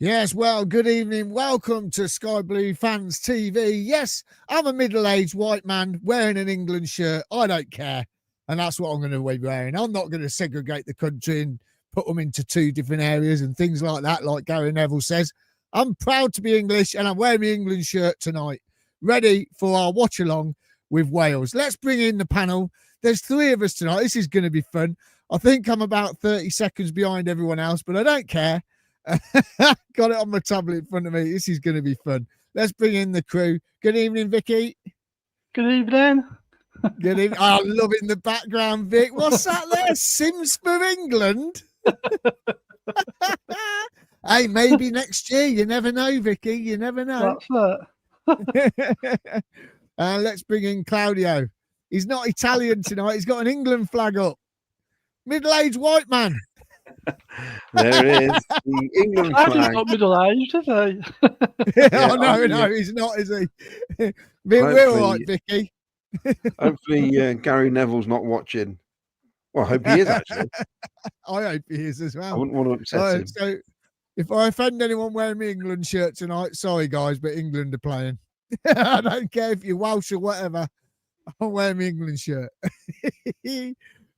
Yes, well, good evening. Welcome to Sky Blue Fans TV. Yes, I'm a middle-aged white man wearing an England shirt. I don't care. And that's what I'm going to be wearing. I'm not going to segregate the country and put them into two different areas and things like that, like Gary Neville says. I'm proud to be English and I'm wearing my England shirt tonight, ready for our watch-along with Wales. Let's bring in the panel. There's three of us tonight. This is going to be fun. I think I'm about 30 seconds behind everyone else, but I don't care. Got it on my tablet in front of me. This is going to be fun. Let's bring in the crew. Good evening, Vicky. Good evening. Good evening. Oh, loving the background, Vic. What's that there? Sims for England? Hey, maybe next year. You never know, Vicky. You never know. That's it. Let's bring in Claudio. He's not Italian tonight. He's got an England flag up. Middle-aged white man. There it is. The England flag. He's not middle-aged, is he? Yeah, no, he's not, is he? We're all right, Vicky. Hopefully, Gary Neville's not watching. Well, I hope he is, actually. I hope he is as well. I wouldn't want to upset him. So, if I offend anyone wearing my England shirt tonight, sorry, guys, but England are playing. I don't care if you're Welsh or whatever. I'll wear my England shirt.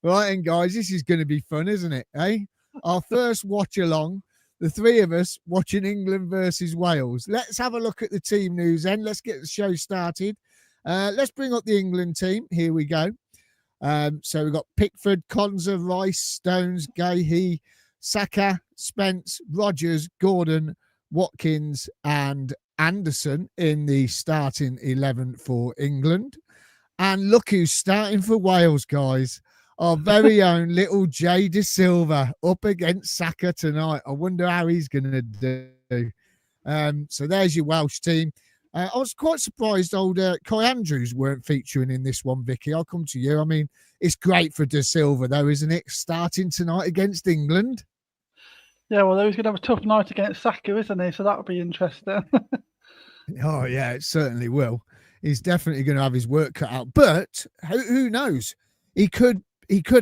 Right, and guys, this is going to be fun, isn't it? Eh? Our first watch along, the three of us watching England versus Wales. Let's have a look at the team news then. Let's get the show started. Let's bring up the England team. Here we go. So we've got Pickford, Konza, Rice, Stones, Gahey, Saka, Spence, Rogers, Gordon, Watkins, and Anderson in the starting 11 for England. And look who's starting for Wales, guys. Our very own little Jay De Silva up against Saka tonight. I wonder how he's going to do. So there's your Welsh team. I was quite surprised old Kai Andrews weren't featuring in this one, Vicky. I'll come to you. I mean, it's great for De Silva, though, isn't it? Starting tonight against England. Yeah, well, he's going to have a tough night against Saka, isn't he? So that'll be interesting. Oh, yeah, it certainly will. He's definitely going to have his work cut out. But who knows? He could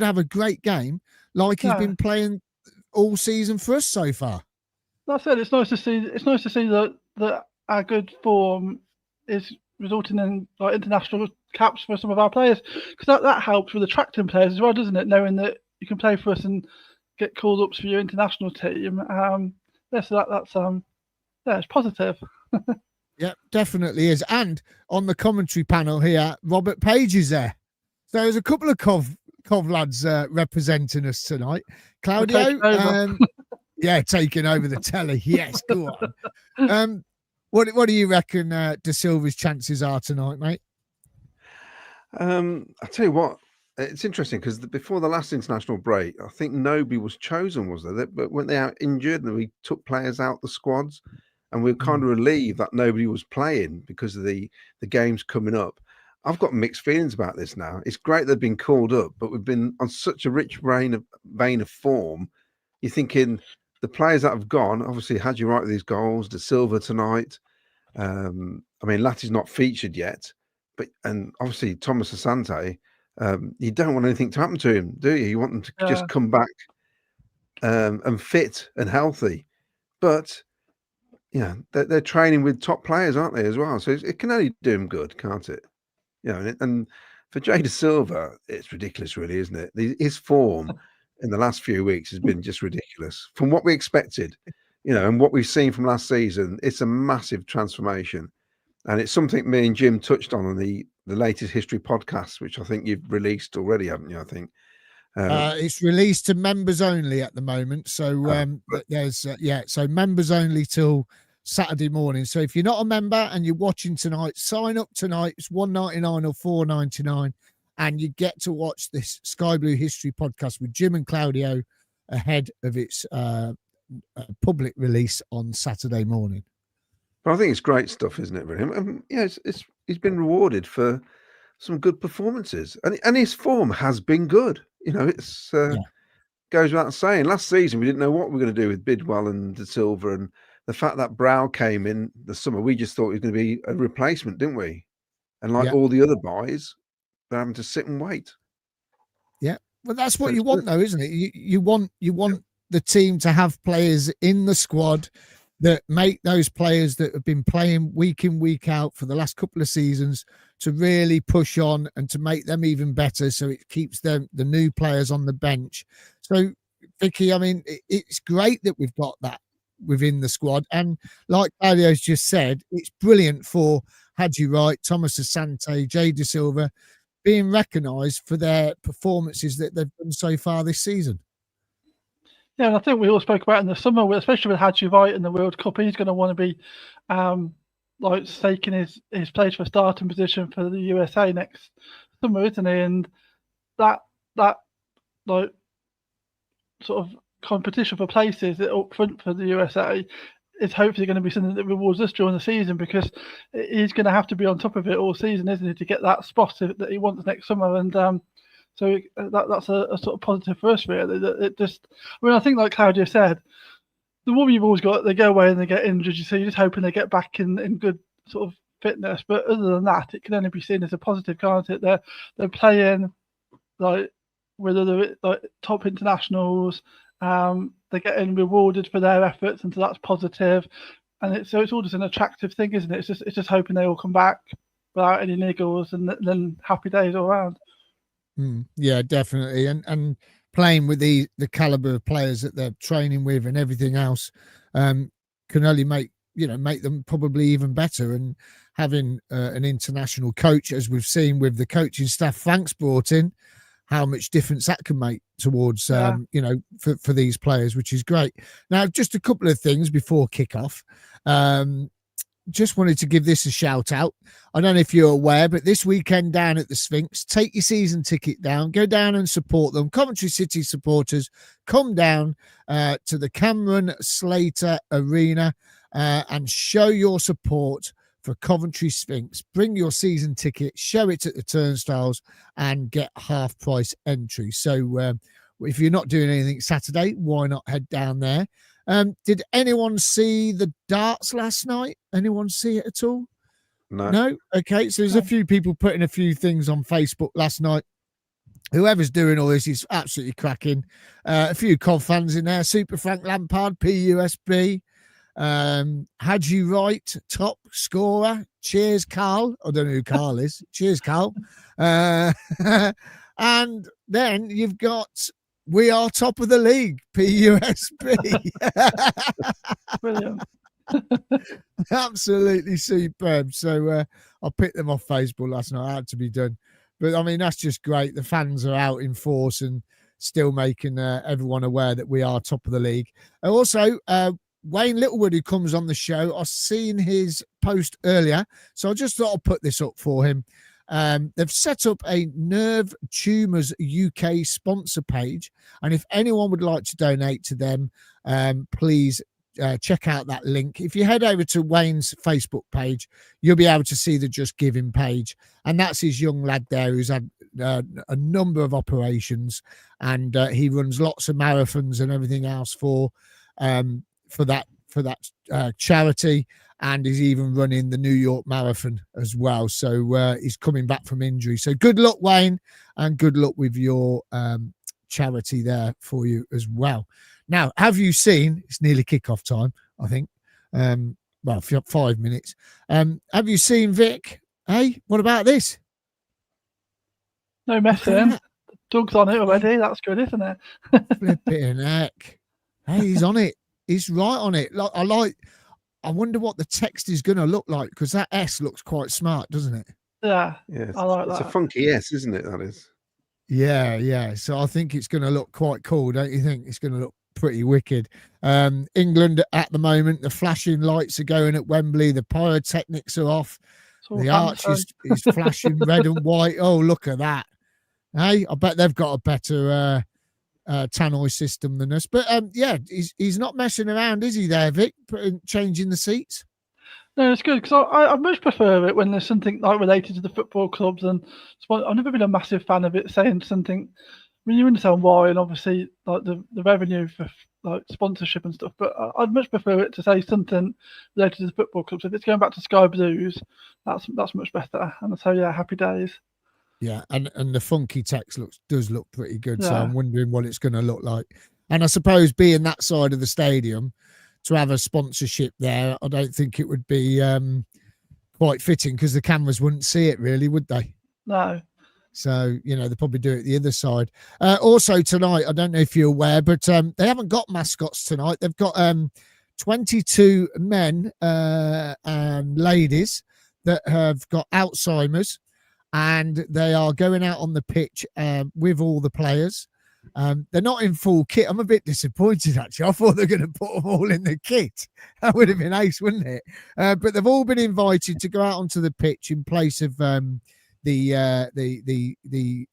have a great game like he's been playing all season for us so far. That's it. It's nice to see. It's nice to see that our good form is resulting in like international caps for some of our players, because that helps with attracting players as well, doesn't it? Knowing that you can play for us and get called up for your international team. So it's positive. Yeah, definitely is. And on the commentary panel here, Robert Page is there. So there's a couple of Cov lads representing us tonight. Claudio, taking over the telly. Yes, go on. What do you reckon De Silva's chances are tonight, mate? I'll tell you what, it's interesting because before the last international break, I think nobody was chosen, was there? But when they out injured and we took players out the squads, and we were kind of relieved that nobody was playing because of the games coming up. I've got mixed feelings about this now. It's great they've been called up, but we've been on such a rich vein of form. You're thinking the players that have gone, obviously, had you right with these goals, De Silva tonight. I mean, Latty's not featured yet, and obviously Thomas Asante, you don't want anything to happen to him, do you? You want them to just come back and fit and healthy. But yeah, they're training with top players, aren't they, as well? So it can only do them good, can't it? You know, and for Jay De Silva, it's ridiculous, really, isn't it? His form in the last few weeks has been just ridiculous from what we expected, you know, and what we've seen from last season. It's a massive transformation, and it's something me and Jim touched on the latest history podcast, which I think you've released already, haven't you? I think it's released to members only at the moment. So there's so members only till Saturday morning. So if you're not a member and you're watching tonight, sign up tonight. It's $1.99 or $4.99, and you get to watch this Sky Blue History podcast with Jim and Claudio ahead of its public release on Saturday morning. But I think it's great stuff, isn't it? Really, he's been rewarded for some good performances, and his form has been good. You know, it's goes without saying. Last season, we didn't know what we were going to do with Bidwell and De Silva, and the fact that Brow came in the summer, we just thought he was going to be a replacement, didn't we? And like all the other boys, they're having to sit and wait. Yeah, well, that's what you want, though, isn't it? You want the team to have players in the squad that make those players that have been playing week in, week out for the last couple of seasons to really push on and to make them even better, so it keeps the new players on the bench. So, Vicky, I mean, it's great that we've got that within the squad. And like Claudio's just said, it's brilliant for Hadji Wright, Thomas Asante, Jay De Silva being recognised for their performances that they've done so far this season. Yeah, and I think we all spoke about in the summer, especially with Hadji Wright in the World Cup, he's going to want to be like staking his place for starting position for the USA next summer, isn't he? And that like sort of competition for places up front for the USA is hopefully going to be something that rewards us during the season, because he's going to have to be on top of it all season, isn't he, to get that spot that he wants next summer. And so that's a sort of positive for us, really. That it just, I mean, I think like Claudio said, the worry you've always got, they go away and they get injured, so you're just hoping they get back in good sort of fitness. But other than that, it can only be seen as a positive, can't it? They're playing like with other like top internationals. They're getting rewarded for their efforts, and so that's positive. And it's all just an attractive thing, isn't it? It's just hoping they all come back without any niggles, and then happy days all around. Yeah, definitely. And playing with the caliber of players that they're training with and everything else can only make them probably even better. And having an international coach, as we've seen with the coaching staff Frank's brought in, how much difference that can make towards for these players, which is great. Now, just a couple of things before kickoff. Just wanted to give this a shout out. I don't know if you're aware, but this weekend down at the Sphinx, take your season ticket down, go down and support them. Coventry City supporters, come down to the Cameron Slater Arena and show your support for Coventry Sphinx. Bring your season ticket, show it at the turnstiles, and get half price entry. So if you're not doing anything Saturday, why not head down there? Did anyone see the darts last night? Anyone see it at all? No? Okay, so there's a few people putting a few things on Facebook last night. Whoever's doing all this is absolutely cracking. A few Cov fans in there. Super Frank Lampard, PUSB. Hadji Wright, top scorer. Cheers, Carl. I don't know who Carl is. Cheers, Carl. And then you've got we are top of the league, PUSB. Brilliant. Absolutely superb. So I picked them off Facebook last night. I had to be done. But I mean, that's just great. The fans are out in force and still making everyone aware that we are top of the league. And also, Wayne Littlewood, who comes on the show, I've seen his post earlier. So I just thought I'd put this up for him. They've set up a Nerve Tumours UK sponsor page, and if anyone would like to donate to them, please check out that link. If you head over to Wayne's Facebook page, you'll be able to see the Just Giving page, and that's his young lad there who's had a number of operations, and he runs lots of marathons and everything else for that charity. And he's even running the New York Marathon as well. So he's coming back from injury. So good luck, Wayne, and good luck with your charity there for you as well. Now, have you seen, it's nearly kickoff time, I think. Well, 5 minutes. Have you seen Vic? Hey, what about this? No messing. Doug's on it already. That's good, isn't it? Flipping heck. Hey, he's on it. He's right on it. I wonder what the text is going to look like, because that S looks quite smart, doesn't it? Yeah, I like it's that. a funky S, isn't it? That is. Yeah. So I think it's going to look quite cool, don't you think? It's going to look pretty wicked. England at the moment, the flashing lights are going at Wembley. The pyrotechnics are off. The arch is flashing red and white. Oh, look at that. Hey, I bet they've got a better tannoy system than us, but yeah, he's not messing around, is he there, Vic, changing the seats? No, it's good, because I much prefer it when there's something like related to the football clubs, and I've never been a massive fan of it saying something. I mean, you understand why, and obviously like the revenue for like sponsorship and stuff, but I'd much prefer it to say something related to the football clubs. If it's going back to Sky Blues, that's much better. And so yeah, happy days. Yeah, and the funky text does look pretty good. Yeah. So I'm wondering what it's going to look like. And I suppose being that side of the stadium, to have a sponsorship there, I don't think it would be quite fitting because the cameras wouldn't see it really, would they? No. So, you know, they probably do it the other side. Also tonight, I don't know if you're aware, but they haven't got mascots tonight. They've got 22 men and ladies that have got Alzheimer's, and they are going out on the pitch with all the players. They're not in full kit. I'm a bit disappointed, actually. I thought they were going to put them all in the kit. That would have been ace, wouldn't it? But they've all been invited to go out onto the pitch in place of the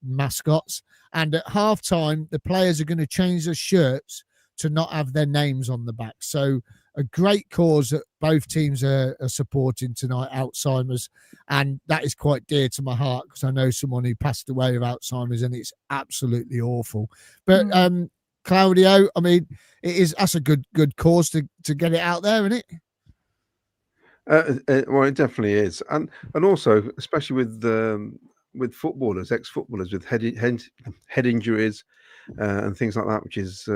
mascots, and at halftime the players are going to change their shirts to not have their names on the back. So a great cause that both teams are supporting tonight, Alzheimer's, and that is quite dear to my heart because I know someone who passed away of Alzheimer's, and it's absolutely awful. But Claudio, I mean, that's a good cause to get it out there, isn't it? Well, it definitely is, and also especially with footballers, ex-footballers with head injuries and things like that, which is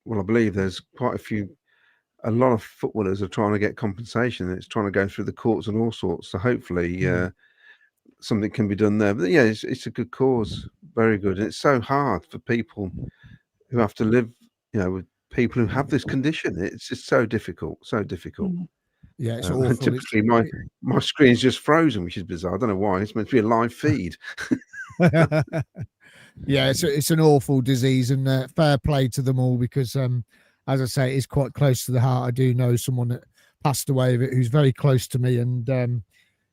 well, I believe there's quite a lot of footballers are trying to get compensation, and it's trying to go through the courts and all sorts. So hopefully something can be done there. But yeah, it's a good cause, very good, and it's so hard for people who have to live, you know, with people who have this condition. It's just so difficult, so difficult. Yeah, it's awful. Typically, my screen's just frozen, which is bizarre. I don't know why. It's meant to be a live feed. Yeah, it's an awful disease, and fair play to them all because, as I say, it's quite close to the heart. I do know someone that passed away of it who's very close to me, and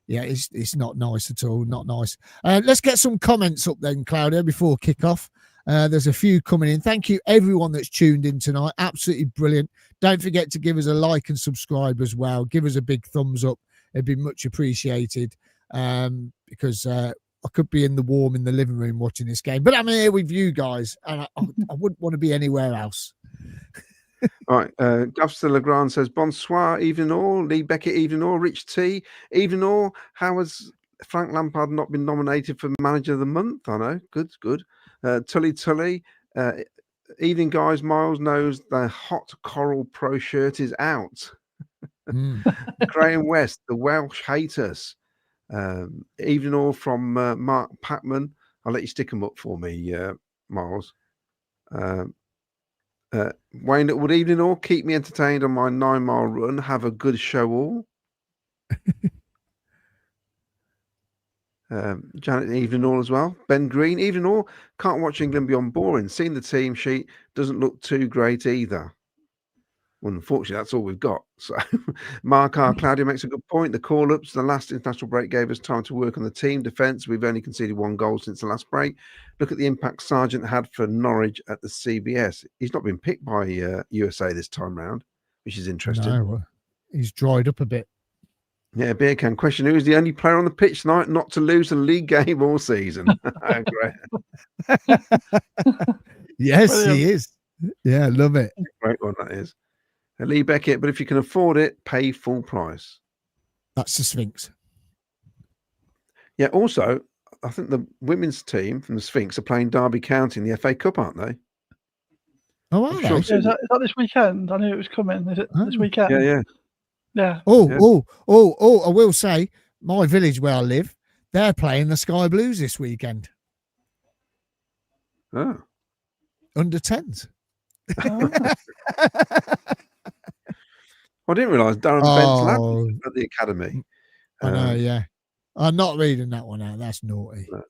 yeah, it's not nice at all. Not nice. Let's get some comments up then, Claudio, before kick-off. There's a few coming in. Thank you, everyone that's tuned in tonight. Absolutely brilliant. Don't forget to give us a like and subscribe as well. Give us a big thumbs up. It'd be much appreciated because I could be in the warm in the living room watching this game, but I'm here with you guys, and I wouldn't want to be anywhere else. All right. Gavster Legrand says, bonsoir, evening all. Lee Beckett, evening all. Rich T, evening all. How has Frank Lampard not been nominated for Manager of the Month? I know. Good. Tully. Evening, guys. Miles knows the hot coral pro shirt is out. Graham West, the Welsh haters. Evening all from Mark Packman. I'll let you stick them up for me, Miles. Wayne Litwood, evening all. Keep me entertained on my 9-mile run. Have a good show all. Janet, evening all as well. Ben Green, evening all. Can't watch England beyond boring. Seeing the team sheet doesn't look too great either. Well, unfortunately, that's all we've got. So, Mark R. Claudio makes a good point. The call-ups, the last international break gave us time to work on the team defence. We've only conceded 1 goal since the last break. Look at the impact Sargent had for Norwich at the CBS. He's not been picked by USA this time round, which is interesting. No, he's dried up a bit. Yeah, Beer Can question, who is the only player on the pitch tonight not to lose a league game all season? Great. Yes, brilliant. He is. Yeah, love it. Great one, that is. Lee Beckett, but if you can afford it, pay full price. That's the Sphinx. Yeah, also, I think the women's team from the Sphinx are playing Derby County in the FA Cup, aren't they? Oh, are they? Sure. Is that this weekend? I knew it was coming. Is it this weekend? Yeah. Oh, I will say, my village where I live, they're playing the Sky Blues this weekend. Oh. Under 10s. I didn't realise Darren Bent's at the academy. I know, yeah. I'm not reading that one out. That's naughty. No.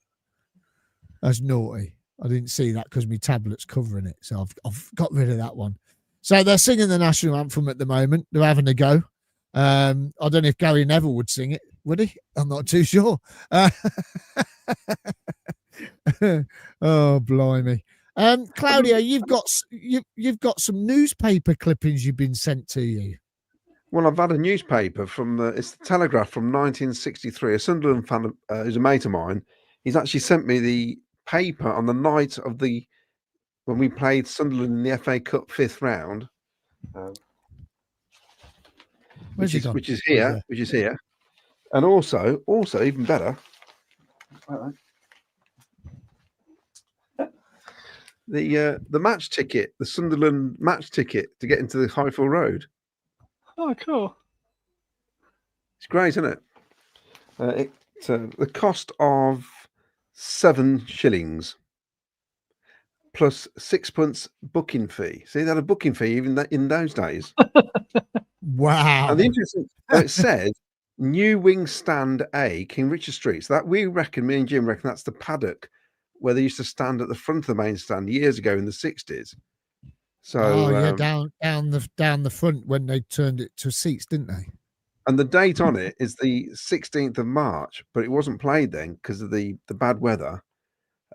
That's naughty. I didn't see that because my tablet's covering it. So I've got rid of that one. So they're singing the national anthem at the moment. They're having a go. I don't know if Gary Neville would sing it, would he? I'm not too sure. Oh, blimey. Claudio, you've got some newspaper clippings you've been sent to you. Well, I've had a newspaper from it's the Telegraph from 1963. A Sunderland fan, who's a mate of mine, he's actually sent me the paper on the night of when we played Sunderland in the FA Cup 5th round, which is here, and also even better, the match ticket, the Sunderland match ticket to get into the Highfield Road. Oh, cool. It's great, isn't it? The cost of 7 shillings plus 6 pence booking fee. See, they had a booking fee even in those days. Wow. And the interesting, it said New Wing Stand A, King Richard Street. So that we reckon, me and Jim reckon that's the paddock where they used to stand at the front of the main stand years ago in the 60s. So yeah, down the front when they turned it to seats, didn't they? And the date on it is the 16th of March, but it wasn't played then because of the bad weather.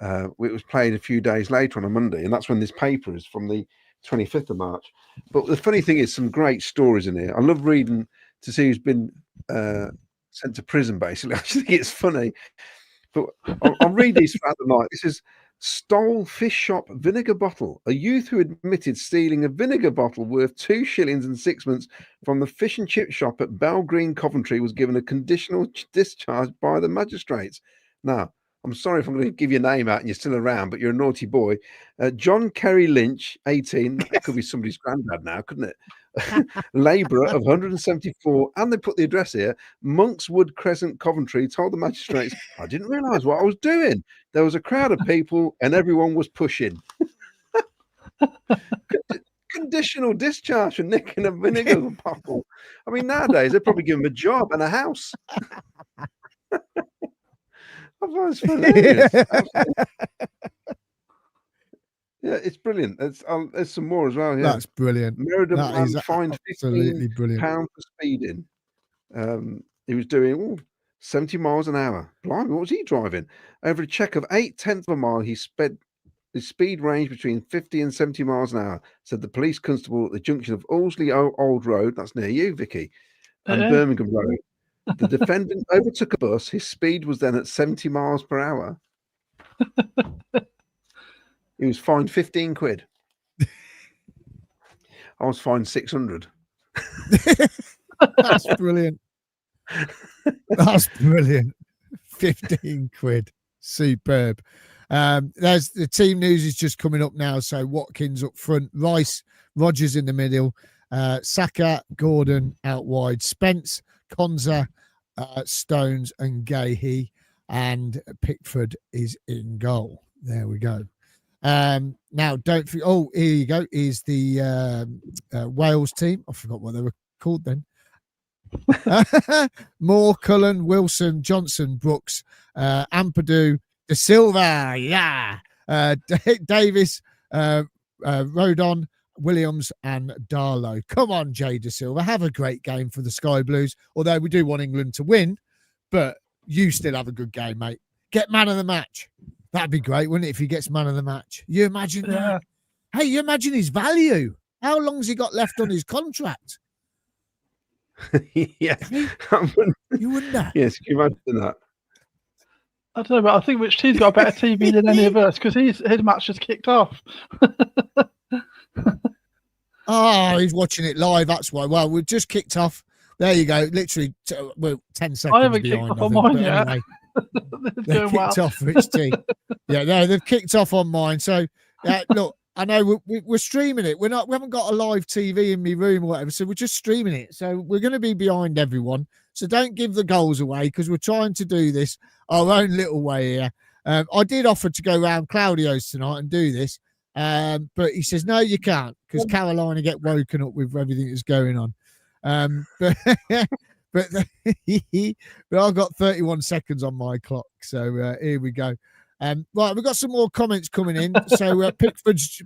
It was played a few days later on a Monday, and that's when this paper is from the 25th of March. But the funny thing is, some great stories in here. I love reading to see who's been sent to prison, basically. I just think it's funny. But I'll read these throughout the night. This is stole fish shop vinegar bottle. A youth who admitted stealing a vinegar bottle worth 2 shillings and 6pence from the fish and chip shop at Bell Green, Coventry, was given a conditional discharge by the magistrates. Now, I'm sorry if I'm going to give your name out and you're still around, but you're a naughty boy. John Kerry Lynch, 18. That could be somebody's granddad now, couldn't it? Labourer of 174, and they put the address here, Monkswood Crescent, Coventry, told the magistrates, I didn't realise what I was doing. There was a crowd of people and everyone was pushing. Conditional discharge for nicking a vinegar bottle. I mean, nowadays they'd probably give him a job and a house. I thought it's hilarious. Yeah, it's brilliant. There's some more as well here. That's brilliant. Meriden That is fined absolutely brilliant. £15 for speeding. He was doing 70 miles an hour. Blimey, what was he driving? Over a check of 0.8 of a mile, his speed range between 50 and 70 miles an hour, said the police constable at the junction of Allesley Old Road, that's near you, Vicky, and Birmingham Road. The defendant overtook a bus. His speed was then at 70 miles per hour. He was fined 15 quid. I was fined 600. That's brilliant. That's brilliant. 15 quid. Superb. There's the team news is just coming up now. So Watkins up front, Rice, Rogers in the middle, Saka, Gordon out wide, Spence, Konza, Stones and Gahey, and Pickford is in goal. There we go. Now don't forget, here you go, is the Wales team. I forgot what they were called then. Moore, Cullen, Wilson, Johnson, Brooks, Ampadu, De Silva, Davis, Rodon, Williams and Darlow. Come on, Jay De Silva, have a great game for the Sky Blues, although we do want England to win, but you still have a good game, mate. Get man of the match. That'd be great, wouldn't it, if he gets man of the match? You imagine that? Hey, you imagine his value. How long's he got left on his contract? Yeah. You wouldn't. Yes, can you imagine that? I don't know, but I think Rich T's got a better TV than any of us because his match just kicked off. Oh, he's watching it live. That's why. Well, we've just kicked off. There you go. Literally, 10 seconds I haven't behind. kicked off on mine yet. Anyway, they've kicked off, Rich T. Yeah, no, they've kicked off on mine. So, look, I know we're streaming it. We haven't got a live TV in my room or whatever, so we're just streaming it. So we're going to be behind everyone. So don't give the goals away because we're trying to do this our own little way here. I did offer to go round Claudio's tonight and do this, but he says no, you can't because Carolina get woken up with everything that's going on. But I've got 31 seconds on my clock, so here we go. Right, we've got some more comments coming in. So Pickford's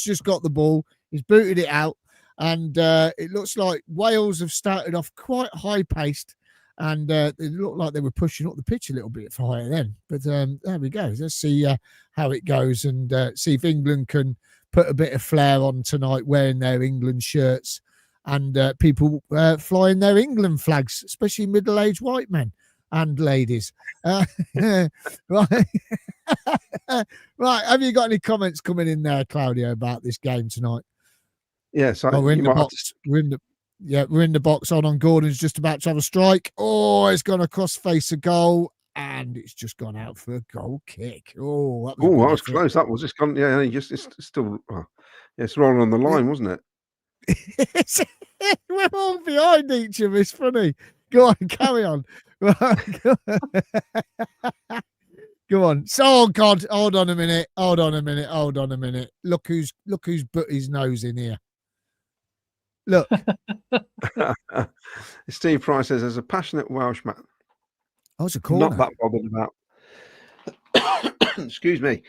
just got the ball. He's booted it out, and it looks like Wales have started off quite high paced, and it looked like they were pushing up the pitch a little bit higher then. But there we go. Let's see how it goes and see if England can put a bit of flair on tonight, wearing their England shirts and people flying their England flags, especially middle-aged white men and ladies. Right. Right. Have you got any comments coming in there, Claudio, about this game tonight? Yes. We're in the box. We're in the box. Hold on. Gordon's just about to have a strike. Oh, it's gone across face a goal, and it's just gone out for a goal kick. Oh, that was close. That was just gone. Yeah, it's still. It's rolling on the line, wasn't it? We're all behind each other. It's funny. Go on, carry on. Go on. So, oh God, hold on a minute. Look who's put his nose in here. Look. Steve Price says, as a passionate Welshman, I was a corner. not that bothered about. Excuse me.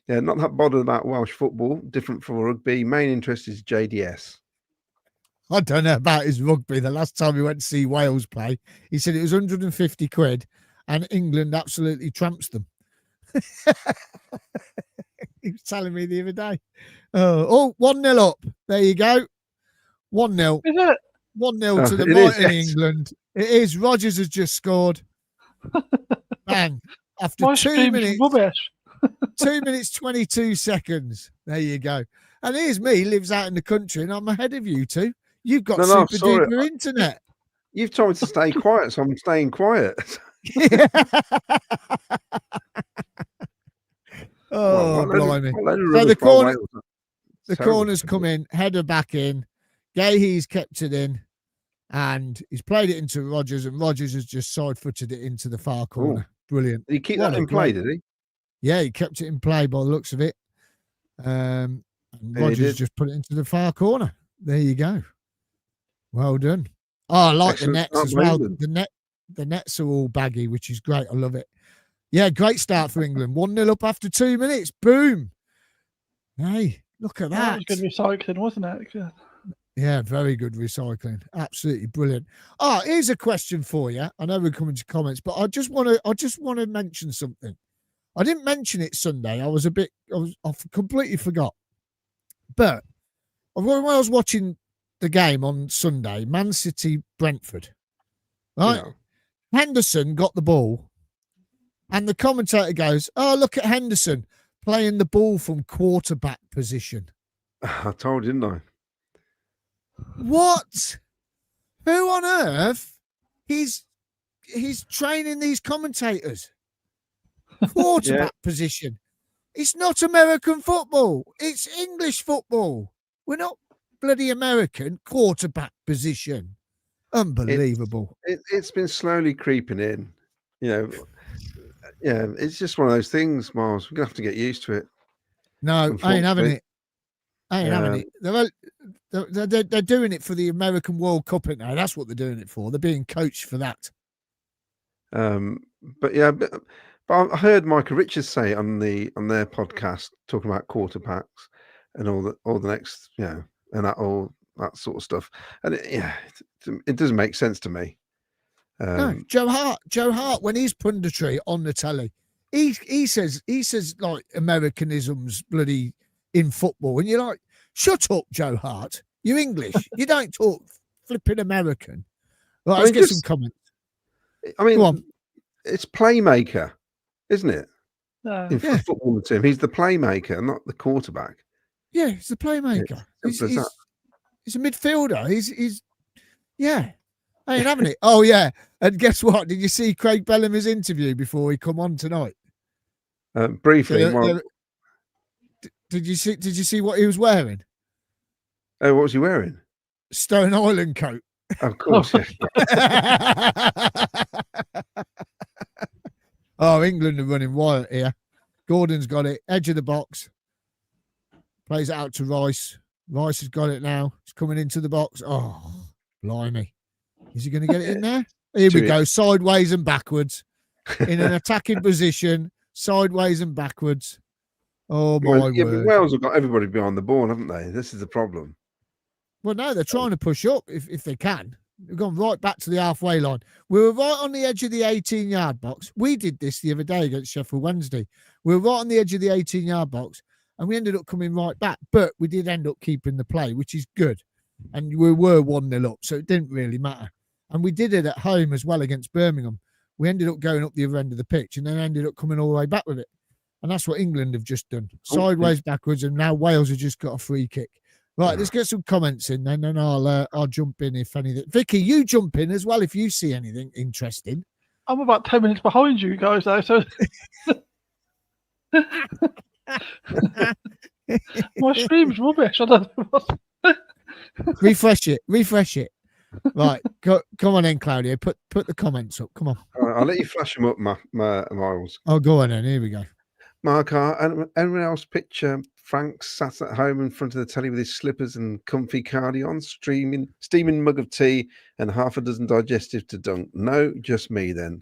Yeah, not that bothered about Welsh football. Different from rugby. Main interest is JDS. I don't know about his rugby. The last time we went to see Wales play, he said it was 150 quid and England absolutely tramps them. He was telling me the other day. 1-0 up. There you go. 1-0. Is it? 1-0 to the mighty England. It is. Rodgers has just scored. Bang. After My 2 minutes. Rubbish. 2 minutes, 22 seconds. There you go. And here's me, lives out in the country, and I'm ahead of you two. You've got super duper internet. You've told me to stay quiet, so I'm staying quiet. Oh, blimey. So the corner's come in, header back in. Gahey's kept it in, and he's played it into Rodgers, and Rodgers has just side-footed it into the far corner. Ooh. Brilliant. Did he keep that in play, did he? Yeah, he kept it in play by the looks of it. And Rodgers just put it into the far corner. There you go. Well done. Oh, I like the nets as well. The nets are all baggy, which is great. I love it. Yeah, great start for England. 1-0 up after 2 minutes. Boom. Hey, look at that. That was good recycling, wasn't it? Good. Yeah, very good recycling. Absolutely brilliant. Oh, here's a question for you. I know we're coming to comments, but I just want to mention something. I didn't mention it Sunday. I completely forgot. But when I was watching the game on Sunday, Man City, Brentford, right? Yeah. Henderson got the ball, and the commentator goes, "Oh, look at Henderson playing the ball from quarterback position." I told you, didn't I? What? Who on earth? He's training these commentators. Quarterback position. It's not American football. It's English football. We're not bloody American. Quarterback position. Unbelievable. It's been slowly creeping in. Yeah, it's just one of those things, Miles. We're going to have to get used to it. No, I ain't having it. Having it. They're doing it for the American World Cup now. That's what they're doing it for. They're being coached for that. But I heard Micah Richards say on their podcast talking about quarterbacks and all the next, and all that sort of stuff. And it doesn't make sense to me. No, Joe Hart, when he's punditry on the telly, he says like Americanisms bloody in football, and you're like, shut up, Joe Hart. You're English. You don't talk flipping American. Right, let's get some comments. I mean, it's playmaker, isn't it? In football team, he's the playmaker, not the quarterback. Yeah, he's the playmaker. He's a midfielder. He's I ain't having it. Oh yeah, and guess what? Did you see Craig Bellamy's interview before he come on tonight? Briefly. Did you see what he was wearing? Oh, what was he wearing? Stone Island coat. Of course. Oh, England are running wild here. Gordon's got it. Edge of the box. Plays it out to Rice. Rice has got it now. He's coming into the box. Oh, blimey. Is he going to get it in there? Here we go. Sideways and backwards. In an attacking position. Sideways and backwards. Oh, my word. But Wales have got everybody behind the ball, haven't they? This is the problem. Well, no, they're trying to push up if they can. They've gone right back to the halfway line. We were right on the edge of the 18-yard box. We did this the other day against Sheffield Wednesday. We were right on the edge of the 18-yard box, and we ended up coming right back. But we did end up keeping the play, which is good. And we were 1-0 up, so it didn't really matter. And we did it at home as well against Birmingham. We ended up going up the other end of the pitch and then ended up coming all the way back with it. And that's what England have just done. Sideways, backwards, and now Wales have just got a free kick. Right, let's get some comments in then, and I'll jump in if anything. Vicky, you jump in as well if you see anything interesting. I'm about 10 minutes behind you guys, though, so... My stream's rubbish. I don't know Refresh it. Right, come on in, Claudio. Put the comments up. Come on. All right, I'll let you flash them up, Miles. Oh, go on then. Here we go. Mark, anyone else picture Frank sat at home in front of the telly with his slippers and comfy cardigan, steaming mug of tea and half a dozen digestive to dunk? No, just me then.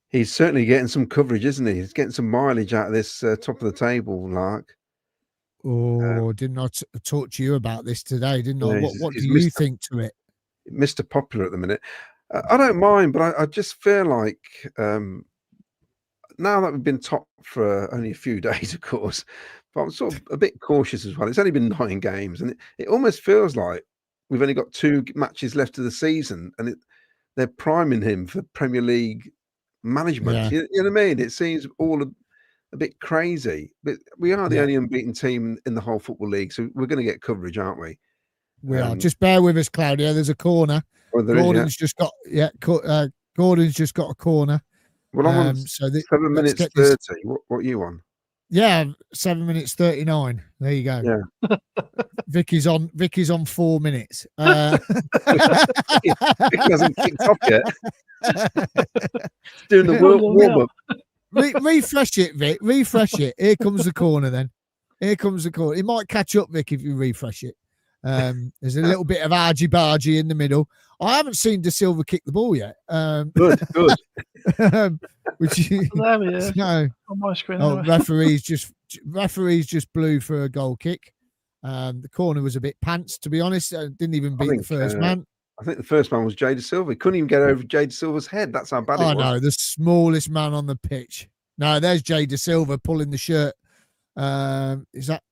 He's certainly getting some coverage, isn't he? He's getting some mileage out of this top of the table, Lark. Oh, didn't I talk to you about this today? Didn't I? Yeah, What he's do you think to it? Mr. Popular at the minute. I don't mind, but I just feel like now that we've been top for only a few days, of course, but I'm sort of a bit cautious as well. It's only been 9 games, and it almost feels like we've only got 2 matches left of the season, and they're priming him for Premier League management. Yeah. You know what I mean? It seems all a bit crazy, but we are the only unbeaten team in the whole Football League, so we're going to get coverage, aren't we? We are. Just bear with us, Claudio. There's a corner. Gordon's just got Gordon's just got a corner. Well, I'm on 7 minutes 30. What are you on? Yeah, 7 minutes 39. There you go. Yeah. Vicky's on 4 minutes. Vicky hasn't kicked off yet. Doing the warm up. Refresh it, Vic. Refresh it. Here comes the corner then. Here comes the corner. It might catch up, Vic, if you refresh it. There's a little bit of argy-bargy in the middle. I haven't seen De Silva kick the ball yet. Good. Which there he is. No. On my screen. Oh, referees just blew for a goal kick. The corner was a bit pants, to be honest. Didn't even beat the first man. I think the first man was Jay De Silva. He couldn't even get over Jay De Silva's head. That's how bad it was. No, the smallest man on the pitch. No, there's Jay De Silva pulling the shirt. Who's that?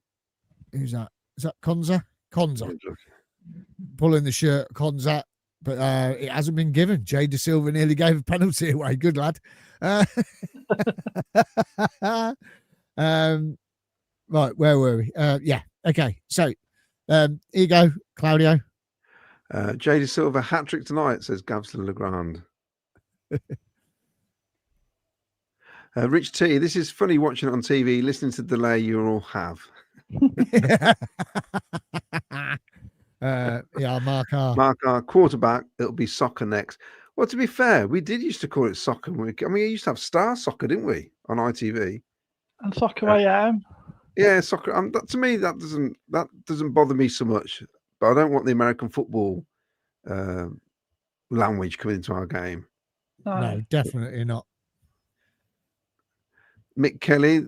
Is that Konza? Konza. Pulling the shirt, Konza. But it hasn't been given. Jay De Silva nearly gave a penalty away. Good lad. Right, where were we? Yeah, okay. So, here you go, Claudio. Jay De Silva hat-trick tonight, says Gavston Legrand. Rich T, this is funny watching it on TV, listening to the delay you all have. Mark R. Mark R. Quarterback, it'll be soccer next. Well, to be fair, we did used to call it soccer. We used to have Star Soccer, didn't we, on ITV? And Soccer AM. Yeah, soccer. To me, that doesn't bother me so much. But I don't want the American football language coming into our game. No, definitely not. Mick Kelly,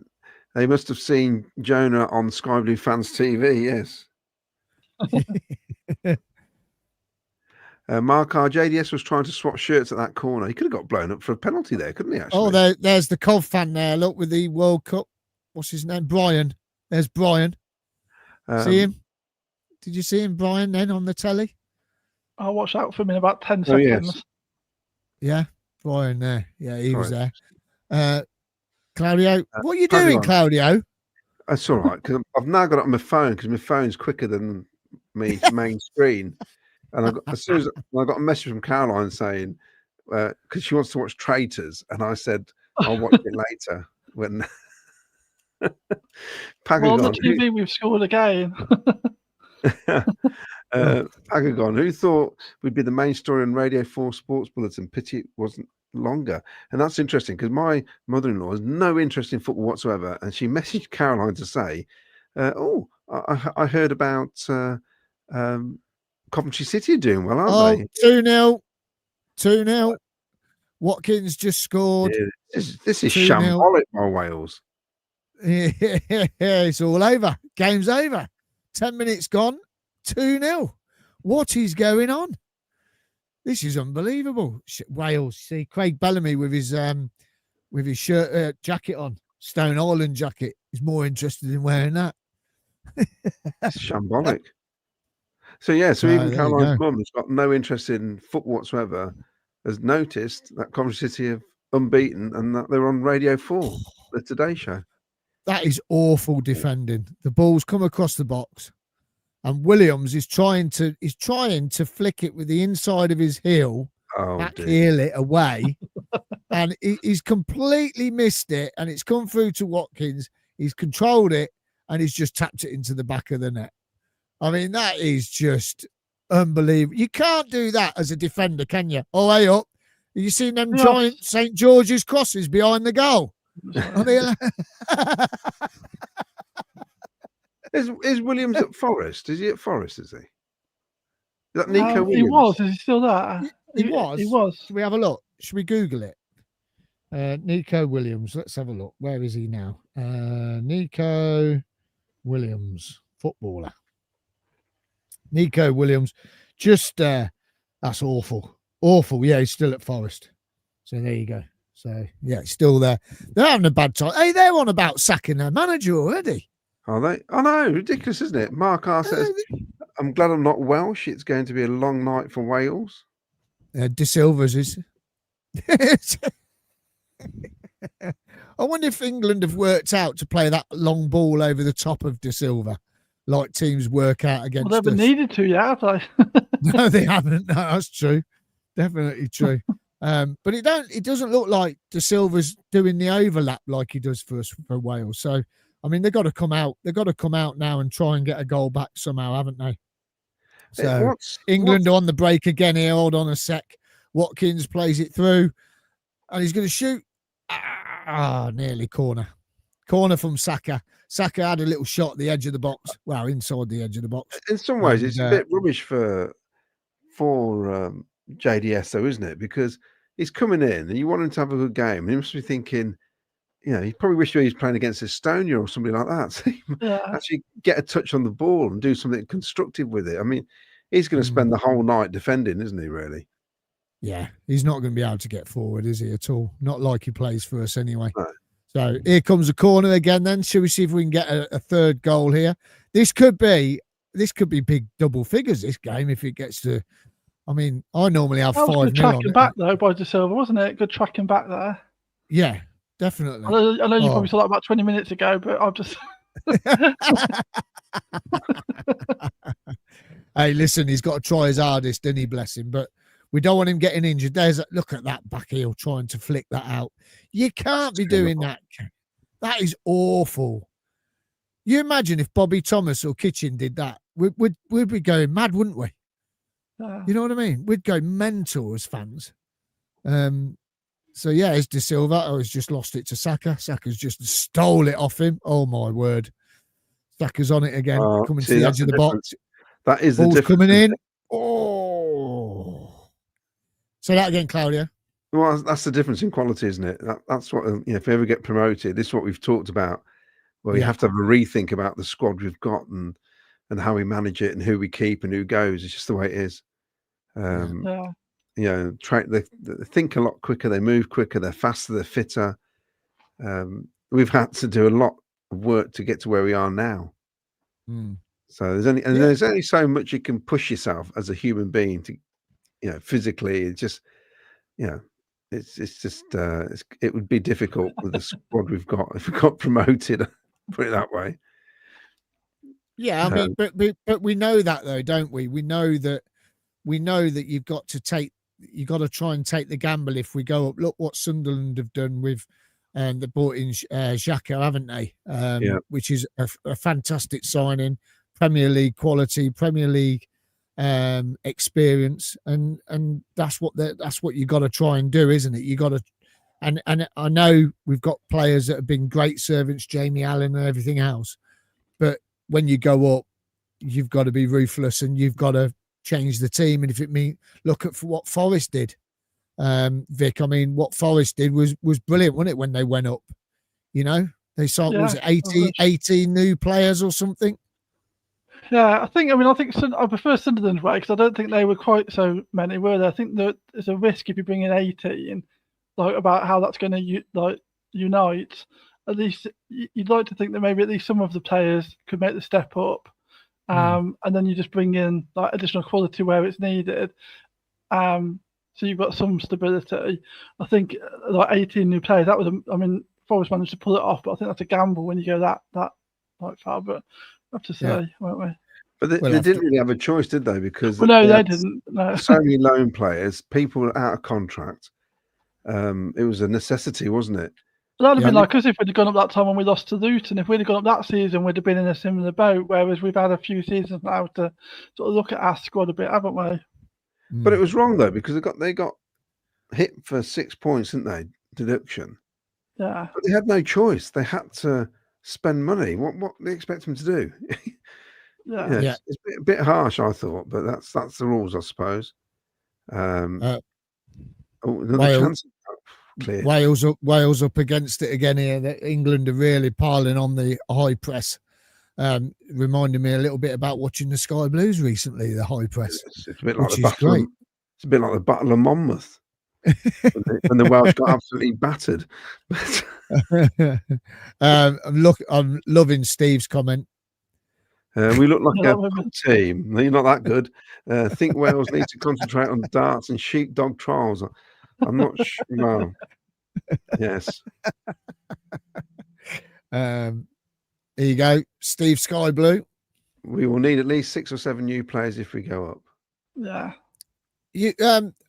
they must have seen Jonah on Sky Blue Fans TV, yes. Mark R. JDS was trying to swap shirts at that corner. He could have got blown up for a penalty there, couldn't he, actually? Oh, there's the Cov fan there. Look, with the World Cup. What's his name? Brian. There's Brian. See him? Did you see him, Brian, then on the telly? I'll watch out for him in about 10 seconds. Yes. Yeah, Brian there. Yeah, he was there. Claudio, what are you doing, Claudio? That's all right, because I've now got it on my phone, because my phone's quicker than my main screen. And as soon as I got a message from Caroline saying, because she wants to watch Traitors, and I said, I'll watch it later. When Well, on the TV, we've scored again. Pagagon, who thought we'd be the main story on Radio 4 Sports Bulletin? Pity it wasn't longer. And that's interesting, because my mother-in-law has no interest in football whatsoever, and she messaged Caroline to say, I heard about Coventry City are doing well, aren't they? 2-0. 2-0. Watkins just scored. Yeah, this is shambolic by Wales. Yeah, it's all over. Game's over. 10 minutes gone. 2-0. What is going on? This is unbelievable. Wales. See Craig Bellamy with his shirt jacket on, Stone Island jacket. He's more interested in wearing that. It's shambolic. So even Caroline's mum, who's got no interest in football whatsoever, has noticed that Coventry City have unbeaten and that they're on Radio 4, the Today Show. That is awful defending. The ball's come across the box, and Williams is trying to flick it with the inside of his heel, heel it away, and he's completely missed it, and it's come through to Watkins. He's controlled it, and he's just tapped it into the back of the net. I mean, that is just unbelievable. You can't do that as a defender, can you? Oh, hey up. Have you seen them giant St. George's crosses behind the goal? I mean, is Williams at Forest? Is he at Forest, is he? Is that Nico Williams? He was. Is he still there? He was. He was. Should we have a look? Should we Google it? Nico Williams. Let's have a look. Where is he now? Nico Williams, footballer. Nico Williams. Just that's awful. Awful. Yeah, he's still at Forest. So there you go. So yeah, it's still there. They're having a bad time. Hey, they're on about sacking their manager already. Are they? I know, ridiculous, isn't it? Mark R says, I'm glad I'm not Welsh. It's going to be a long night for Wales. De Silva's is. I wonder if England have worked out to play that long ball over the top of De Silva, like teams work out against Well, they've us. needed to, yeah, have they? No, they haven't. No, that's true. Definitely true. But it doesn't look like De Silva's doing the overlap like he does for us for Wales. So I mean, they've got to come out. They've got to come out now and try and get a goal back somehow, haven't they? So England are on the break again here. Hold on a sec. Watkins plays it through, and he's going to shoot. Nearly corner. Corner from Saka. Saka had a little shot at the edge of the box. Well, inside the edge of the box. In some ways, it's a bit rubbish for JDS, though, isn't it? Because he's coming in, and you want him to have a good game, and he must be thinking, you know, he probably wished he was playing against Estonia or somebody like that. So actually get a touch on the ball and do something constructive with it. I mean, he's going to spend the whole night defending, isn't he, really? Yeah, he's not going to be able to get forward, is he, at all? Not like he plays for us anyway. No. So here comes a corner again then. Shall we see if we can get a third goal here? This could be big double figures, this game, if it gets to... I mean, I normally have 5-0 good tracking back, though, by De Silva, wasn't it? Good tracking back there. Yeah, definitely. I know you probably saw that about 20 minutes ago, but I'll just... Hey, listen, he's got to try his hardest, didn't he, bless him? But we don't want him getting injured. Look at that back heel trying to flick that out. You can't be doing that. That is awful. You imagine if Bobby Thomas or Kitchen did that, we'd be going mad, wouldn't we? You know what I mean? We'd go mental as fans. So yeah, it's De Silva. Oh, he's just lost it to Saka. Saka's just stole it off him. Oh my word. Saka's on it again, coming to the edge of the box. That is the ball's difference. Coming in. Oh. Say that again, Claudio. Well, that's the difference in quality, isn't it? That's what, you know, if we ever get promoted, this is what we've talked about. Well, you have to have a rethink about the squad we've got and how we manage it and who we keep and who goes. It's just the way it is. You know, they think a lot quicker, they move quicker, they're faster, they're fitter. We've had to do a lot of work to get to where we are now. So there's only so much you can push yourself as a human being to, you know, physically. It's just, you know, it would be difficult with the squad we've got if we got promoted. Put it that way. Yeah, I mean, but we know that though, don't we? We know that you've got to try and take the gamble if we go up. Look what Sunderland have done with, they brought in Xhaka, haven't they? Which is a fantastic signing, Premier League quality, Premier League experience, and that's what you got to try and do, isn't it? You got to, and I know we've got players that have been great servants, Jamie Allen and everything else, but when you go up, you've got to be ruthless and you've got to change the team. And if it means look at what Forest did, Vic. I mean, what Forest did was brilliant, wasn't it? When they went up, you know, they saw was it 18 new players or something. Yeah, I think I prefer Sunderland's way because I don't think they were quite so many, were they? I think that there's a risk if you bring in 18, like about how that's going to unite. At least you'd like to think that maybe at least some of the players could make the step up, and then you just bring in like additional quality where it's needed. So you've got some stability. I think like 18 new players. That was, Forest managed to pull it off, but I think that's a gamble when you go that like far. But I have to say, won't we? But they didn't really have a choice, did they? Because they didn't. No. So many loan players, people out of contract. It was a necessity, wasn't it? That'd have Yeah. been like us if we'd have gone up that time when we lost to Luton. If we'd have gone up that season, we'd have been in a similar boat. Whereas we've had a few seasons now to sort of look at our squad a bit, haven't we? But it was wrong though, because they got hit for 6 points, didn't they? Deduction. Yeah. But they had no choice. They had to spend money. What do they expect them to do? Yeah. Yeah. It's a bit harsh, I thought, but that's the rules, I suppose. Another chance. Clear. Wales up against it again here. That England are really piling on the high press. Reminding me a little bit about watching the Sky Blues recently. The high press, It's a bit like which the is great. It's a bit like the Battle of Monmouth when the Welsh got absolutely battered. I'm loving Steve's comment. We look like a good team. You're not that good. Think Wales need to concentrate on darts and sheepdog trials. I'm not sure. Well, yes. Here you go, Steve Sky Blue. We will need at least 6 or 7 new players if we go up. Yeah. You,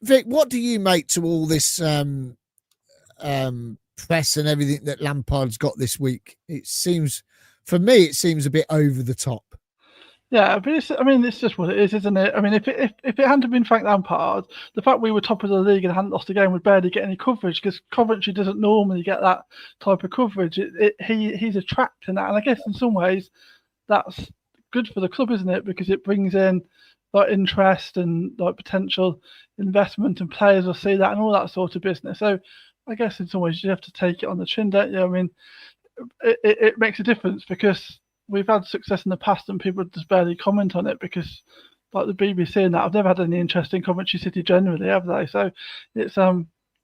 Vic, what do you make to all this press and everything that Lampard's got this week? It seems, for me, it seems a bit over the top. Yeah, but it's just what it is, isn't it? I mean, if it hadn't been Frank Lampard, the fact we were top of the league and hadn't lost a game would barely get any coverage because Coventry doesn't normally get that type of coverage. He's attracting that, and I guess in some ways that's good for the club, isn't it? Because it brings in like interest and like potential investment, and players will see that and all that sort of business. So I guess in some ways you have to take it on the chin, don't you? I mean, it makes a difference because we've had success in the past and people just barely comment on it because like the BBC and that I've never had any interest in Coventry City generally, have they? So it's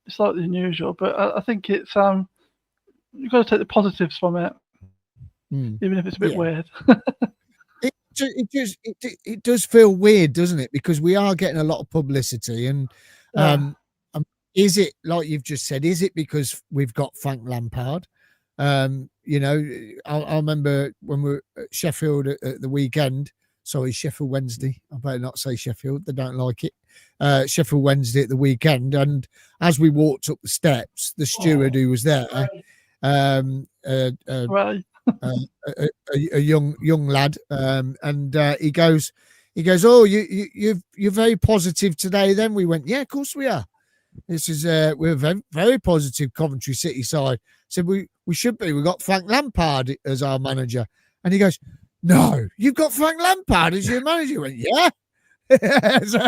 slightly unusual, but I think it's you've got to take the positives from it, even if it's a bit weird. It does feel weird, doesn't it? Because we are getting a lot of publicity, and is it like you've just said? Is it because we've got Frank Lampard? You know, I remember when we were at Sheffield at the weekend. Sorry, Sheffield Wednesday. I better not say Sheffield. They don't like it. Sheffield Wednesday at the weekend, and as we walked up the steps, the steward who was there, Right. a young lad, and he goes, oh, you're very positive today. Then we went, yeah, of course we are. This is we're very, very positive Coventry City side. Said we should be. We've got Frank Lampard as our manager, and he goes, no, you've got Frank Lampard as your manager. I went, yeah. So,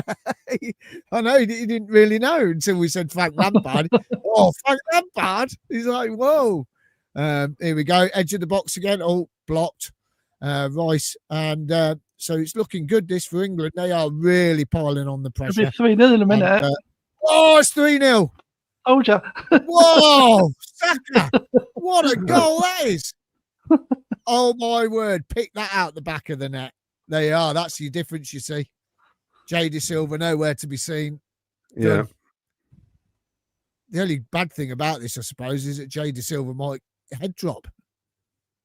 I know he didn't really know until we said Frank Lampard. Oh, Frank Lampard. He's like, whoa. Here we go, edge of the box again. Oh, blocked. Rice, and so it's looking good this for England. They are really piling on the pressure. It'll be 3-0 in a minute. And, it's 3-0. Told ya. Whoa, Saka! What a goal that is! Oh my word! Pick that out the back of the net. There you are. That's your difference. You see, J.D. Silva nowhere to be seen. Yeah. The only bad thing about this, I suppose, is that J.D. Silva might head drop.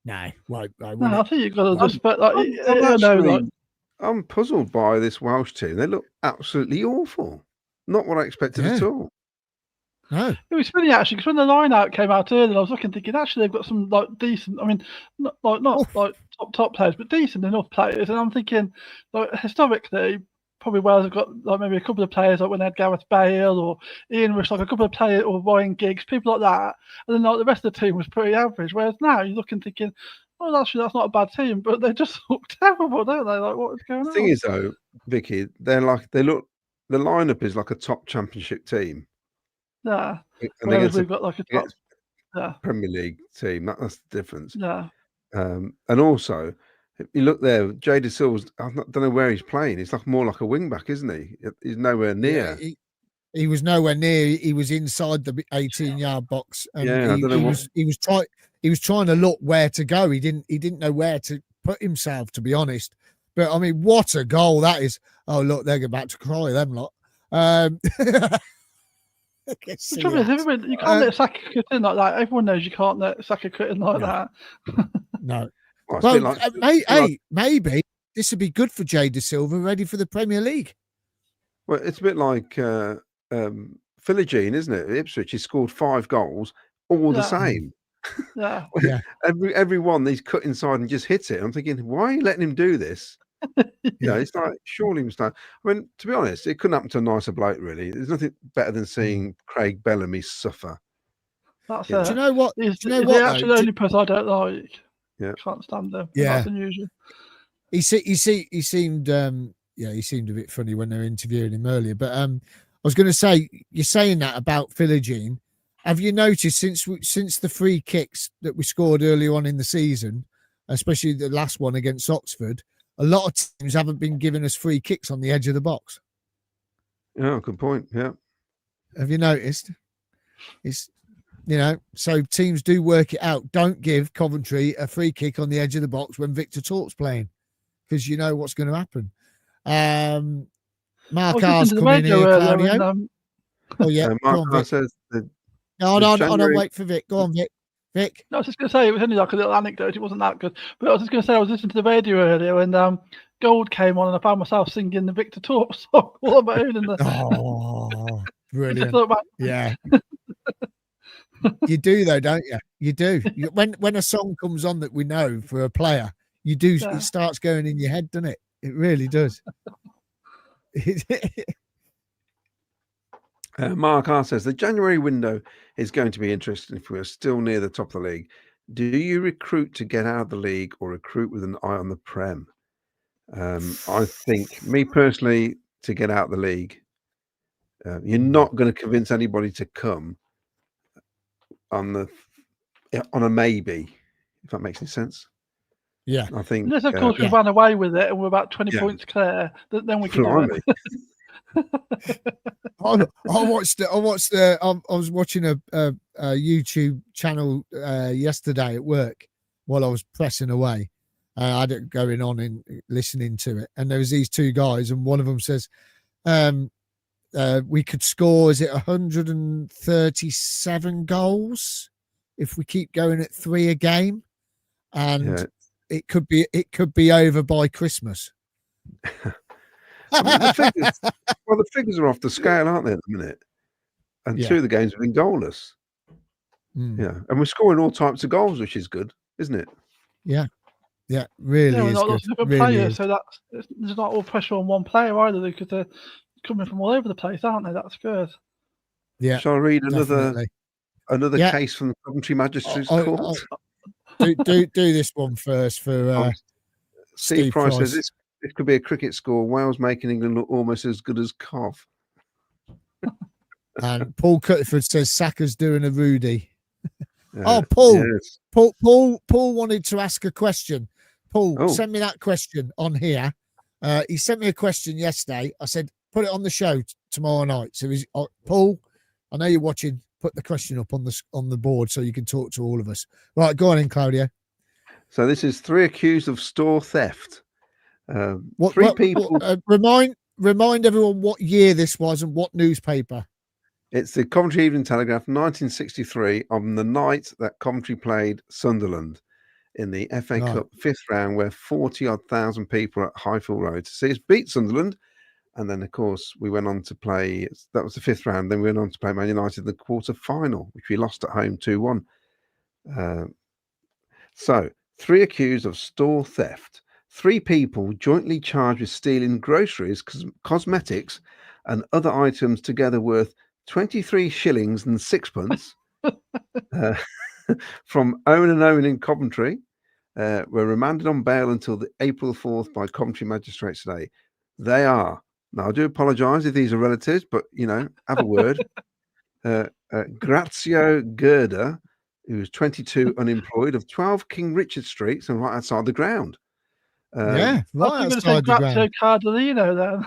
No, won't. No, I think you've got to just. But like, I'm puzzled by this Welsh team. They look absolutely awful. Not what I expected at all. No, it was funny actually because when the line out came out earlier, I was looking thinking actually they've got some like decent. I mean, not like top players, but decent enough players. And I'm thinking like historically, probably Wales have got like maybe a couple of players like when they had Gareth Bale or Ian Rush, like a couple of players or Ryan Giggs, people like that. And then like the rest of the team was pretty average. Whereas now you're looking thinking, oh, actually that's not a bad team, but they just look terrible, don't they? Like what is going on? The thing is though, Vicky, the lineup is like a top championship team. Yeah. And we've got like a top Premier League team. That's the difference. Yeah. And also, if you look there, J.D. Silva's, I don't know where he's playing. It's like more like a wing back, isn't he? He's nowhere near. Yeah, he was nowhere near. He was inside the 18-yard box, and he was trying to look where to go. He didn't know where to put himself, to be honest. But I mean, what a goal that is! Oh look, they're about to cry, them lot. The trouble is, you can't let Saka cut in like that. Everyone knows you can't let Saka cut in like that. No. Maybe this would be good for J.D. Silva, ready for the Premier League. Well, it's a bit like Philogene, isn't it? Ipswich, he scored 5 goals, all the same. Yeah. Yeah. Every one he's cut inside and just hits it. I'm thinking, why are you letting him do this? It's like surely he was done. I mean, to be honest, it couldn't happen to a nicer bloke, really. There's nothing better than seeing Craig Bellamy suffer. That's Yeah. Do you know what? He's, Do you know he's what? the Though? actual only person I don't like. Yeah. Can't stand him. Yeah. That's unusual. He seemed he seemed a bit funny when they were interviewing him earlier. But I was going to say, you're saying that about Philogene. Have you noticed since the free kicks that we scored earlier on in the season, especially the last one against Oxford, a lot of teams haven't been giving us free kicks on the edge of the box. Yeah, good point. Yeah. Have you noticed? It's so teams do work it out. Don't give Coventry a free kick on the edge of the box when Victor Torp's playing, because you know what's going to happen. Mark R's coming here, Claudio. Oh yeah, Mark go on, R Vic. says No, wait for Vic. Go on, Vic. Vic. No, I was just going to say, it was only like a little anecdote. It wasn't that good. But I was just going to say, I was listening to the radio earlier and Gold came on and I found myself singing the Victor Torp song all on my own. Oh, brilliant. Yeah. You do, though, don't you? You do. When a song comes on that we know for a player, you do. Yeah. It starts going in your head, doesn't it? It really does. Mark R says the January window is going to be interesting if we're still near the top of the league. Do you recruit to get out of the league or recruit with an eye on the Prem? I think, me personally, to get out of the league. You're not going to convince anybody to come on a maybe, if that makes any sense. Yeah, I think. Unless, of course, we ran away with it and we're about 20 points clear, then we can do it. I was watching a YouTube channel yesterday at work while I was pressing away. I had it going on and listening to it, and there was these two guys, and one of them says, "We could score, is it 137 goals if we keep going at 3 a game, and it could be over by Christmas." I mean, the figures are off the scale, aren't they, at the minute? And 2 of the games have been goalless. Yeah, and we're scoring all types of goals, which is good, isn't it? Yeah, really is not good. lots of different players, so there's not all pressure on one player either, because they're coming from all over the place, aren't they? That's good. Yeah. Shall I read another case from the Coventry Magistrates Court? Do this one first for Steve Price says this could be a cricket score. Wales making England look almost as good as Cov. And Paul Cutteford says Saka's doing a Rudy. Paul. Yes. Paul wanted to ask a question. Paul, send me that question on here. He sent me a question yesterday. I said, put it on the show tomorrow night. So he's Paul, I know you're watching. Put the question up on the board so you can talk to all of us. Right, go on in, Claudio. So this is 3 accused of store theft. People. Remind everyone what year this was and what newspaper. It's the Coventry Evening Telegraph, 1963, on the night that Coventry played Sunderland in the FA Cup 5th round, where 40,000 people at Highfield Road to see us beat Sunderland. And then, of course, we went on to play, that was the 5th round. Then we went on to play Man United in the quarter final, which we lost at home 2-1. So 3 accused of store theft. 3 people jointly charged with stealing groceries, cosmetics, and other items together worth 23 shillings and 6pence from Owen & Owen in Coventry. Were remanded on bail until the April 4th by Coventry magistrates today. They are, now I do apologise if these are relatives, but have a word. Grazio Gerda, who's 22, unemployed, of 12 King Richard Street, and right outside the ground. Right outside the ground. Cardellino, then.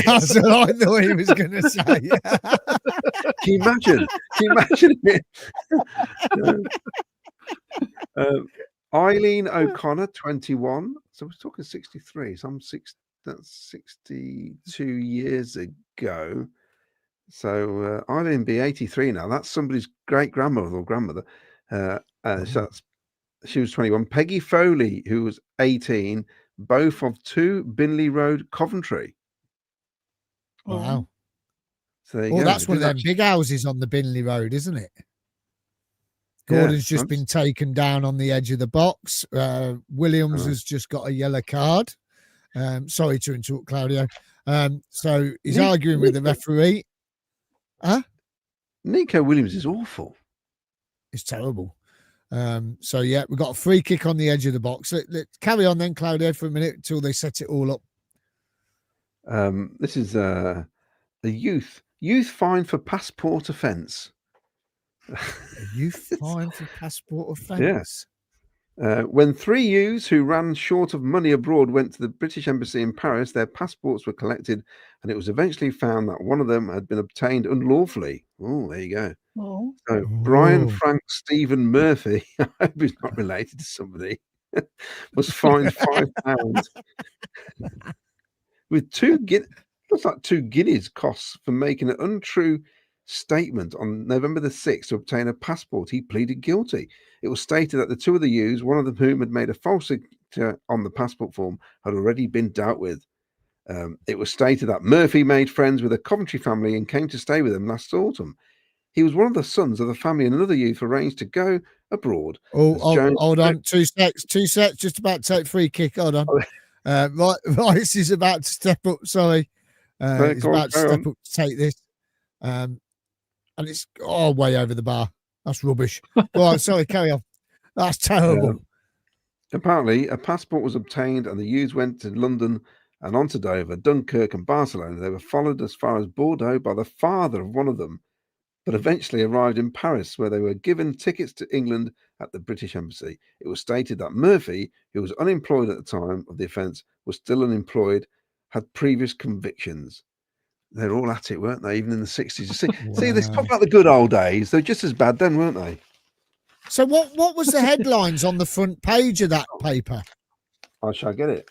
That's what I thought he was going to say. Can you imagine it? Eileen O'Connor, 21. So we're talking 63. So that's 62 years ago. So Eileen be 83 now. That's somebody's great grandmother or grandmother. So she was 21. Peggy Foley, who was 18, both of 2 Binley Road, Coventry. Wow. So there you go. That's one of them big houses on the Binley Road, isn't it? Gordon's just been taken down on the edge of the box. Williams has just got a yellow card. Sorry to interrupt, Claudio. So he's arguing with the referee. Huh? Nico Williams is awful. It's terrible. So yeah, we've got a free kick on the edge of the box. Let's carry on then, Claudio, for a minute until they set it all up. This is the youth fine for passport offence. A youth fine for passport offence. Yeah. When 3 youths who ran short of money abroad went to the British Embassy in Paris, their passports were collected, and it was eventually found that one of them had been obtained unlawfully. Oh, there you go. Oh. So Brian Frank Stephen Murphy, I hope he's not related to somebody, was fined £5 with looks like 2 guineas costs for making an untrue statement on November the 6th to obtain a passport. He pleaded guilty. It was stated that the 2 of the youths, one of them whom had made a false signature on the passport form, had already been dealt with. It was stated that Murphy made friends with a Coventry family and came to stay with them last autumn. He was one of the sons of the family, and another youth arranged to go abroad. Hold on, 2 secs, just about to take free kick. Hold on. Rice is about to step up. Sorry. He's about to step up to take this. And it's way over the bar. That's rubbish. Right, sorry, carry on. That's terrible. Apparently, a passport was obtained, and the youths went to London and on to Dover, Dunkirk, and Barcelona. They were followed as far as Bordeaux by the father of one of them, but eventually arrived in Paris, where they were given tickets to England at the British Embassy. It was stated that Murphy, who was unemployed at the time of the offence, was still unemployed, had previous convictions. They're all at it, weren't they? Even in the 60s. See, they talk about the good old days. They're just as bad then, weren't they? So what was the headlines on the front page of that paper? I shall get it.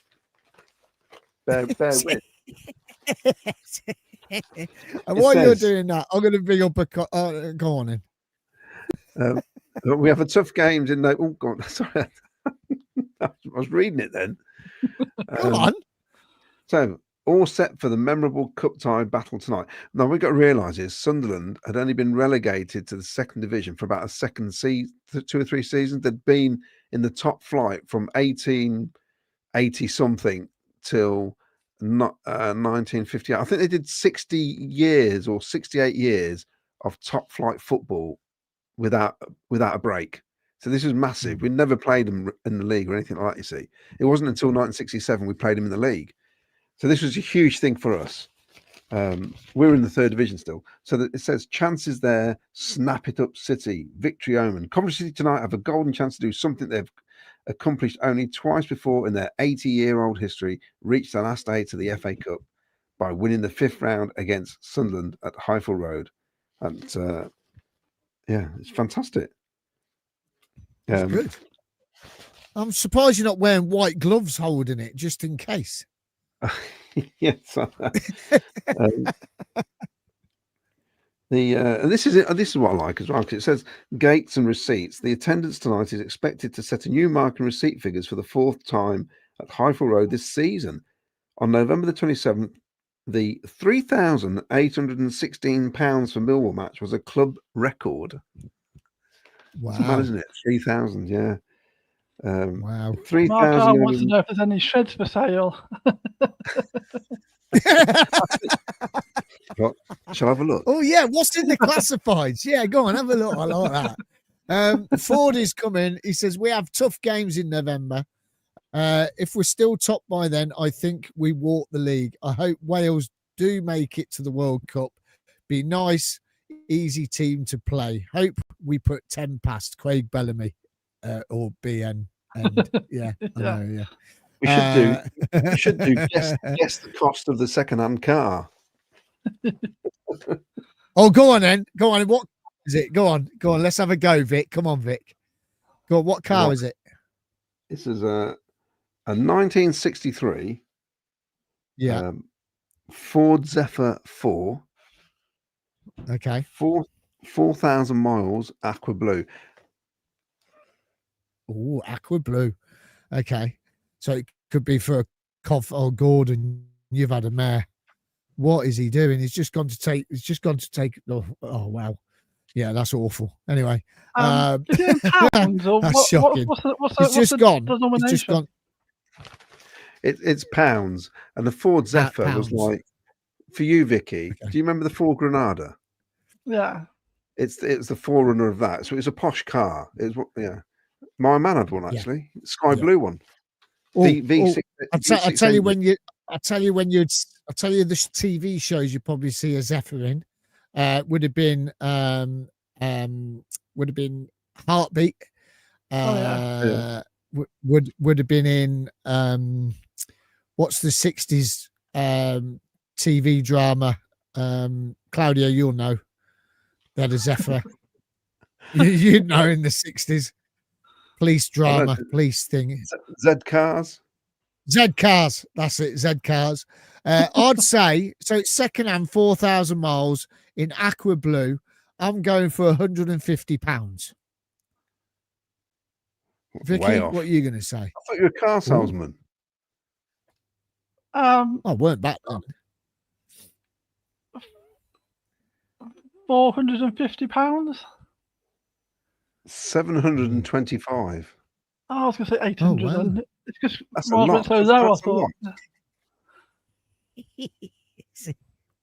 Bear with. And while you're doing that, I'm going to bring up go on in. We have a tough games in the. Oh, God. Sorry. I was reading it then. Come on. So, all set for the memorable cup tie battle tonight. Now, what we've got to realise is Sunderland had only been relegated to the second division for about 2 or 3 seasons. They'd been in the top flight from 1880 something till 1958. I think they did 60 years or 68 years of top flight football without a break. So this was massive. We never played them in the league or anything like that, you see. It wasn't until 1967 we played them in the league. So this was a huge thing for us. We're in the 3rd division still. So that it says, chances there, snap it up City, victory omen. Coventry City tonight have a golden chance to do something they've accomplished only twice before in their 80-year-old history, reached the last 8 of the FA Cup by winning the 5th round against Sunderland at Highfield Road. And it's fantastic. Good. I'm surprised you're not wearing white gloves holding it, just in case. Yes. This is what I like as well, because it says gates and receipts. The attendance tonight is expected to set a new mark in receipt figures for the 4th time at Highfield Road this season. On November the 27th, the £3,816 for Millwall match was a club record. Wow, it's mad, isn't it? 3,000, yeah. Wow. 3,000. Mark, I want to know if there's any sheds for sale. Shall I have a look? Oh yeah, what's in the classifieds? Yeah, go on, have a look. I like that. Ford is coming. He says we have tough games in November. If we're still top by then, I think we walk the league. I hope Wales do make it to the World Cup. Be nice, easy team to play. Hope we put 10 past Craig Bellamy or BN. And yeah, I know, yeah. We should do guess the cost of the second-hand car. Oh, go on then. Go on. What is it? Go on. Let's have a go, Vic. Come on, Vic. Go on. What car is it? This is a 1963 Ford Zephyr 4. Okay. 4,000 miles, aqua blue. Oh, aqua blue. Okay. So it could be for a Cov or Gordon. You've had a mare. What is he doing? He's just gone to take. Oh wow. Yeah, that's awful. Anyway, Is it in pounds or that's shocking. what's It's just gone. It's denomination? just gone. It's pounds, and the Ford Zephyr was Pounds. like, for you, Vicky. Okay. Do you remember the Ford Granada? Yeah. It's the forerunner of that. So it's a posh car. Yeah. My man had one actually, sky blue one. V6. I tell you the TV shows you probably see a Zephyr in would have been Heartbeat. Would have been in what's the 60s TV drama? Claudio, you'll know. They had a Zephyr. You'd know in the 60s. Police drama, police thing. Z Cars. Z Cars. That's it. Z Cars. I'd say, so it's second-hand, 4,000 miles in aqua blue. I'm going for £150. Vicky, Way off. what are you going to say? I thought you were a car salesman. I weren't back then. £450. 725. Oh, I was going to say 800. Oh, wow. Then. It's just That's a lot. so low. I thought.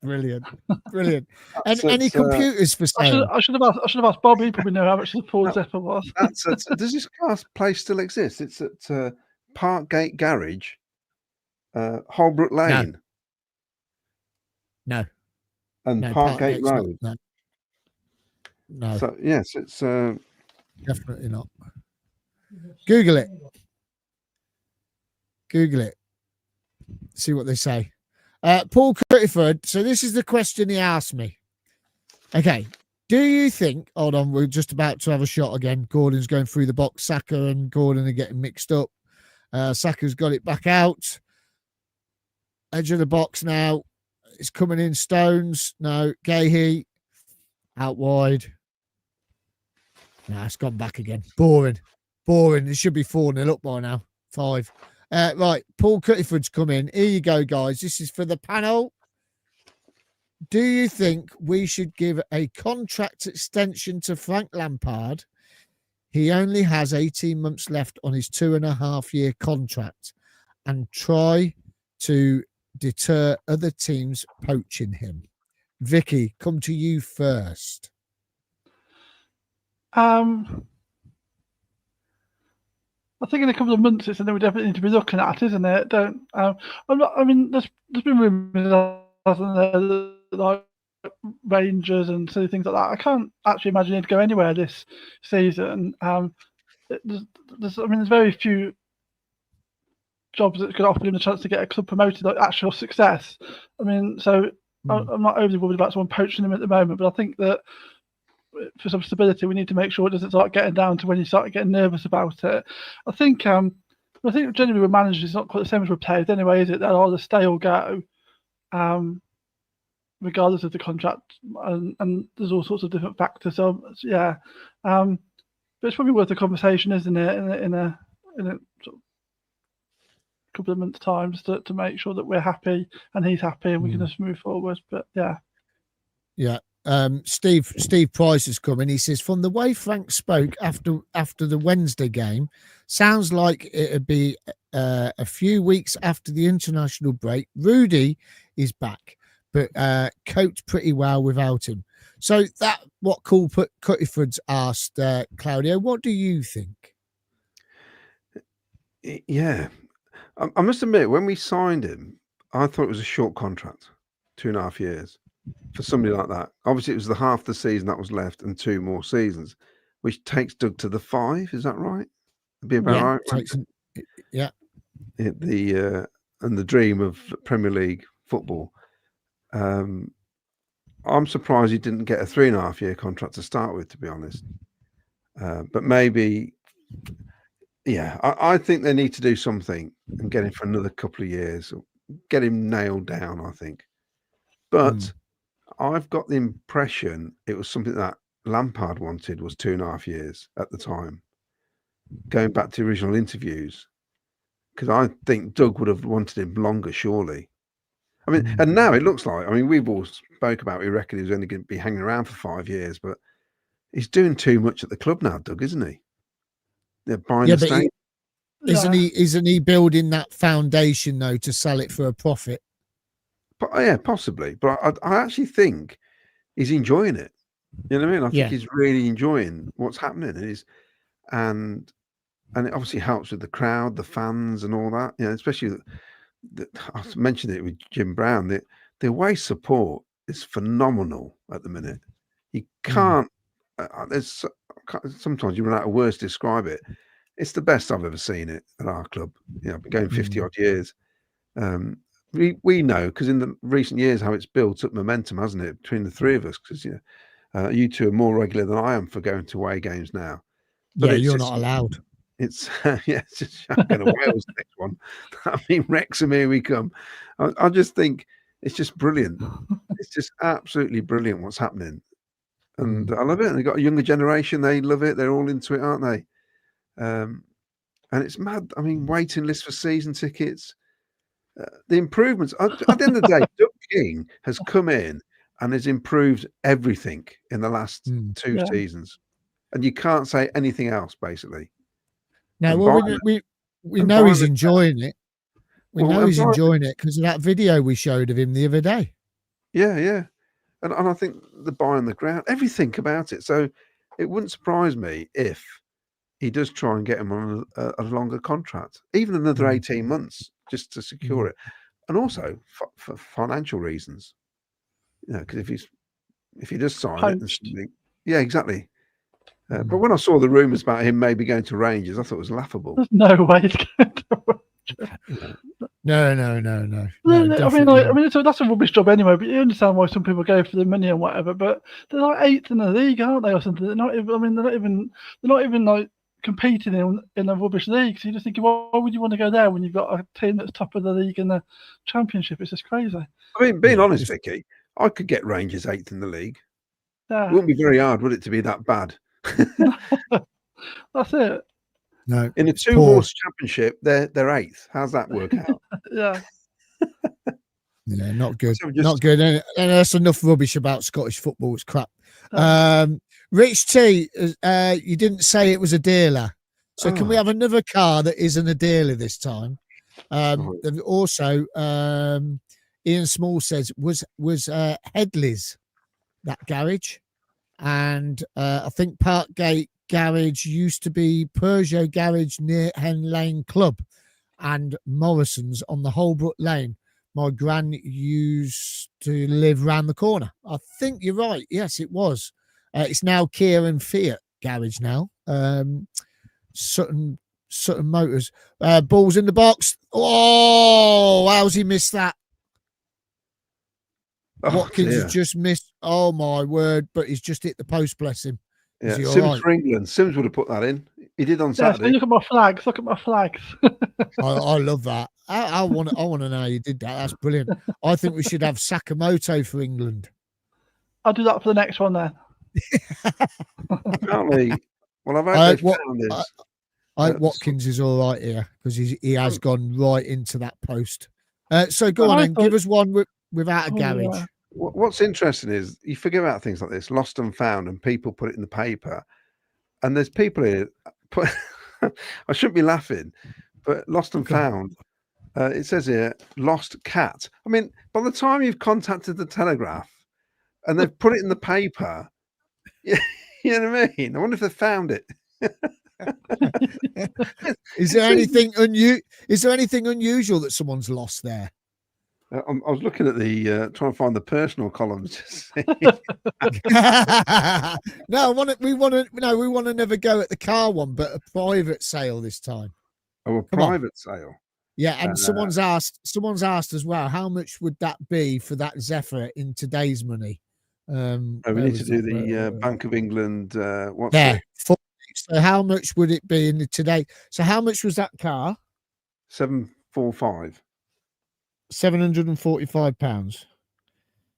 Brilliant. Any computers for sale? I should have asked Bobby. Probably know how much the Ford Zephyr was. Does this car place still exist? It's at Parkgate Garage, Holbrook Lane. No. And Parkgate Road. No. So yes, it's definitely not. Google it. See what they say. Paul Critterford. So this is the question he asked me. Okay. Do you think, hold on, we're just about to have a shot again. Gordon's going through the box. Saka and Gordon are getting mixed up. Saka's got it back out. Edge of the box now. It's coming in. Stones. No. Gahey. Out wide. No, it's gone back again. Boring. It should be 4-0 up by now. 5. Right. Paul Critterford's come in. Here you go, guys. This is for the panel. Do you think we should give a contract extension to Frank Lampard? He only has 18 months left on his 2.5-year contract, and try to deter other teams poaching him. Vicky, come to you first. I think in a couple of months it's something we definitely need to be looking at, isn't it? There's been rumours, hasn't there, like Rangers and silly things like that. I can't actually imagine he'd go anywhere this season. There's very few jobs that could offer him the chance to get a club promoted, like actual success. I'm not overly worried about someone poaching him at the moment, but I think that for some stability, we need to make sure it doesn't start getting down to when you start getting nervous about it. I think generally with managers, it's not quite the same as with players anyway, is it? They'll either stay or go, regardless of the contract, and there's all sorts of different factors. So yeah, but it's probably worth a conversation, isn't it? In a sort of couple of months' time, to make sure that we're happy and he's happy and we can just move forward. But yeah. Steve Price has come in. He says, from the way Frank spoke after the Wednesday game, sounds like it'd be a few weeks after the international break. Rudy is back, but coped pretty well without him. So that what Paul Cuttiford's asked Claudio. What do you think? Yeah, I must admit, when we signed him, I thought it was a short contract, 2.5 years. For somebody like that. Obviously, it was the half the season that was left and 2 more seasons, which takes Doug to the 5. Is that right? It'd be about right. And the dream of Premier League football. I'm surprised he didn't get a 3.5-year contract to start with, to be honest. But maybe, yeah, I think they need to do something and get him for another couple of years, or get him nailed down, I think. But I've got the impression it was something that Lampard wanted, was 2.5 years at the time, going back to original interviews, because I think Doug would have wanted him longer, surely. I mean, and now it looks like, we've all spoke about, we reckon he was only going to be hanging around for 5 years, but he's doing too much at the club now, Doug, isn't he? They're buying Yeah, the but stadium. isn't he building that foundation though to sell it for a profit? But yeah, possibly. But I actually think he's enjoying it. You know what I mean? I think he's really enjoying what's happening. And it obviously helps with the crowd, the fans, and all that. You know, especially I mentioned it with Jim Brown. The away support is phenomenal at the minute. You can't. There's sometimes you run out of words to describe it. It's the best I've ever seen it at our club. You know, I've been going 50 odd years. We know because in the recent years how it's built up momentum, hasn't it, between the three of us? Because you two are more regular than I am for going to away games now. But yeah, you're not allowed. It's it's just going to Wales next one. I mean, Wrexham, here we come. I just think it's just brilliant. It's just absolutely brilliant what's happening, and I love it. And they've got a younger generation; they love it. They're all into it, aren't they? And it's mad. I mean, waiting list for season tickets. The improvements at the end of the day, Doug King has come in and has improved everything in the last 2 seasons, and you can't say anything else basically. No, well, we know he's enjoying it. We know he's enjoying it because of that video we showed of him the other day. Yeah, and I think the buying the ground, everything about it. So it wouldn't surprise me if he does try and get him on a longer contract, even another 18 months, just to secure it, and also for financial reasons. You know, because if he does sign it, yeah, exactly. But when I saw the rumours about him maybe going to Rangers, I thought it was laughable. There's no way he's going to Rangers. No. I mean, that's a rubbish job anyway. But you understand why some people go for the money and whatever. But they're like 8th in the league, aren't they, or something? They're not even like competing in a rubbish league. So you're just thinking, why would you want to go there when you've got a team that's top of the league in the Championship? It's just crazy. I mean, being honest, Vicky, I could get Rangers 8th in the league. It wouldn't be very hard, would it, to be that bad? That's it. No, in a 2-horse championship, they're 8th. How's that work out? Yeah, not good. Not good. And that's enough rubbish about Scottish football. It's crap. Rich T, you didn't say it was a dealer, so can we have another car that isn't a dealer this time? Also, Ian Small says was Headley's that garage, and I think Parkgate Garage used to be Peugeot Garage near Hen Lane Club, and Morrison's on the Holbrook Lane. My gran used to live round the corner. I think you're right. Yes, it was. It's now Kia and Fiat Garage now. Sutton Motors. Balls in the box. Oh, how's he missed that? Watkins has just missed. Oh my word! But he's just hit the post. Bless him. Yeah, Sims for England. Sims would have put that in. He did on Saturday. Look at my flags. Look at my flags. I love that. I want to know how you did that. That's brilliant. I think we should have Sakamoto for England. I'll do that for the next one then. Apparently, well, I've actually found this. I think Watkins is all right here because he has gone right into that post. So go on and give us one without a garage. Yeah. What's interesting is you forget about things like this, lost and found, and people put it in the paper. And there's people here. I shouldn't be laughing, but lost and found. It says here, lost cat. I mean, by the time you've contacted the Telegraph and they've put it in the paper, you know what I mean? I wonder if they found it. Is there anything unusual that someone's lost there? I was looking at the trying to find the personal columns. No, we want to never go at the car one, but a private sale this time. Oh, a private sale. Yeah, and someone's asked as well, how much would that be for that Zephyr in today's money? We need to do the Bank of England. What's there? So how much would it be in today? So how much was that car? £745. £745.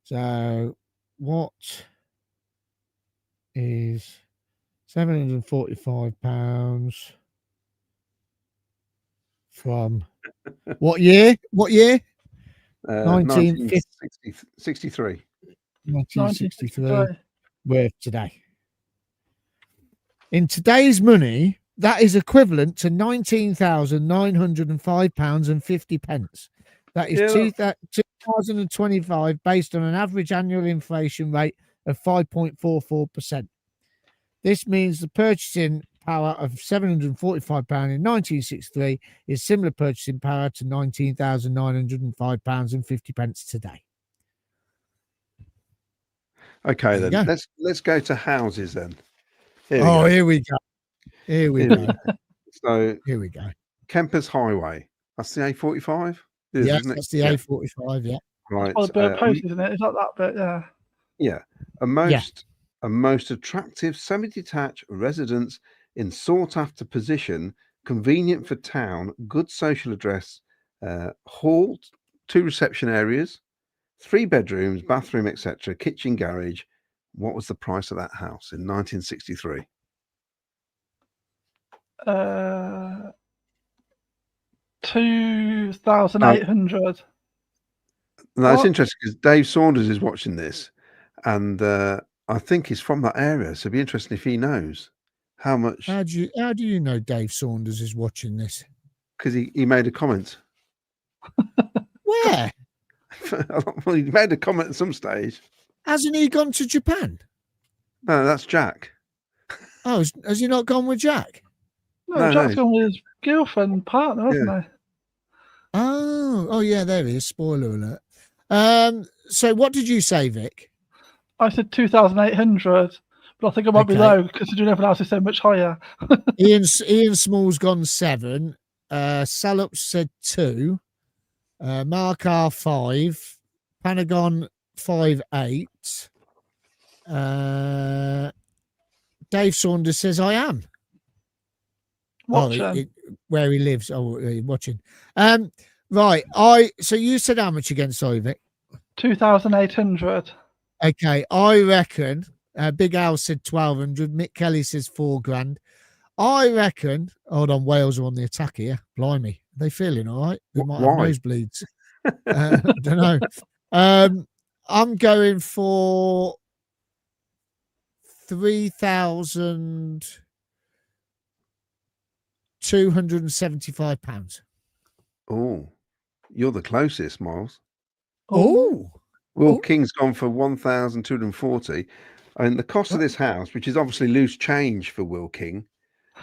So what is £745 from what year? 1963. 1963. Worth today. In today's money, that is equivalent to £19,905.50. That is 2025 based on an average annual inflation rate of 5.44%. This means the purchasing power of £745 in 1963 is similar purchasing power to £19,905.50 today. Okay, There then you go. let's go to houses then. Here we go. Here we go. So Here we go. Kemper's Highway. That's the A45. Yes, isn't it? that's the A45. Yeah. Right. Well, the bird post, isn't it? It's like that bit, yeah. Yeah. A most attractive semi-detached residence in sought-after position, convenient for town, good social address, hall, 2 reception areas, 3 bedrooms, bathroom, etc., kitchen, garage. What was the price of that house in 1963? 2,800. No, it's interesting because Dave Saunders is watching this, and I think he's from that area. So it'd be interesting if he knows how much. How do you know Dave Saunders is watching this? Because he made a comment. Where? Well, he made a comment at some stage. Hasn't he gone to Japan? No, that's Jack. Oh, has he not gone with Jack? No, Jack's gone with his girlfriend and partner, hasn't he? Oh, yeah, there he is. Spoiler alert. So what did you say, Vic? I said 2,800, but I think I might be low considering everyone else is so much higher. Ian Small's gone 7. Salop said 2. Mark R 5. Panagon 5.8. Dave Saunders says I am. Watching. Where he lives. Watching. Right. So you said how much again, sorry, Vic? 2,800. Okay, I reckon Big Al said 1,200. Mick Kelly says $4,000. I reckon. Hold on, Wales are on the attack here. Blimey, are they feeling all right? They might have nosebleeds. Don't know. I'm going for £3,275. Oh, you're the closest, Miles. Oh. Will King's gone for 1,240. And the cost of this house, which is obviously loose change for Will King,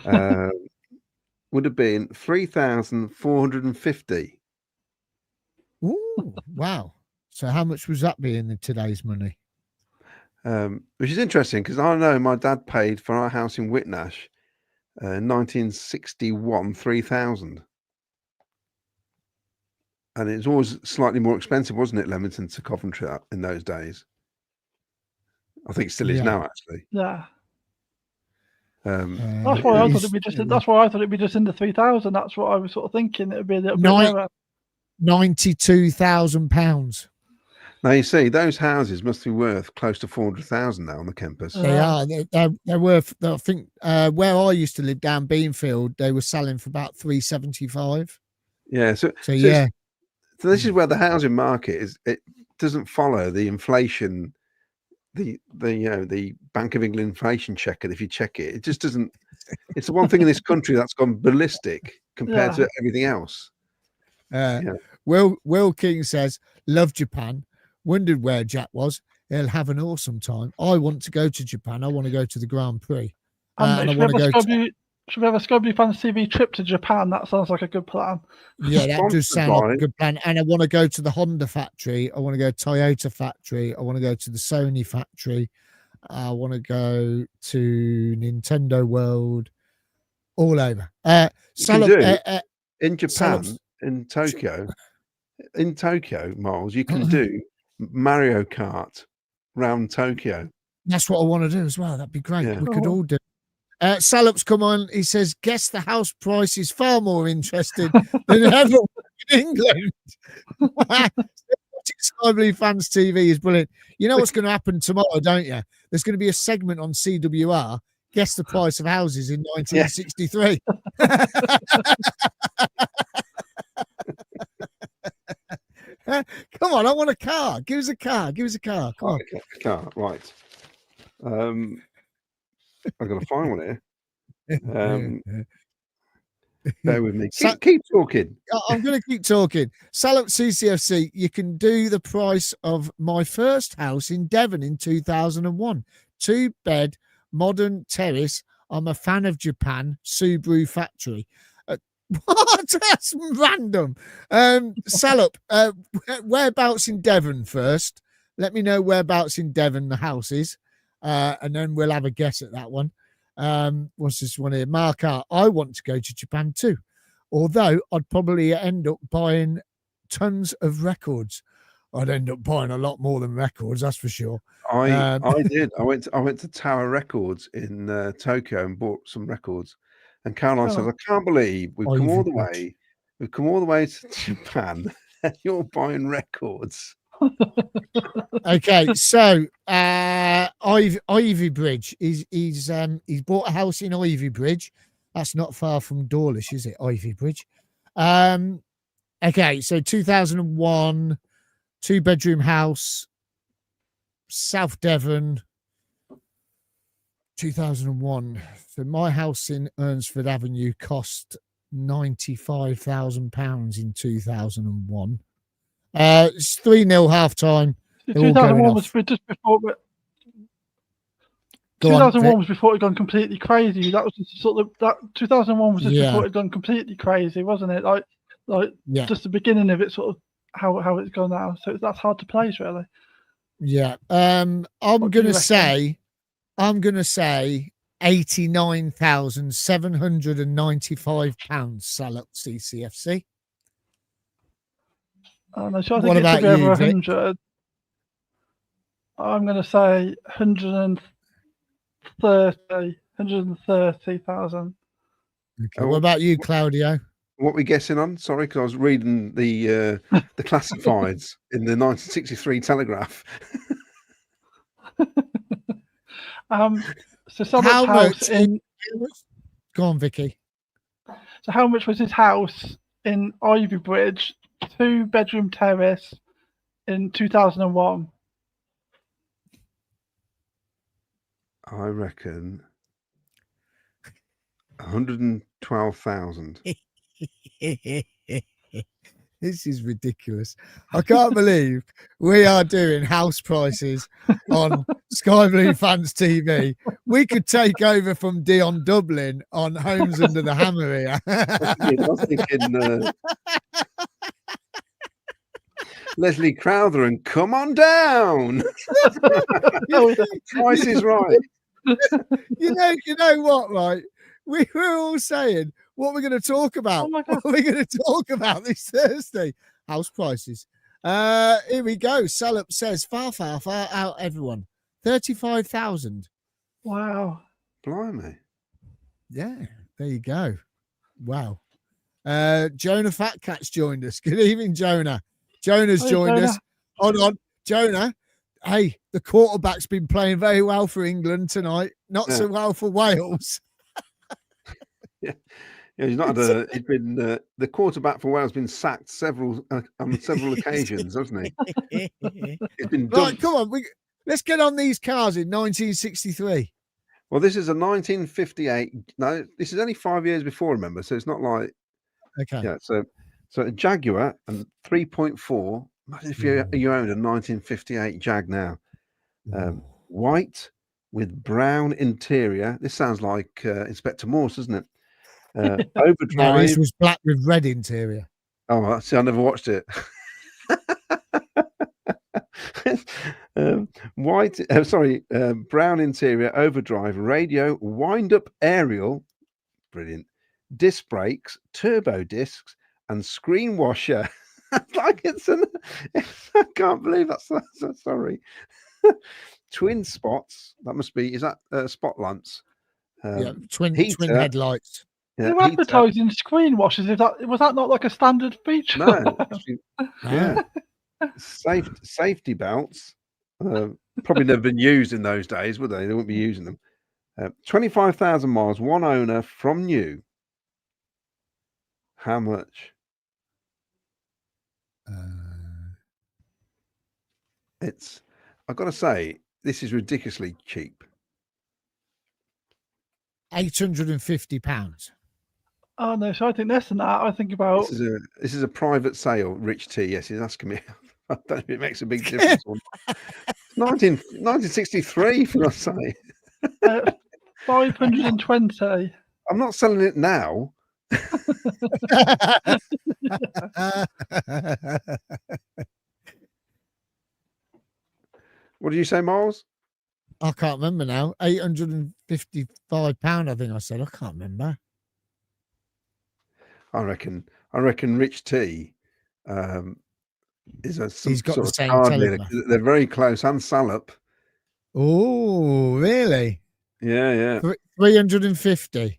would have been 3,450. Ooh, wow. So how much was that being in today's money? Which is interesting because I know my dad paid for our house in Whitnash, 1961, 3,000. And it was always slightly more expensive, wasn't it, Leamington to Coventry in those days? I think it still is now, actually. Yeah. That's why I thought it'd be just. That's why I thought it'd be just under 3,000. That's what I was sort of thinking. It'd be a little bit lower. £92,000. Now you see, those houses must be worth close to 400,000 now on the campus. They are. They're worth. I think where I used to live down Beanfield, they were selling for about 375. Yeah. So yeah. So this is where the housing market is. It doesn't follow the inflation, the Bank of England inflation checker. If you check it, it just doesn't. It's the one thing in this country that's gone ballistic compared to everything else. Will King says, "Love Japan. Wondered where Jack was. He'll have an awesome time. I want to go to Japan. I want to go to the Grand Prix. And I want to go to." Should we have a Scobie Fans TV trip to Japan? That sounds like a good plan. Yeah, that does sound like a good plan. And I want to go to the Honda factory. I want to go to Toyota factory. I want to go to the Sony factory. I want to go to Nintendo World. All over. In Japan, in Tokyo, Miles, you can do Mario Kart round Tokyo. That's what I want to do as well. That'd be great. Yeah. We could all do. Salop's come on. He says, guess the house price is far more interested than ever in England. Sky Blue Fans TV is brilliant. You know what's going to happen tomorrow, don't you? There's going to be a segment on CWR, guess the price of houses in 1963. Come on, I want a car. Give us a car. Give us a car. Come on. A car, right. I've got to find one here. Bear with me. Sa- Keep talking. I'm going to keep talking. Salop CCFC, you can do the price of my first house in Devon in 2001. 2-bed, modern terrace. I'm a fan of Japan, Subaru factory. What? That's random. Salop, whereabouts in Devon first? Let me know whereabouts in Devon the house is, and then we'll have a guess at that one. What's this one here? Mark out. I want to go to Japan too, although I'd probably end up buying tons of records. I'd end up buying a lot more than records, that's for sure. I did. I went to Tower Records in Tokyo and bought some records. And Caroline says, "I can't believe we've come all the way. We've come all the way to Japan, and you're buying records." Okay, so Ivy Bridge. He's bought a house in Ivy Bridge. That's not far from Dawlish, is it? Ivy Bridge. Okay, so 2001, 2-bedroom house, South Devon. 2001. So my house in Ernsford Avenue cost £95,000 in 2001. It's 3-0 half time. 2001 was just before. 2001 was before it had gone completely crazy. That was just sort of that. 2001 was just before it had gone completely crazy, wasn't it? Like just the beginning of it, sort of how it's gone now. So that's hard to place, really. Yeah. I'm gonna say £89,795. Salop CCFC. No, so I think it should be over 100. I'm going to say 130,000. Okay. What about you, Claudio? What are we guessing on? Sorry, because I was reading the classifieds in the 1963 Telegraph. So someone's house in. Go on, Vicky. So how much was his house in Ivy Bridge, 2-bedroom terrace, in 2001? I reckon 112,000. This is ridiculous. I can't believe we are doing house prices on Sky Blue Fans TV. We could take over from Dion Dublin on Homes Under the Hammer here. I was thinking Leslie Crowther and Come On Down. Price is Right. You know what, right? We were all saying what we're going to talk about. Oh my God. What we're going to talk about this Thursday. House prices. Here we go. Salop says far out everyone. 35,000. Wow. Blimey. Yeah, there you go. Wow. Jonah Fatcat's joined us. Good evening, Jonah. Jonah's joined us. Hold on. Jonah. Hey, the quarterback's been playing very well for England tonight. Not so well for Wales. Yeah, he's not had he's been the quarterback for Wales has been sacked on several occasions, hasn't he? He's been right. Come on, let's get on these cars in 1963. Well, this is a 1958. No, this is only 5 years before. Remember, so it's not like Yeah. So a Jaguar and 3.4. Imagine if you owned a 1958 Jag now, white with brown interior. This sounds like Inspector Morse, doesn't it? Overdrive. No, this was black with red interior. Oh, see, I never watched it. Brown interior, overdrive, radio, wind-up aerial, brilliant, disc brakes, turbo discs, and screen washer. I can't believe that's sorry. Twin spots. That must be. Is that spot lamps? Twin headlights. They were advertising screen washers. Was that not like a standard feature? No. Actually, yeah. Safety belts. Probably never been used in those days, would they? They wouldn't be using them. 25,000 miles, one owner from new. How much? I've got to say, this is ridiculously cheap. £850. Oh no, so I think less than that. I think about This is a private sale. Rich T. Yes, he's asking me. I don't know if it makes a big difference. 1963, for God's sake. 520. I'm not selling it now. What did you say, Miles? I can't remember now. £855, I think I said. I can't remember. I reckon Rich T is some He's got sort the of same card dealer. telegraph. They're very close. And Salop. Oh, really? Yeah. 350.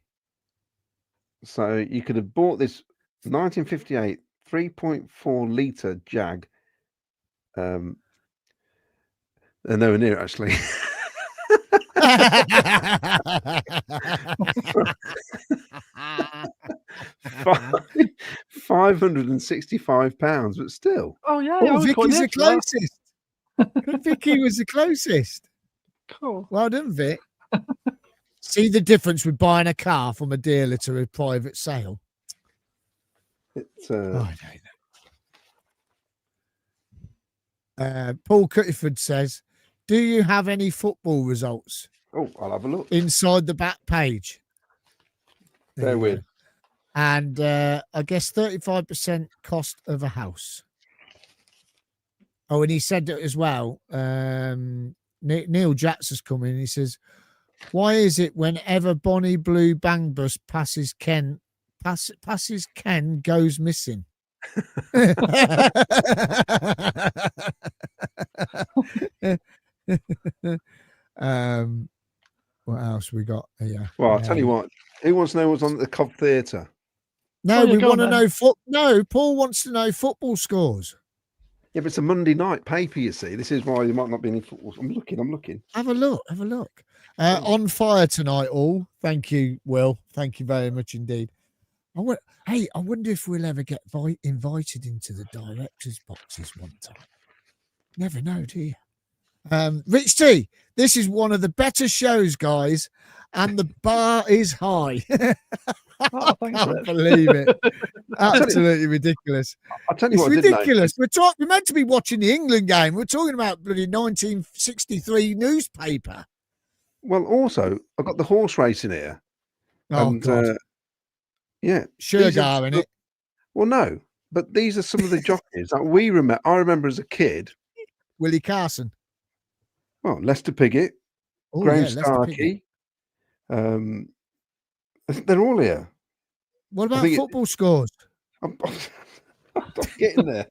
So you could have bought this 1958 3.4 litre Jag. They're nowhere near it, actually. £565, but still. Oh yeah, Oh, Vicky's the closest. Vicky was the closest. Cool. Well done, Vic. See the difference with buying a car from a dealer to a private sale. It's I don't know. Paul Cuttiford says, "Do you have any football results?" Oh, I'll have a look. Inside the back page. There we go. And I guess 35% cost of a house. Oh, and he said that as well. Neil Jacks has come in and he says, "Why is it whenever Bonnie Blue Bang Bus passes Ken goes missing?" What else we got here? Well, I'll tell you what. Who wants to know what's on at the Cov Theatre? No, we want to know. No, Paul wants to know football scores. Yeah, but it's a Monday night paper, you see. This is why there might not be any football. I'm looking. Have a look. On fire tonight, all. Thank you, Will. Thank you very much indeed. I wonder if we'll ever get invited into the director's boxes one time. Never know, do you? Rich T, this is one of the better shows, guys, and the bar is high. Oh, I can't believe it. Absolutely ridiculous. I'll tell you It's what. ridiculous. We're meant to be watching the England game. We're talking about bloody 1963 newspaper. Well, also, I've got the horse racing here. Oh, God. Yeah. Sugar in it. Well, no, but these are some of the jockeys that we remember. I remember as a kid. Willie Carson. Well, Lester Piggott, Graham Starkey. They're all here. What about football scores? I'm getting there.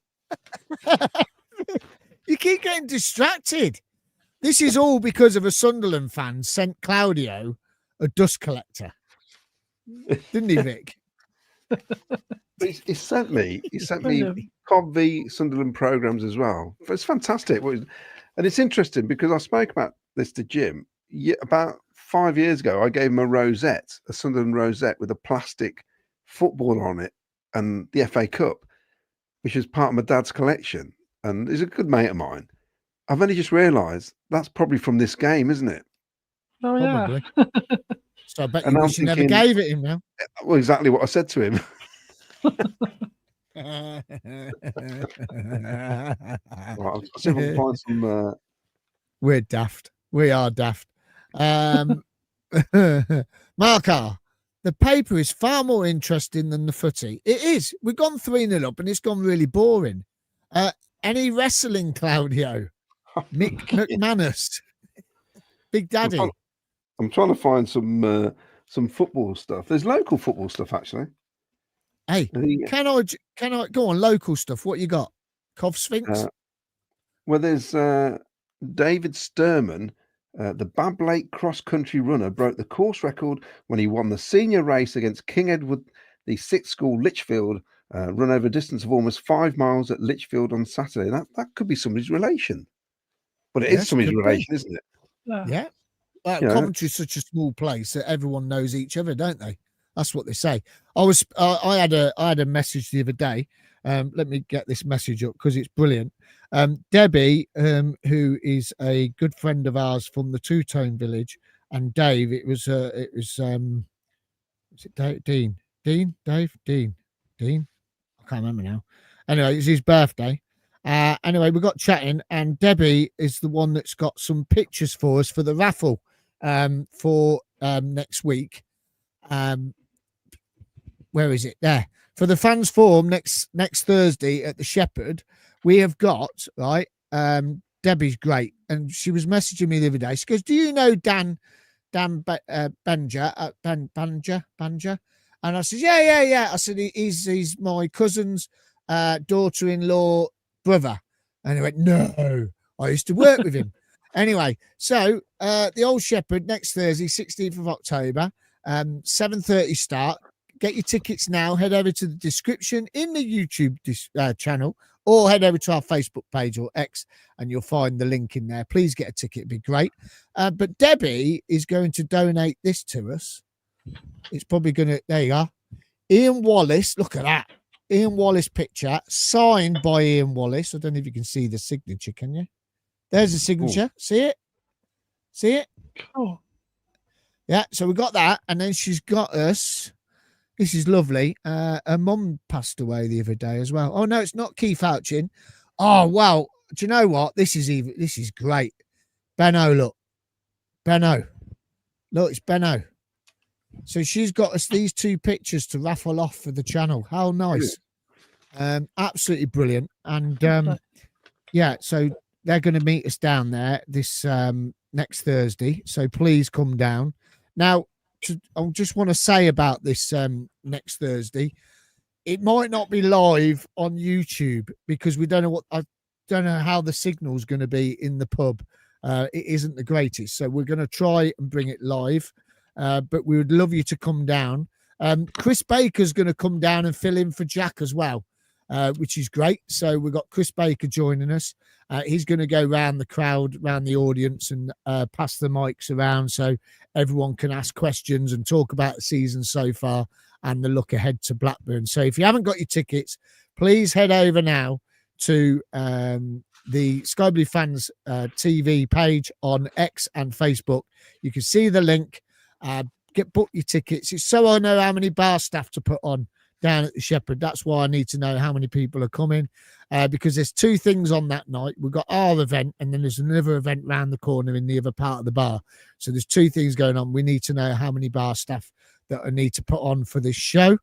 You keep getting distracted. This is all because of a Sunderland fan sent Claudio a dust collector. Didn't he, Vic? He sent me Cov v Sunderland programs as well. It's fantastic. And it's interesting because I spoke about this to Jim about 5 years ago. I gave him a Sunderland rosette with a plastic football on it and the FA Cup, which is part of my dad's collection. And he's a good mate of mine. I've only just realised that's probably from this game, isn't it? Oh, probably. Yeah. So I bet you wish you never gave it him now. Well, exactly what I said to him. Right, I'll see if I can find some. We're daft. We are daft. Markar, the paper is far more interesting than the footy. It is. We've gone 3-0 up and it's gone really boring. Any wrestling, Claudio? Mick McManus. Big Daddy. I'm trying to find some football stuff. There's local football stuff, actually. Hey, can I go on local stuff? What you got? Cov Sphinx? Well, there's David Sturman, the Bab Lake cross-country runner, broke the course record when he won the senior race against King Edward, the 6th school Lichfield, run over a distance of almost 5 miles at Lichfield on Saturday. That could be somebody's relation. But it is somebody's relation, isn't it? Yeah. Well, Coventry's such a small place that everyone knows each other, don't they? That's what they say. I had a message the other day. Let me get this message up because it's brilliant. Debbie, who is a good friend of ours from the Two-Tone Village, and Dave. It was was it Dean? Dave? Dean? I can't remember now. Anyway, it's his birthday. Anyway, we got chatting, and Debbie is the one that's got some pictures for us for the raffle for next week. Where is it? There. For the fans forum next Thursday at the Shepherd, we have got, right, Debbie's great. And she was messaging me the other day. She goes, do you know Dan Banja? Banja? And I said, yeah. I said, he's my cousin's daughter-in-law brother. And he went, no, I used to work with him. Anyway, so the Old Shepherd next Thursday, 16th of October, 7:30 start. Get your tickets now. Head over to the description in the YouTube channel, or head over to our Facebook page or X, and you'll find the link in there. Please get a ticket. It'd be great. But Debbie is going to donate this to us. It's probably going to, there you are. Ian Wallace, look at that. Ian Wallace picture, signed by Ian Wallace. I don't know if you can see the signature, can you? There's the signature. Ooh. See it? See it? Oh. Yeah, so we got that. And then she's got us. This is lovely. Her mum passed away the other day as well. Oh, no, it's not Keith Ouchin. Oh, well, do you know what? This is great. Benno, look. Benno. Look, it's Benno. So she's got us these two pictures to raffle off for the channel. How nice. Absolutely brilliant. And yeah, so they're going to meet us down there this next Thursday. So please come down. Now, I just want to say about this next Thursday, it might not be live on YouTube because we don't know I don't know how the signal's going to be in the pub. It isn't the greatest. So we're going to try and bring it live. But we would love you to come down. Chris Baker's going to come down and fill in for Jack as well, which is great. So we've got Chris Baker joining us. He's going to go round the crowd, round the audience, and pass the mics around so everyone can ask questions and talk about the season so far and the look ahead to Blackburn. So if you haven't got your tickets, please head over now to the Sky Blue Fans TV page on X and Facebook. You can see the link. Book your tickets. It's so I know how many bar staff to put on down at the Shepherd. That's why I need to know how many people are coming, because there's two things on that night. We've got our event, and then there's another event round the corner in the other part of the bar. So there's two things going on. We need to know how many bar staff that I need to put on for this show.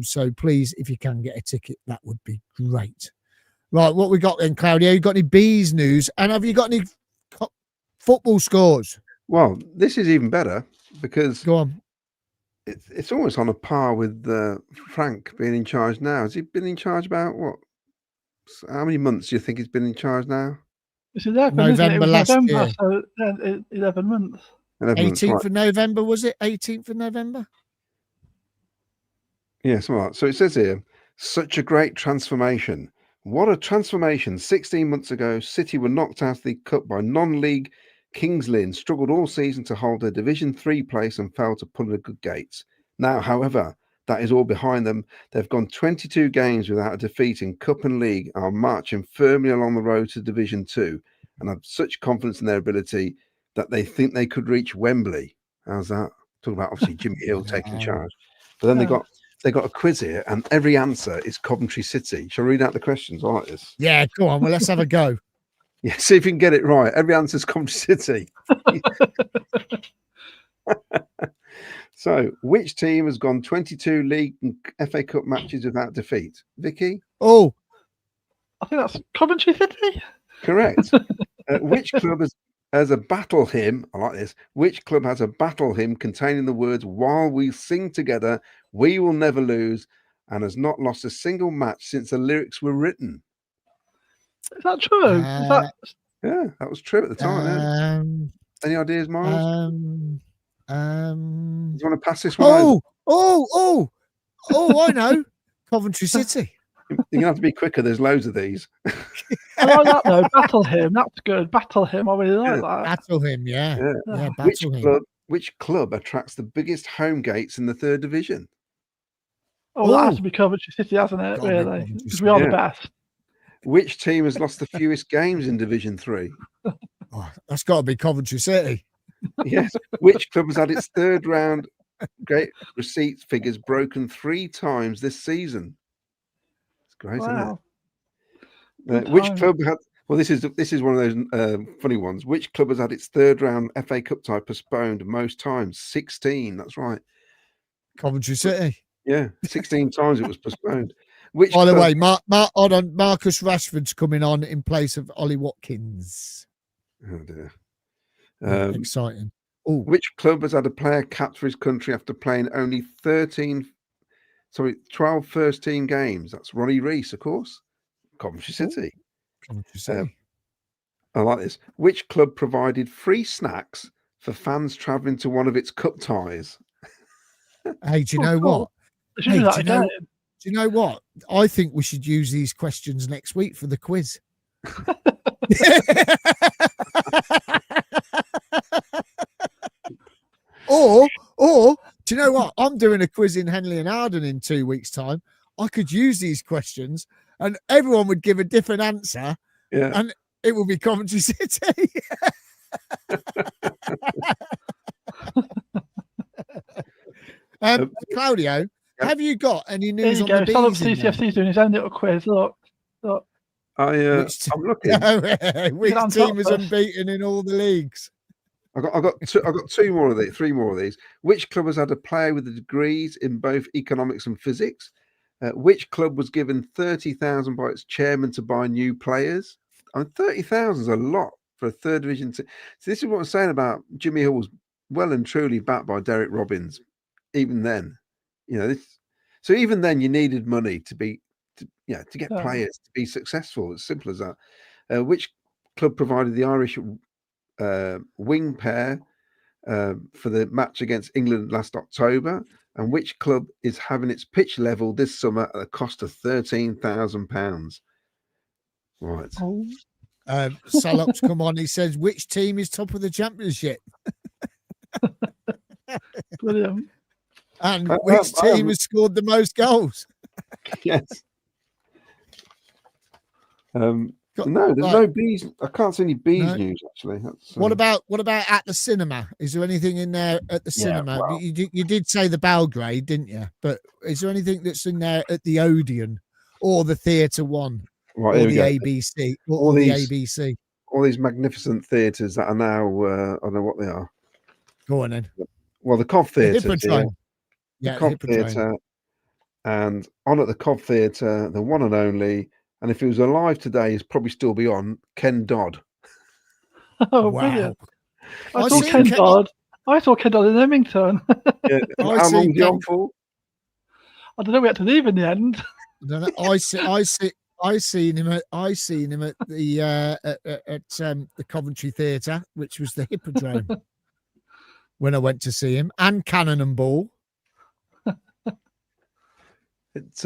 So please, if you can get a ticket, that would be great. Right, what we got then, Claudio? You got any bees news? And have you got any football scores? Well, this is even better because go on. It's almost on a par with Frank being in charge now. Has he been in charge about what? How many months do you think he's been in charge now? It's 11, November last year. So 11 months. 18th of November, was it? 18th of November? Yeah, something like that. So it says here, such a great transformation. What a transformation. 16 months ago, City were knocked out of the cup by non-league Kings Lynn, struggled all season to hold their Division 3 place and failed to pull in a good gates. Now, however, that is all behind them. They've gone 22 games without a defeat in Cup and League, are marching firmly along the road to Division 2 and have such confidence in their ability that they think they could reach Wembley. How's that? Talking about obviously Jimmy Hill taking charge. But then they got a quiz here and every answer is Coventry City. Shall I read out the questions? I like this. Yeah, go on. Well, let's have a go. Yeah, see if you can get it right. Every answer is Coventry City. So, which team has gone 22 league and FA Cup matches without defeat? Vicky? Oh, I think that's Coventry City. Correct. Which club has a battle hymn? I like this. Which club has a battle hymn containing the words, "While we sing together, we will never lose," and has not lost a single match since the lyrics were written? Is that true? Yeah, that was true at the time. Any ideas, Miles? Do you want to pass this one? I know. Coventry City. You're going to have to be quicker. There's loads of these. I like that, though. Battle hymn. That's good. Battle hymn. I really like that. Battle hymn, yeah. Battle hymn. Which club attracts the biggest home gates in the 3rd division? Oh, that has to be Coventry City, hasn't it? Really? Because we are the best. Which team has lost the fewest games in Division 3? Oh, that's got to be Coventry City. Yes. Which club has had its third round great receipts figures broken 3 times this season? It's great, isn't it? Wow. Good Which times. club had? Well, this is one of those funny ones. Which club has had its third round FA Cup tie postponed most times? 16. That's right. Coventry City. Yeah, 16 times it was postponed. Which By the club? way, hold on, Marcus Rashford's coming on in place of Ollie Watkins. Oh dear. Yeah, exciting. Oh, Which club has had a player capped for his country after playing only 12 first team games? That's Ronnie Rees, of course. Coventry City. Coventry City. I like this. Which club provided free snacks for fans travelling to one of its cup ties? Hey, do you know cool. what? It should Hey, be do that you know- again. Do you know what? I think we should use these questions next week for the quiz. or do you know what? I'm doing a quiz in Henley and Arden in 2 weeks' time. I could use these questions and everyone would give a different answer. Yeah. And it will be Coventry City. Claudio, have you got any There news you on go. the Son of bees? in there? CCFC is doing his own little quiz. Look. I'm looking. Which on team top is first. unbeaten in all the leagues? I got 3 more of these. Which club has had a player with degrees in both economics and physics? Which club was given 30,000 by its chairman to buy new players? 30,000 is a lot for a third division. So this is what I'm saying about Jimmy Hill was well and truly backed by Derek Robbins. Even then, so even then you needed money to get players to be successful. As simple as that. Which club provided the Irish wing pair for the match against England last October? And which club is having its pitch level this summer at a cost of £13,000? Right. Salop's come on. He says, which team is top of the championship? Brilliant. And which team has scored the most goals? Yes. No, there's no bees. I can't see any bees news actually. That's, what about at the cinema? Is there anything in there at the cinema? well- You did say the Belgrade, didn't you? But is there anything that's in there at the Odeon or the Theatre One Right, or here we the go. ABC or All the these- ABC? All these magnificent theatres that are now, I don't know what they are. Go on then. Well, the Cov The Theatre. Hippodrome. The Yeah, Cov Hippodrome. Theatre. And on at the Cov Theatre, the one and only, and if he was alive today, he'd probably still be on, Ken Dodd. Oh, Wow. brilliant. I I saw seen Ken Ken- Dodd. I saw Ken Dodd in Emmington. Yeah. I How see long was he on Ken- for? I don't know. We had to leave in the end. I seen him at the Coventry Theatre, which was the Hippodrome, when I went to see him, and Cannon and Ball. It's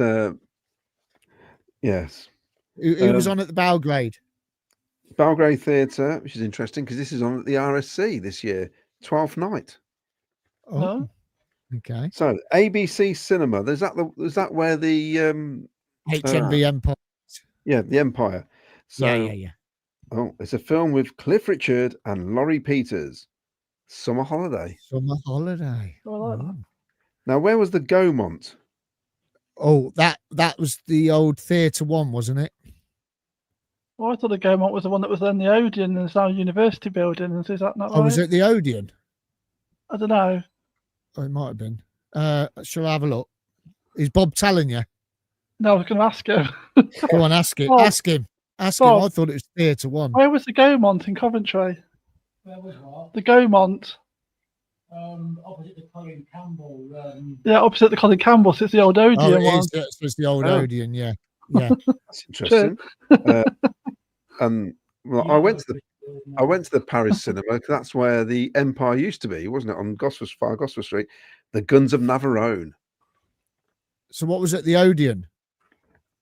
yes. Who was on at the Belgrade? Belgrade Theatre, which is interesting because this is on at the RSC this year, 12th night. Oh, okay. So ABC Cinema, is that where the HMV Empire. yeah, the Empire. So Yeah. oh, it's a film with Cliff Richard and Laurie Peters. Summer Holiday. Summer Holiday. I like that. Now, where was the Gaumont? Oh, that was the old Theatre One, wasn't it? Well, I thought the Gaumont was the one that was in the Odeon and it's now a university building. Is that not Oh, right? was it the Odeon? I don't know. Oh, it might have been. Shall I have a look? Is Bob telling you? No, I was going to ask him. Go on, ask him. Bob. Ask him. Ask him. Bob. I thought it was Theatre One. Where was the Gaumont in Coventry? Where was what? The Gaumont. Opposite the Colin Campbell. Yeah, opposite the Colin Campbell. So it's the old Odeon Oh, it one. is. It's the old Oh. Odeon. Yeah. That's interesting. And well, I went to the Paris cinema because that's where the Empire used to be, wasn't it? On Gosford Street, the Guns of Navarone. So what was it? The Odeon.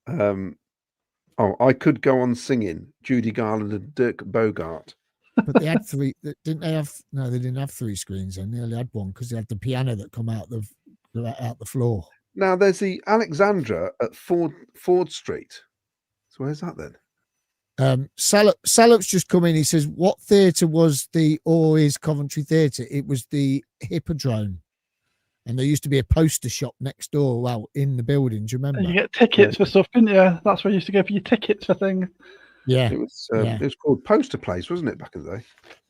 I Could Go On Singing, Judy Garland and Dirk Bogart. But they had three. Didn't they have? No, they didn't have 3 screens. Then they only had one because they had the piano that come out the floor. Now there's the Alexandra at Ford Street. So where's that then? Salop's just come in. He says, "What theatre was the or is Coventry Theatre?" It was the Hippodrome, and there used to be a poster shop next door. Well, in the building. Do you remember? And you get tickets for stuff, didn't you? That's where you used to go for your tickets for things. Yeah, It was called Poster Place, wasn't it, back in the day?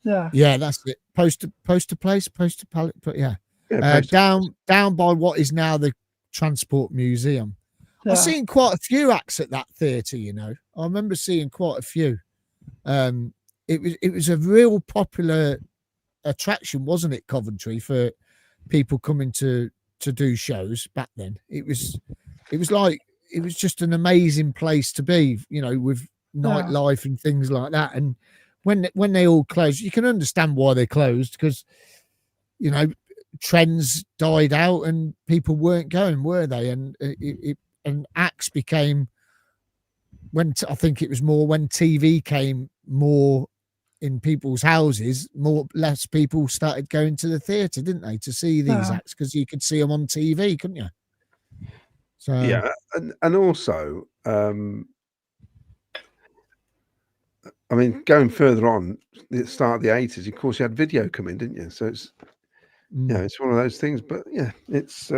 Yeah. that's it. Poster place, poster palette. But yeah, Poster down by what is now the Transport Museum. Yeah. I've seen quite a few acts at that theatre. I remember seeing quite a few. It was a real popular attraction, wasn't it, Coventry, for people coming to do shows back then. It was just an amazing place to be, with nightlife and things like that. And when they all closed, you can understand why they closed, because trends died out and people weren't going, were they? And and acts became, I think it was more when TV came more in people's houses, less people started going to the theatre, didn't they, to see these acts, because you could see them on TV, couldn't you? So yeah, and also, I mean, going further on, the start of the 80s, of course, you had video coming, didn't you? So it's it's one of those things. But yeah, it's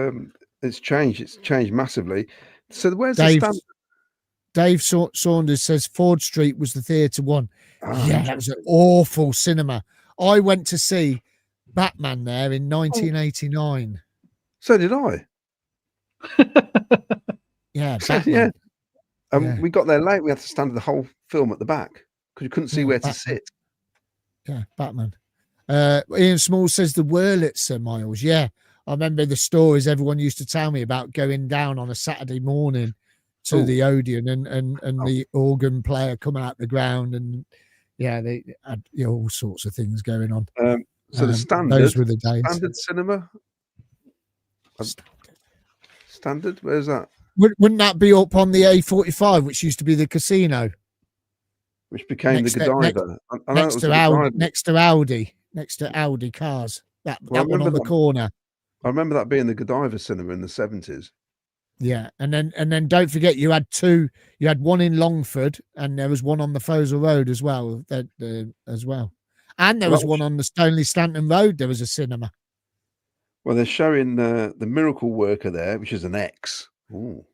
changed. It's changed massively. So where's the standard? Dave Saunders says Ford Street was the theatre one. That was an awful cinema. I went to see Batman there in 1989. So did I. Yeah, Batman. We got there late. We had to stand the whole film at the back because you couldn't see where to sit. Yeah, Batman. Ian Small says the Wurlitzer, Miles. Yeah, I remember the stories everyone used to tell me about going down on a Saturday morning to the Odeon and the organ player coming out the ground, and they had all sorts of things going on. So the standard, those were the days. Standard cinema. Standard, where's that? Wouldn't that be up on the A45, which used to be the casino, which became the Godiva? Next to Audi cars. That one on the corner. I remember that being the Godiva cinema in the 70s. Yeah, and then don't forget you had two. You had one in Longford, and there was one on the Fosel Road as well. And there was one on the Stoneleigh Stanton Road. There was a cinema. Well, they're showing the Miracle Worker there, which is an X. Ooh.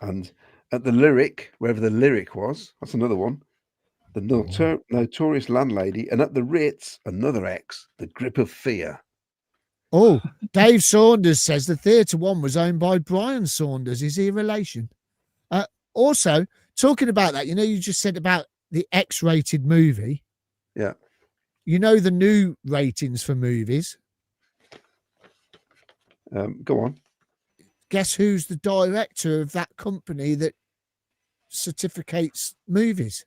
And at the Lyric, wherever the Lyric was, that's another one. The Notorious Landlady, and at the Ritz, another X. The Grip of Fear. Oh, Dave Saunders says the theatre one was owned by Brian Saunders. Is he a relation? Also, talking about that, you just said about the X-rated movie. Yeah. The new ratings for movies. Go on. Guess who's the director of that company that certificates movies?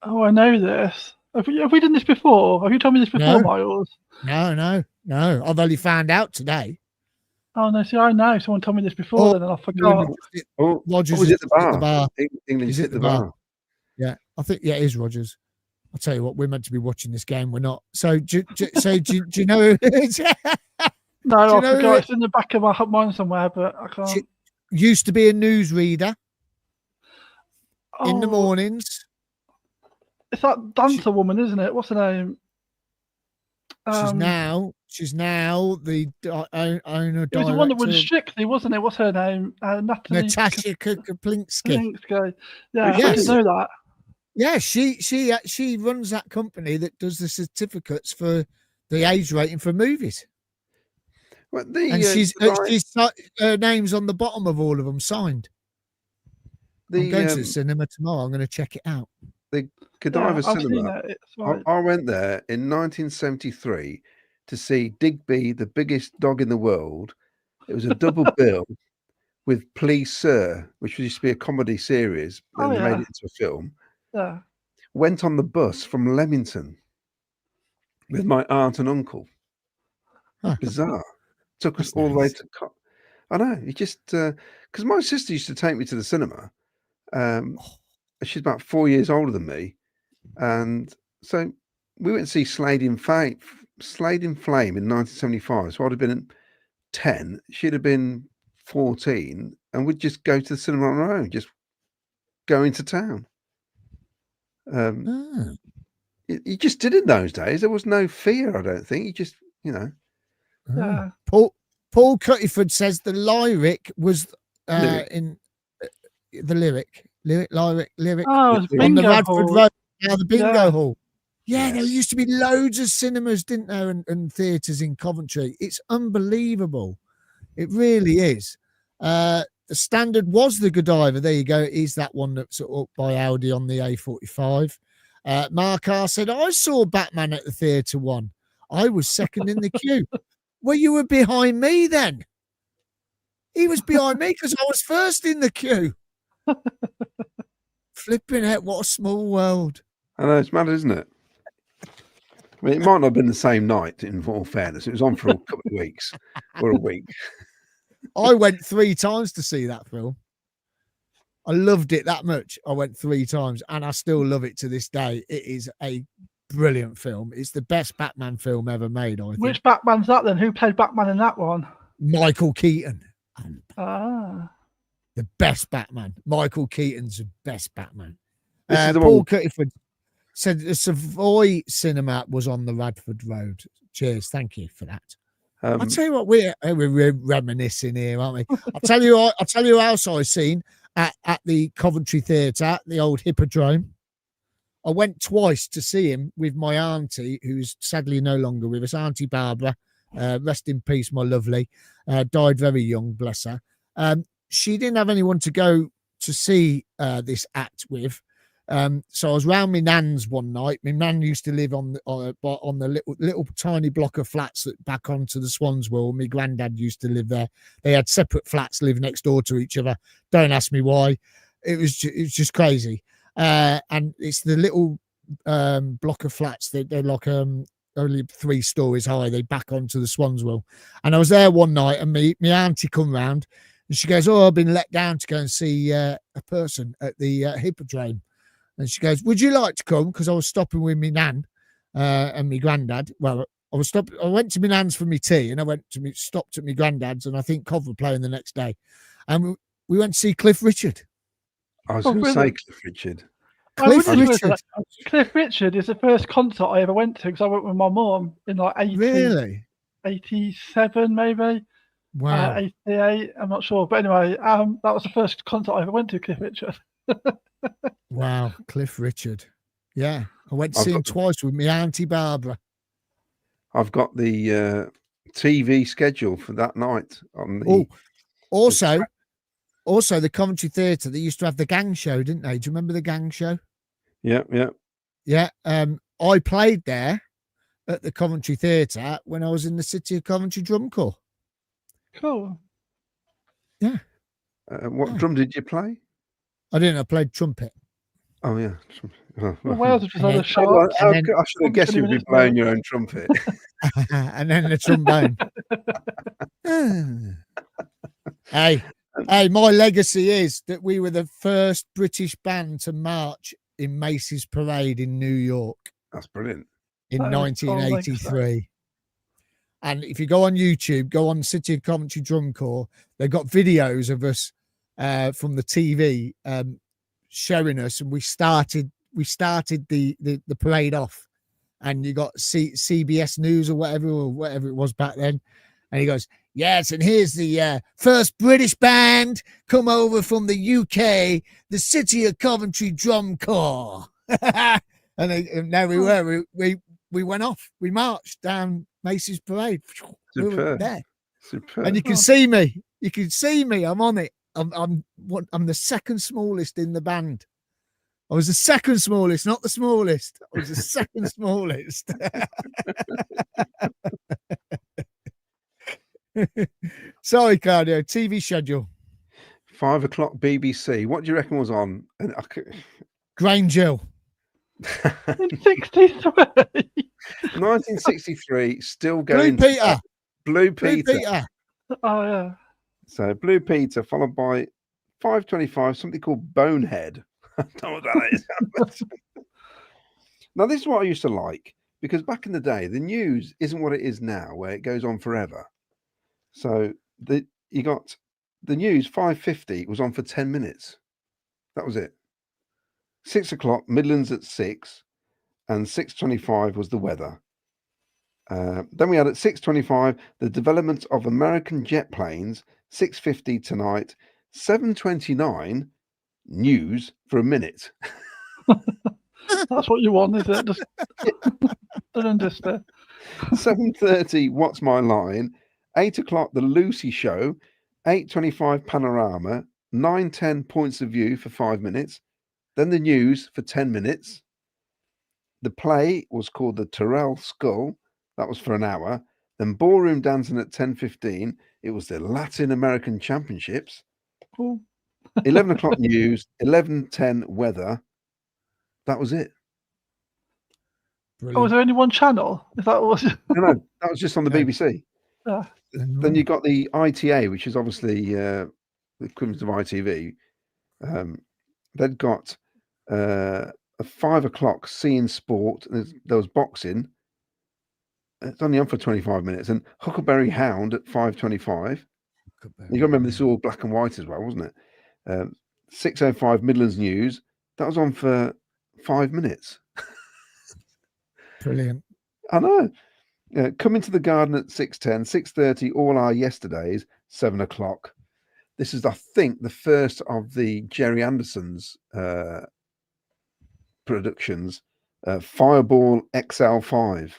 Oh, I know this. Have we done this before? Have you told me this before, Miles? No. I've only found out today. Oh no! See, I know. Someone told me this before, and I forgot. Rogers is at the bar. England's at the bar. Yeah, I think it is Rogers. I'll tell you what, we're meant to be watching this game. We're not. So do you know who it is? No, I forgot. It's in the back of my mind somewhere, but I can't. Used to be a newsreader in the mornings. It's that dancer woman, isn't it? What's her name? She's now the owner. It was the one that was Strictly, wasn't it? What's her name? Natasha Kaplinsky. Yeah, I didn't know that. Yeah, she runs that company that does the certificates for the age rating for movies. Well, her name's on the bottom of all of them, signed. I'm going to the cinema tomorrow. I'm going to check it out. The Godiva cinema. I went there in 1973 to see Digby, the biggest dog in the world. It was a double bill with Please Sir, which used to be a comedy series, and they made it into a film. Yeah. Went on the bus from Leamington with my aunt and uncle. Bizarre. Took us all the way to. I know. You just because my sister used to take me to the cinema. She's about 4 years older than me, and so we went to see Slade in Flame in 1975. So I'd have been 10. She'd have been 14, and we'd just go to the cinema on our own. Just going to town. Ah. You just did it those days. There was no fear, I don't think. You just, Yeah. Paul Cuttyford says the lyric was Lyric. in the lyric Oh, it's On the on the bingo Radford hall. Road, the bingo Yeah. hall. Yeah, there Yes. used to be loads of cinemas, didn't there, and theatres in Coventry. It's unbelievable. It really is. The standard was the Godiva. There you go. It is that one that's up by Audi on the A45. Mark R said, I saw Batman at the theatre one. I was second in the queue. Well, you were behind me then. He was behind me because I was first in the queue. Flipping out, what a small world. I know, it's mad, isn't it? I mean, it might not have been the same night, in all fairness. It was on for a couple of weeks or a week. I went 3 times to see that film. I loved it that much. I went 3 times and I still love it to this day. It is a brilliant film. It's the best Batman film ever made, I think. Which Batman's that then? Who played Batman in that one? Michael Keaton. Ah. The best Batman. Michael Keaton's the best Batman. This is the Paul one. Cuttyford said the Savoy Cinema was on the Radford Road. Cheers. Thank you for that. I'll tell you what, we're reminiscing here, aren't we? I'll tell you who else I've seen at the Coventry Theatre, the old Hippodrome. I went twice to see him with my auntie, who's sadly no longer with us, Auntie Barbara. Rest in peace, my lovely. Died very young, bless her. She didn't have anyone to go to see this act with. So I was round my nan's one night. My nan used to live on the little tiny block of flats that back onto the Swanswell. My granddad used to live there. They had separate flats, live next door to each other. Don't ask me why. It was just crazy. And it's the little block of flats that they're like only 3 stories high. They back onto the Swanswell. And I was there one night, and my auntie come round, and she goes, "Oh, I've been let down to go and see a person at the Hippodrome." And she goes, "Would you like to come?" Because I was stopping with my nan and my granddad. Well, I went to my nan's for my tea, and I stopped at my granddad's, and I think Cov were playing the next day. And we went to see Cliff Richard. I was Oh, going to say really? Cliff Richard. Cliff Richard. Richard. Cliff Richard is the first concert I ever went to because I went with my mum in like 87 maybe. Wow. 88, I'm not sure. But anyway, that was the first concert I ever went to, Cliff Richard. Wow, Cliff Richard. Yeah, I went to see him twice with my Auntie Barbara. I've got the TV schedule for that night on the. Also, the Coventry Theatre, they used to have the gang show, didn't they? Do you remember the gang show? Yeah. Yeah. I played there at the Coventry Theatre when I was in the City of Coventry Drum Corps. Cool. Yeah. What drum did you play? I didn't. I played trumpet. Oh, yeah. Well, Wales was just on then- a shop. I should have guessed you'd be blowing your own trumpet. And then the trombone. Hey, my legacy is that we were the first British band to march in Macy's Parade in New York That's brilliant. in That is a cool 1983. And if you go on YouTube, go on City of Coventry Drum Corps, they've got videos of us from the TV showing us, and we started the parade off, and you got CBS News or whatever it was back then, and he goes, "Yes, and here's the first British band come over from the UK, the City of Coventry Drum Corps." and there we were. We went off. We marched down Macy's Parade. We were there. Superb. And you can see me. You can see me. I'm on it. I'm the second smallest in the band. I was the second smallest, not the smallest. I was the second smallest. Sorry, Claudio. TV schedule. 5 o'clock BBC. What do you reckon was on? And Granger. In 63. 1963, still Blue going. Peter. Blue Blue Peter. Peter. Oh, yeah. So Blue Peter, followed by 5:25, something called Bonehead. I don't know what that is. Now, this is what I used to like, because back in the day, the news isn't what it is now, where it goes on forever. So you got the news 5:50 was on for 10 minutes. That was it. 6 o'clock, Midlands at 6, and 6:25 was the weather. Then we had at 6:25 the development of American jet planes. 6:50 tonight. 7:29 news for a minute. That's what you want, is it? Just don't understand. 7:30 What's My Line. 8 o'clock the Lucy Show. 8:25 Panorama. 9:10 Points of View for 5 minutes. Then the news for 10 minutes. The play was called the Terrell Skull. That was for an hour. Then ballroom dancing at 10:15. It was the Latin American Championships. Cool. 11 o'clock news. 11:10 weather. That was it. Oh, was there only one channel? Is that what was? No, that was just on the BBC. Yeah. Then you got the ITA, which is obviously the equivalent of ITV. They'd got at 5 o'clock Seeing Sport. There was boxing. It's only on for 25 minutes. And Huckleberry Hound at 5:25. You got to remember this is all black and white as well, wasn't it? 6:05 Midlands News. That was on for 5 minutes. Brilliant. I know. Coming to the Garden at 6:10. 6:30 All Our Yesterdays. 7 o'clock. This is, I think, the first of the Jerry Anderson's productions. Fireball XL5.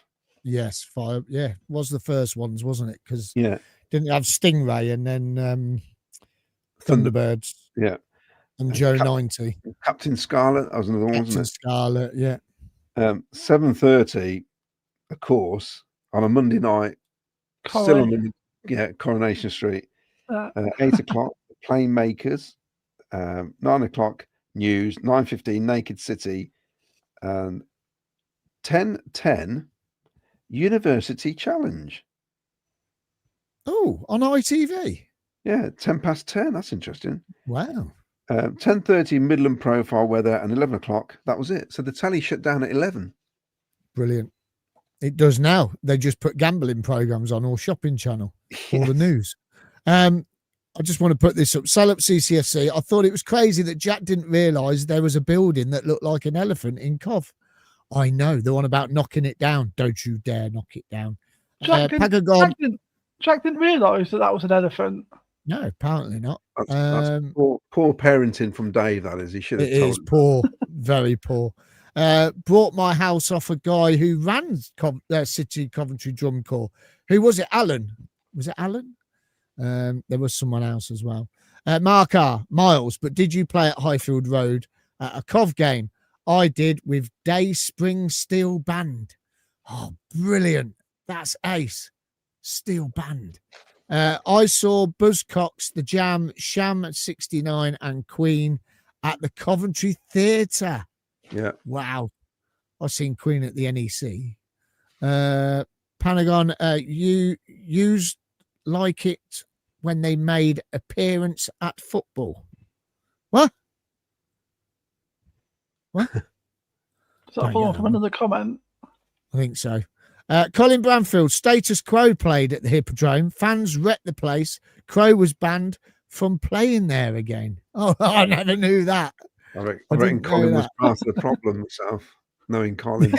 Yes, fire. Yeah, was the first ones, wasn't it? Because Yeah, didn't it have Stingray and then Thunderbirds? Yeah, and Joe 90. Captain Scarlet. That was another one, Captain wasn't Scarlet. Yeah. it? 7:30, of course, on a Monday night. Still on Coronation Street. 8 o'clock, Plane Makers. 9 o'clock, News. 9:15, Naked City. And 10:10, University Challenge. Oh, on ITV. Yeah, 10:10. That's interesting. Wow. 10:30, Midland Profile Weather, and 11 o'clock. That was it. So the telly shut down at 11. Brilliant. It does now. They just put gambling programs on or shopping channel, all the news. I just want to put this up. Sell up CCFC. I thought it was crazy that Jack didn't realise there was a building that looked like an elephant in Cov. I know. The one about knocking it down. Don't you dare knock it down. Jack didn't realise that was an elephant. No, apparently not. That's poor parenting from Dave, that is. He should have told. It is poor. Very poor. Brought my house off a guy who ran City Coventry Drum Corps. Who was it? Alan? Was it Alan? There was someone else as well. Mark R. Miles, but did you play at Highfield Road at a Cov game? I did with Day Spring Steel Band. Oh, brilliant. That's ace. Steel Band. I saw Buzzcocks, The Jam, Sham at 69 and Queen at the Coventry Theatre. Yeah. Wow. I've seen Queen at the NEC. Panagon, you used like it when they made appearance at football. What? Is that following from another comment? I think so. Colin Bramfield, Status Quo played at the Hippodrome. Fans wrecked the place. Crow was banned from playing there again. Oh, I never knew that. I reckon Colin was part of the problem myself, knowing Colin.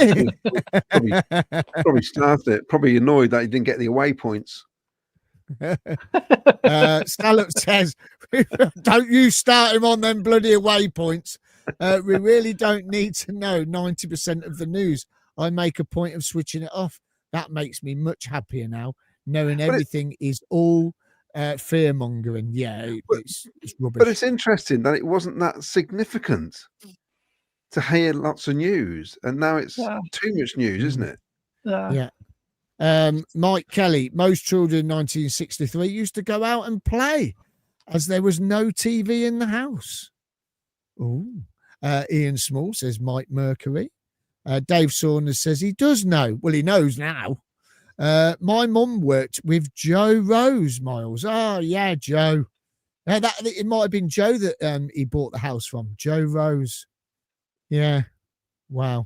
probably started it. Probably annoyed that he didn't get the away points. Scallop says, don't you start him on them bloody away points. We really don't need to know 90% of the news. I make a point of switching it off. That makes me much happier now, knowing everything is all fear mongering. Yeah, it's rubbish. But it's interesting that it wasn't that significant to hear lots of news, and now it's too much news, isn't it? Yeah. Mike Kelly, most children in 1963 used to go out and play as there was no TV in the house. Oh, Ian Small says Mike Mercury. Dave Saunders says he does know. Well, he knows now. My mum worked with Joe Rose, Miles. Oh, yeah, Joe. It might have been Joe that he bought the house from. Joe Rose. Yeah. Wow.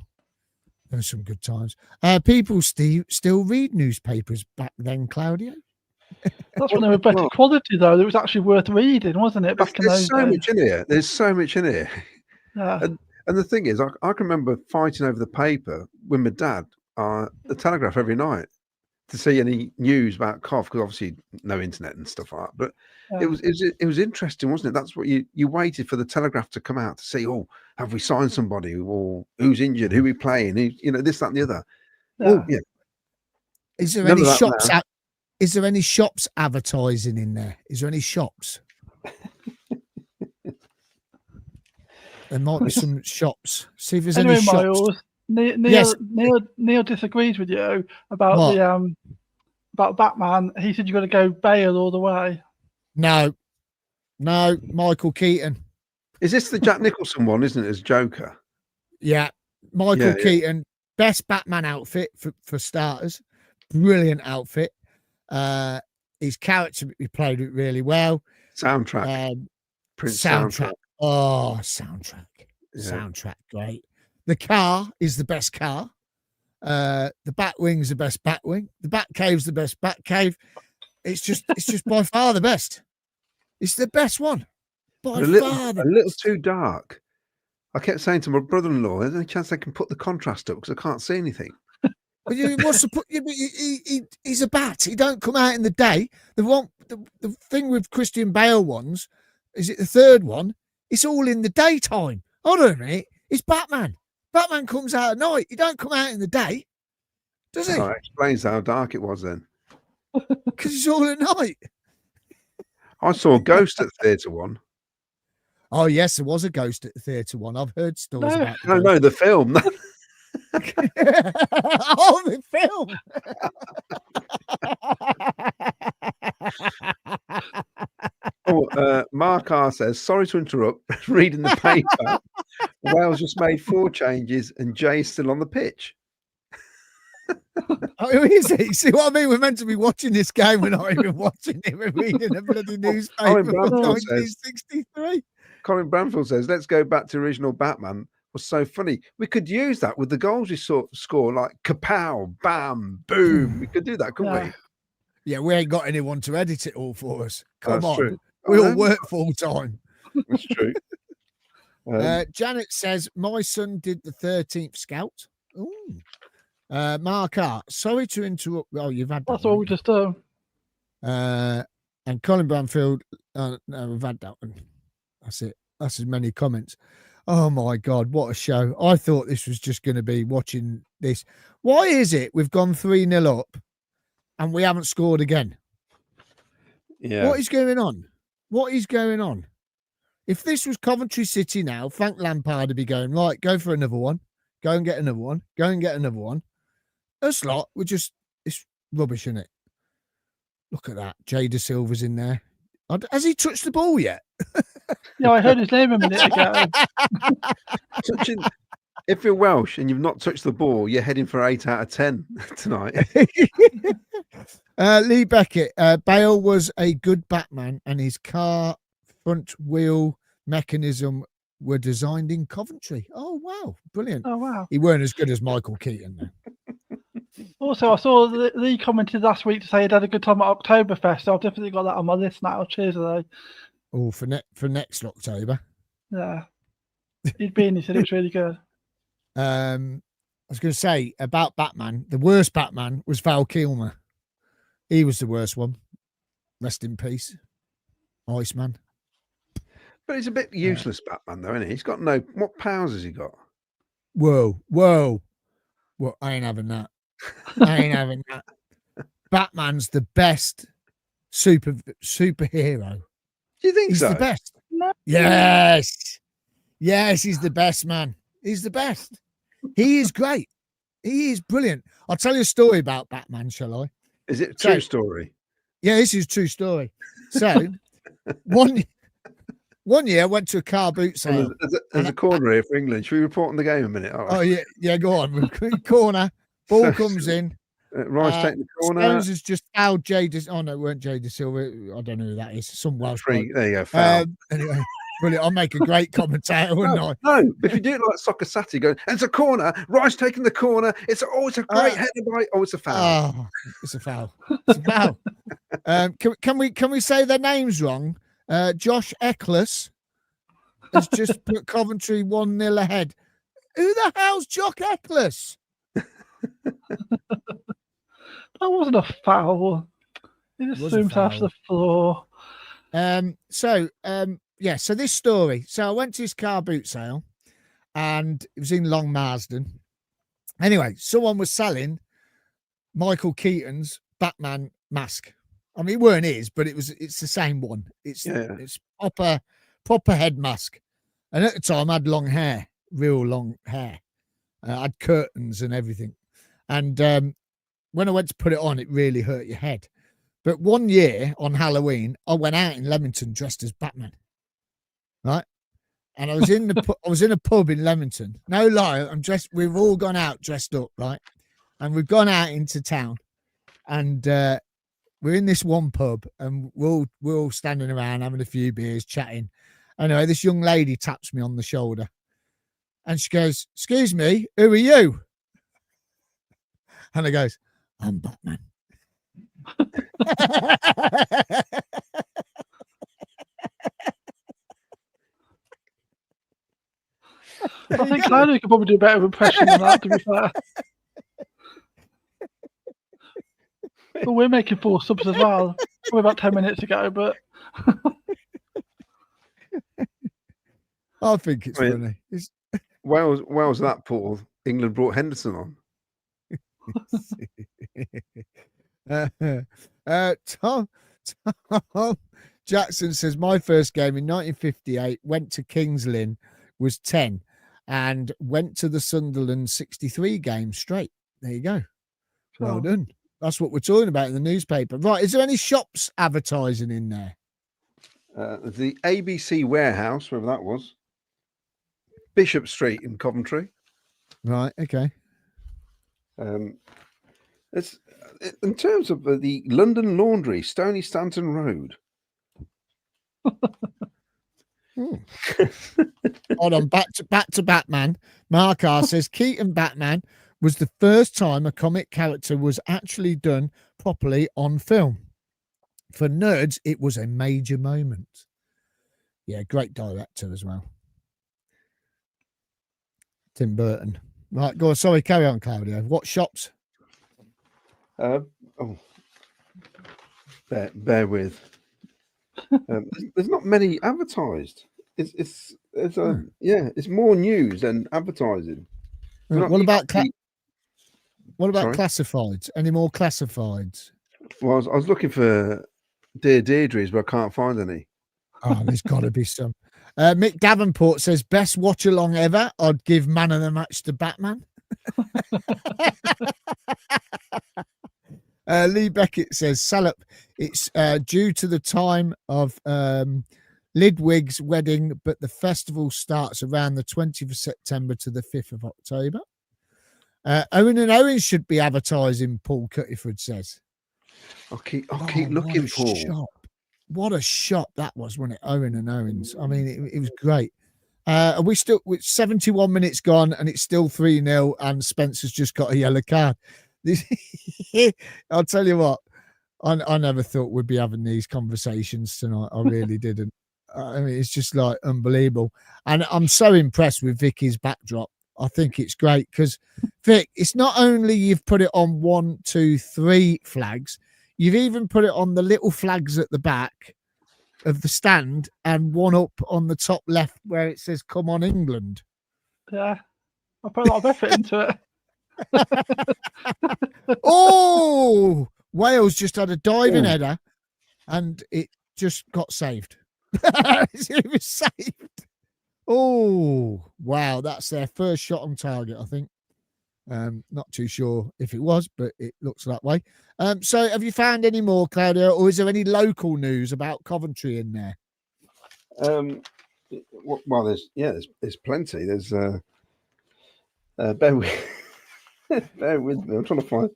There were some good times. People still read newspapers back then, Claudio. That's when they were better quality, though. It was actually worth reading, wasn't it? There's so much in here. There's so much in here. Yeah. And the thing is, I can remember fighting over the paper with my dad, the Telegraph every night, to see any news about Cov, because obviously no internet and stuff like that. But it was interesting, wasn't it? That's what you waited for the Telegraph to come out to see. Oh, have we signed somebody? Or who's injured? Who we playing? Who, this, that, and the other. Yeah. Oh, yeah. Is there None any of that shops? now. Is there any shops advertising in there? Is there any shops? There might be some shops. See if there's Anyway, any shops. Miles, Neil, Yes. Neil disagrees with you about What? the about Batman. He said you got to go Bale all the way. No, Michael Keaton. Is this the Jack Nicholson one, isn't it, as Joker? Yeah, Michael Yeah. Keaton, best Batman outfit for starters. Brilliant outfit. His character, he played it really well. Soundtrack. Prince Soundtrack. Oh, soundtrack. Yeah. Soundtrack, great. The car is the best car. The Batwing's the best Batwing. The Batcave's the best Batcave. It's just by far the best. It's the best one. By A far the little best. too dark. I kept saying to my brother-in-law, "There's any chance they can put the contrast up because I can't see anything." But he's a bat. He don't come out in the day. The thing with Christian Bale ones, is it the third one? It's all in the daytime. Hold on a minute. It's Batman. Batman comes out at night. He don't come out in the day, does he? Oh, that explains how dark it was then. Because it's all at night. I saw Ghost at Theatre One. Oh yes, there was a ghost at the theatre one. I've heard stories about. No, the film. Oh, the film. Mark R says, sorry to interrupt. Reading the paper, Wales just made 4 changes and Jay's still on the pitch. Oh, who is he? See what I mean? We're meant to be watching this game. We're not even watching it. We're reading a bloody newspaper from Bradford says- 1963. Colin Bramfield says, let's go back to original Batman. Was so funny. We could use that with the goals we score, like kapow, bam, boom. We could do that, couldn't we? Yeah, we ain't got anyone to edit it all for us. Come That's on. true. We I all know. work full time. That's true. Janet says, my son did the 13th scout. Ooh. Mark R. Sorry to interrupt. Oh, you've had that. That's all we just do. And Colin Bramfield. No, we've had that one. That's it. That's as many comments. Oh my God, what a show. I thought this was just going to be watching this. Why is it we've gone 3-0 up and we haven't scored again? Yeah. What is going on? What is going on? If this was Coventry City now, Frank Lampard would be going, right, go for another one. Go and get another one. Go and get another one. Us lot, it's rubbish, isn't it? Look at that. Jay De Silva's in there. Has he touched the ball yet? Yeah, I heard his name a minute ago. If you're Welsh and you've not touched the ball, you're heading for 8 out of 10 tonight. Lee Beckett, Bale was a good Batman and his car front wheel mechanism were designed in Coventry. Oh, wow. Brilliant. Oh, wow. He weren't as good as Michael Keaton, though. Also, I saw Lee commented last week to say he'd had a good time at Oktoberfest, so I've definitely got that on my list now. Cheers, Lee. Oh, for next October. Yeah. He'd been, he said it was really good. I was going to say about Batman, the worst Batman was Val Kilmer. He was the worst one. Rest in peace. Iceman. But he's a bit useless, Batman, though, isn't he? He's got what powers has he got? Whoa. Well, I ain't having that. I ain't having that. Batman's the best superhero. Do you think He's so? the best. No. Yes, he's the best, man. He's the best. He is great. He is brilliant. I'll tell you a story about Batman, shall I? Is it a true story? Yeah, this is a true story. So, one year I went to a car boot sale. There's a corner here for England. Should we report on the game a minute? Oh, yeah, go on. Corner. Ball comes in. Rice taking the corner. Stones has just fouled Jay. Oh, no, it weren't Jay De Silva. I don't know who that is. Some Welsh bloke. There you go. Foul. Anyway, brilliant. I'll make a great commentator, wouldn't I? No, if you do it like Soccer Saturday, go, and it's a corner. Rice taking the corner. It's a great header by. Oh, it's a foul. Oh, it's a foul. It's a foul. Can we say their names wrong? Josh Eccles has just put Coventry 1-0 ahead. Who the hell's Jock Eccles? That wasn't a foul. He just Was threw a himself to foul. the floor. So this story. So I went to his car boot sale and it was in Long Marsden. Anyway, someone was selling Michael Keaton's Batman mask. I mean, it weren't his, but it's the same one. It's proper head mask. And at the time I had long hair, real long hair. I had curtains and everything. And when I went to put it on, it really hurt your head. But one year on Halloween, I went out in Leamington dressed as Batman, right? And I was in a pub in Leamington. No lie, we've all gone out dressed up, right? And we've gone out into town, and we're in this one pub, and we're all standing around having a few beers, chatting. Anyway, this young lady taps me on the shoulder, and she goes, "Excuse me, who are you?" And I goes, "I'm Batman." I think Claudio could probably do a better impression than that, to be fair. But we're making 4 subs as well. Probably about 10 minutes ago, but I think it's funny. Wales that poor. England brought Henderson on. Tom Jackson says, my first game in 1958 went to Kings Lynn, was 10, and went to the Sunderland 63 game straight. There you go. Well done. That's what we're talking about in the newspaper. Right. Is there any shops advertising in there? The ABC warehouse, wherever that was. Bishop Street in Coventry. Right. Okay. It's in terms of the London Laundry, Stony Stanton Road. Hold on, back to Batman. Mark R says Keaton Batman was the first time a comic character was actually done properly on film. For nerds, it was a major moment. Yeah, great director as well. Tim Burton. Right, go on. Sorry, carry on, Claudio. What shops? Bear with. There's not many advertised. It's more news than advertising. What about Sorry? classifieds? Any more classifieds? Well, I was looking for Dear Deirdre's, but I can't find any. Oh, there's got to be some. Mick Davenport says, best watch along ever. I'd give man of the match to Batman. Lee Beckett says, Salop, it's due to the time of Lidwig's wedding, but the festival starts around the 20th of September to the 5th of October. Owen and Owen should be advertising, Paul Cuttiford says. I'll keep looking, Paul. Shop. What a shop that was, wasn't it? Owen and Owens. I mean, it was great. Are we still with 71 minutes gone and it's still 3-0 and Spencer's just got a yellow card? I'll tell you what, I never thought we'd be having these conversations tonight. I really didn't. I mean, it's just like unbelievable. And I'm so impressed with Vicky's backdrop. I think it's great because, Vic, it's not only you've put it on 1, 2, 3 flags, you've even put it on the little flags at the back of the stand and one up on the top left where it says, come on, England. Yeah, I put a lot of effort into it. Oh, Wales just had a diving header and it just got saved. It was saved. Oh, wow. That's their first shot on target, I think. Not too sure if it was, but it looks that way. So have you found any more, Claudio, or is there any local news about Coventry in there? Well, there's plenty. There's bear with me. I'm trying to find.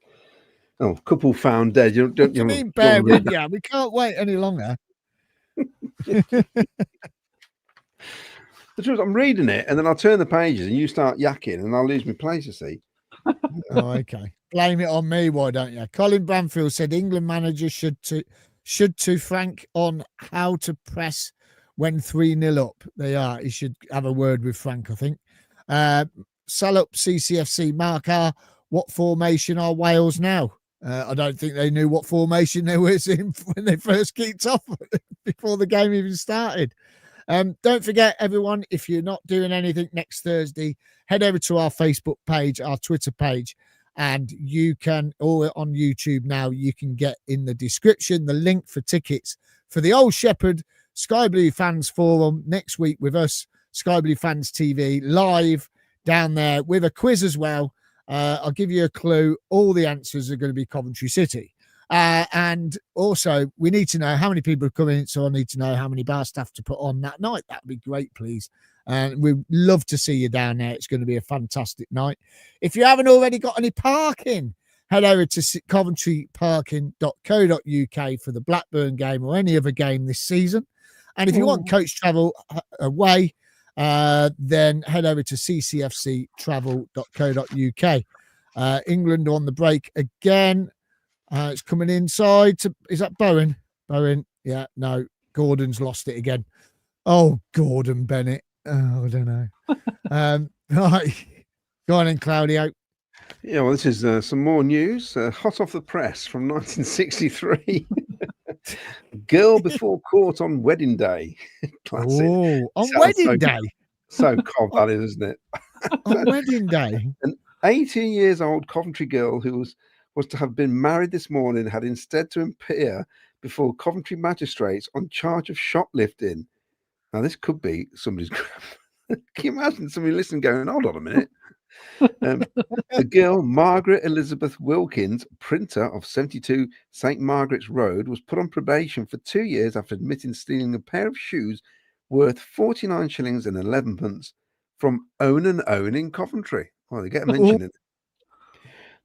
Oh, couple found dead. You mean bear with you? We can't wait any longer. The truth, I'm reading it, and then I'll turn the pages, and you start yakking, and I'll lose my place. You see. Oh, okay. Blame it on me, why don't you? Colin Bramfield said England manager should to Frank on how to press when 3-0 up. They are. He should have a word with Frank, I think. Sell up CCFC Marker. What formation are Wales now? I don't think they knew what formation they were in when they first kicked off before the game even started. Don't forget, everyone, if you're not doing anything next Thursday, head over to our Facebook page, our Twitter page, and you can, or on YouTube now, you can get in the description the link for tickets for the Old Shepherd Sky Blue Fans Forum next week with us, Sky Blue Fans TV, live down there with a quiz as well. I'll give you a clue. All the answers are going to be Coventry City. And also, we need to know how many people are coming, so I need to know how many bar staff to put on that night. That'd be great, please. And we'd love to see you down there. It's going to be a fantastic night. If you haven't already got any parking, head over to coventryparking.co.uk for the Blackburn game or any other game this season. And if you want coach travel away, then head over to ccfctravel.co.uk. England on the break again. It's coming inside. Is that Bowen? Bowen. Yeah, no. Gordon's lost it again. Oh, Gordon Bennett. Oh, I don't know. Right. Go on in, Claudio. Yeah, well, this is some more news. Hot off the press from 1963. Girl before court on wedding day. Classic. Oh, on wedding day. So cov that is, isn't it? On wedding day. An 18 years old Coventry girl who was to have been married this morning had instead to appear before Coventry magistrates on charge of shoplifting. Now, this could be somebody's. Can you imagine somebody listening going, hold on a minute? The girl, Margaret Elizabeth Wilkins, printer of 72 St. Margaret's Road, was put on probation for 2 years after admitting stealing a pair of shoes worth 49 shillings and 11 pence from Own and Own in Coventry. Well, they get a mention in it.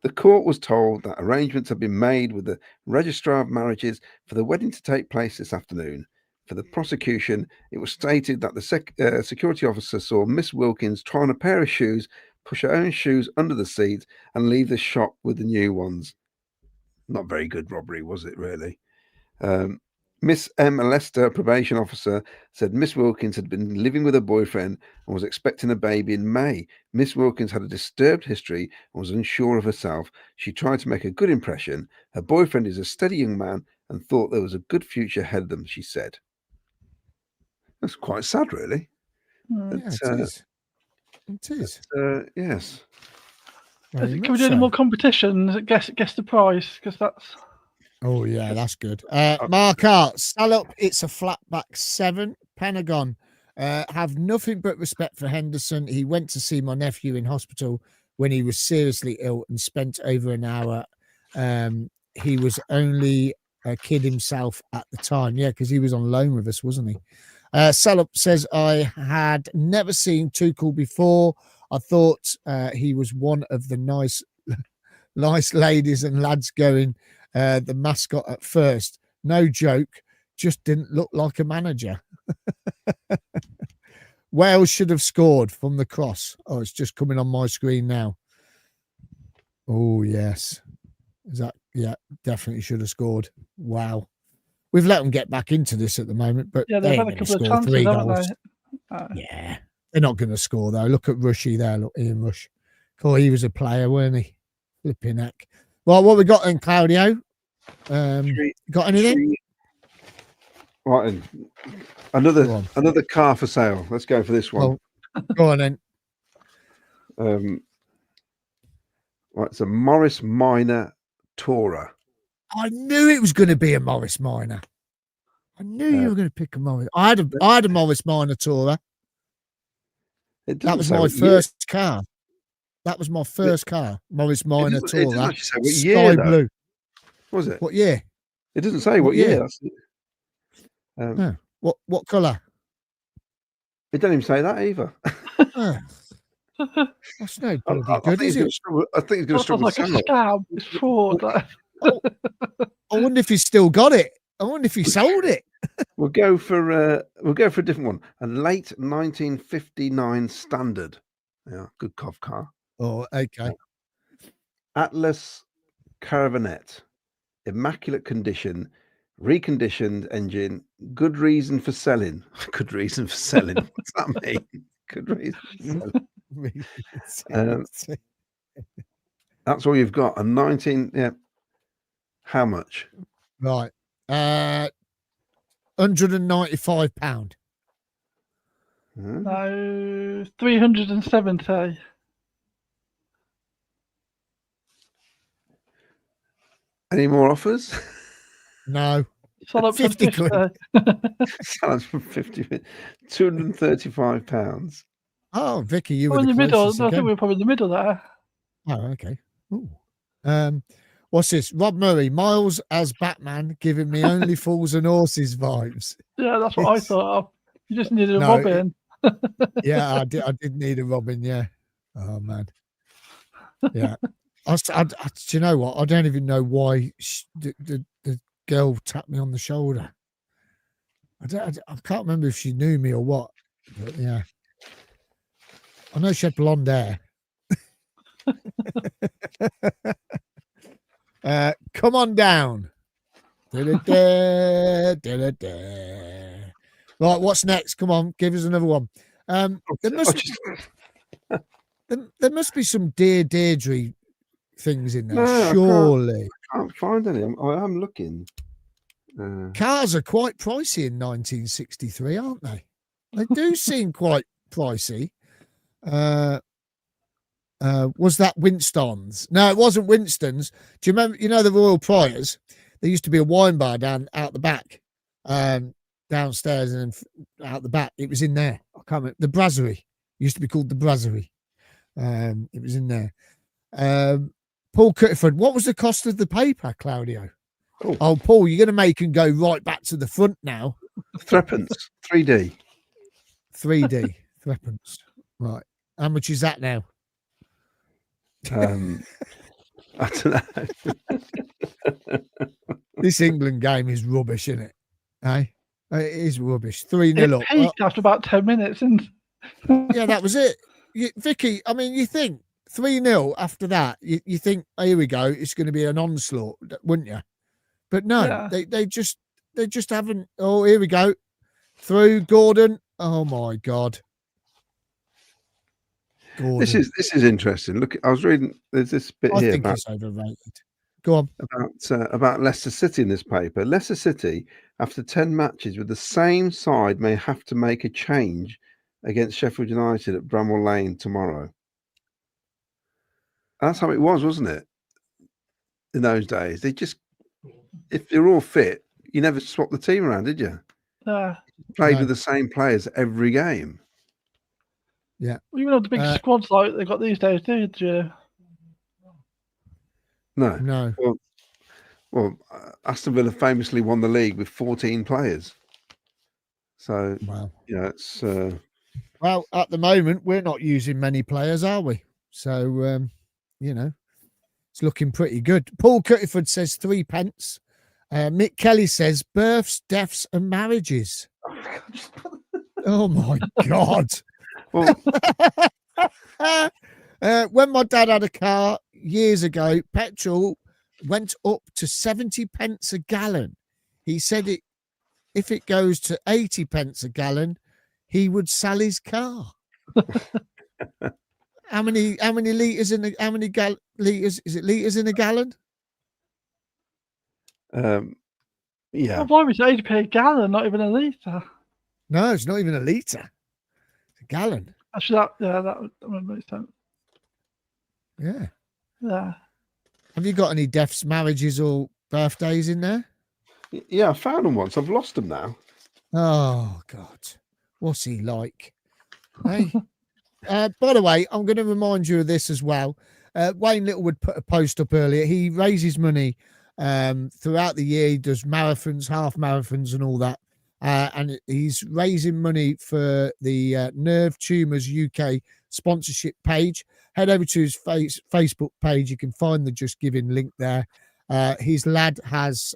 The court was told that arrangements had been made with the Registrar of Marriages for the wedding to take place this afternoon. For the prosecution, it was stated that the security officer saw Miss Wilkins try on a pair of shoes, push her own shoes under the seat, and leave the shop with the new ones. Not very good robbery, was it, really? Miss M. Lester, probation officer, said Miss Wilkins had been living with her boyfriend and was expecting a baby in May. Miss Wilkins had a disturbed history and was unsure of herself. She tried to make a good impression. Her boyfriend is a steady young man and thought there was a good future ahead of them, she said. That's quite sad, really. Yeah, it is. It is. Yes. Very Can we much do any so. more competitions? Guess the prize, because that's. Oh, yeah, that's good. Mark Hart, sell up. It's a flat back 7. Pentagon. Have nothing but respect for Henderson. He went to see my nephew in hospital when he was seriously ill and spent over an hour. He was only a kid himself at the time. Yeah, because he was on loan with us, wasn't he? Salup says, I had never seen Tuchel before. I thought he was one of the nice ladies and lads going, the mascot at first. No joke, just didn't look like a manager. Wales should have scored from the cross. Oh, it's just coming on my screen now. Oh, yes. Is that? Yeah, definitely should have scored. Wow. We've let them get back into this at the moment, but Yeah, they've had a couple of chances, 3 haven't goals. they? Yeah, they're not going to score though. Look at Rushy there. Look, Ian Rush. Cool, he was a player, weren't he? Flipping heck. Well, what we got then, Claudio? Got anything? Right, another car for sale. Let's go for this one. Well, go on then. Right, it's a Morris Minor Tourer. I knew it was going to be a Morris Minor. I knew you were going to pick a Morris. I had a Morris Minor Tourer. That was my first car. That was my first car. Morris Minor Tourer. Sky blue. Was it? What year? It doesn't say what year. That's it. What colour? It doesn't even say that either. That's no bloody good, is it? I think he's going to struggle like to a sell it. scam. It's fraud. I wonder if he's still got it. I wonder if he sold it. We'll go for a different one. A late 1959 Standard. Yeah, good cov car. Oh, okay. Atlas Caravanette, immaculate condition, reconditioned engine. Good reason for selling. Good reason for selling. What's that mean? Good reason for selling. That's all you've got. A 19. Yeah. How much? Right. £195. No, 370. Any more offers? No. Sell up 50 to 50. quid. Sounds from 50. £235. Oh, Vicky, you We're were in the the middle. closest I think again. we're probably in the middle there. Oh, okay. Ooh. What's this? Rob Murray, Miles as Batman, giving me only fools and horses vibes. Yeah, that's what I thought of. You just needed a Robin. Yeah, I did need a Robin. Yeah. Oh man. Yeah. Do you know what? I don't even know why the girl tapped me on the shoulder. I can't remember if she knew me or what. But yeah. I know she had blonde hair. Come on down. Right, what's next? Come on, give us another one. There must be some Dear Deirdre things in there, No, surely. I can't find any. I am looking. Cars are quite pricey in 1963, aren't they? They do seem quite pricey. Was that Winston's? No, it wasn't Winston's. Do you remember? You know the Royal Priors? There used to be a wine bar out the back, downstairs and out the back. It was in there. I can't remember. The Brasserie. It used to be called the Brasserie. It was in there. Paul Cuttiford, what was the cost of the paper, Claudio? Oh, Paul, you're going to make him go right back to the front now. Threepence, 3D. 3D, threepence. Right. How much is that now? I don't know. This England game is rubbish, isn't it? Hey, it is rubbish. 3-0 up. Peaked after about 10 minutes. And yeah, that was it. Vicky, I mean, you think 3-0 after that, you think, oh, here we go, it's going to be an onslaught, wouldn't you? But no, yeah. they just haven't. Oh, here we go. Through Gordon. Oh my God. Gordon. This is interesting. Look, I was reading. There's this bit here about it's overrated. Go on. About Leicester City in this paper. Leicester City, after 10 matches with the same side, may have to make a change against Sheffield United at Bramwell Lane tomorrow. That's how it was, wasn't it? In those days, they just, if they're all fit, you never swap the team around, did you? Played with the same players every game. Yeah. Well, even on the big squads like they got these days, did you? No. Well, Aston Villa famously won the league with 14 players. So, it's... Well, at the moment, we're not using many players, are we? So, it's looking pretty good. Paul Cuttiford says 3 pence. Mick Kelly says births, deaths and marriages. Oh, my God. Well, when my dad had a car years ago, petrol went up to 70 pence a gallon. He said if it goes to 80 pence a gallon, he would sell his car. How many liters in how many liters is it? Liters in a gallon? Yeah. Well, why was it 80p a gallon, not even a litre? No, it's not even a litre. It's a gallon. Actually, that makes sense. Yeah. Yeah. Have you got any deaths, marriages, or birthdays in there? Yeah, I found them once. I've lost them now. Oh God, what's he like? Hey. By the way, I'm going to remind you of this as well. Wayne Littlewood put a post up earlier. He raises money throughout the year. He does marathons, half marathons, and all that. And he's raising money for the Nerve Tumours UK sponsorship page. Head over to his Facebook page. You can find the Just Giving link there. His lad has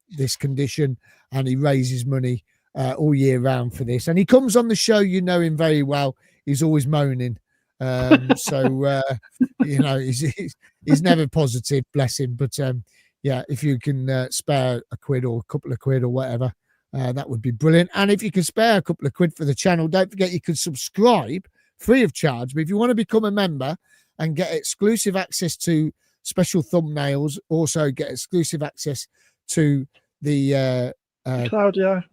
this condition and he raises money all year round for this. And he comes on the show. You know him very well. He's always moaning. He's never positive, bless him. But yeah, if you can spare a quid or a couple of quid or whatever, that would be brilliant. And if you can spare a couple of quid for the channel, don't forget you can subscribe free of charge. But if you want to become a member and get exclusive access to special thumbnails, also get exclusive access to the Claudio.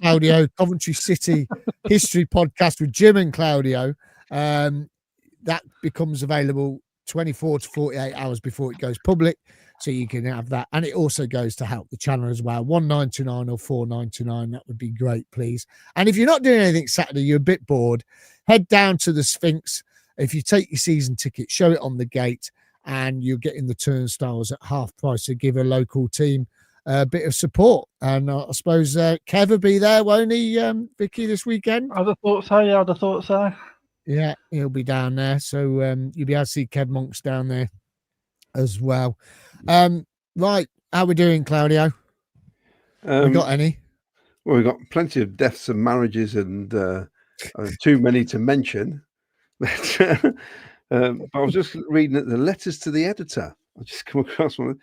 Claudio Coventry City History Podcast with Jim and Claudio, that becomes available 24 to 48 hours before it goes public, so you can have that. And it also goes to help the channel as well. $1.99 or $4.99, that would be great, please. And if you're not doing anything Saturday, you're a bit bored, head down to the Sphinx. If you take your season ticket, show it on the gate, and you're getting the turnstiles at half price. So give a local team a bit of support. And I suppose Kev will be there, won't he, Vicky, this weekend? I'd have thought so. Yeah, I'd have thought so. Yeah, he'll be down there. So you'll be able to see Kev Monks down there as well. Right, how we doing, Claudio? We got any? Well, we've got plenty of deaths and marriages and too many to mention. But I was just reading the letters to the editor. I just come across one.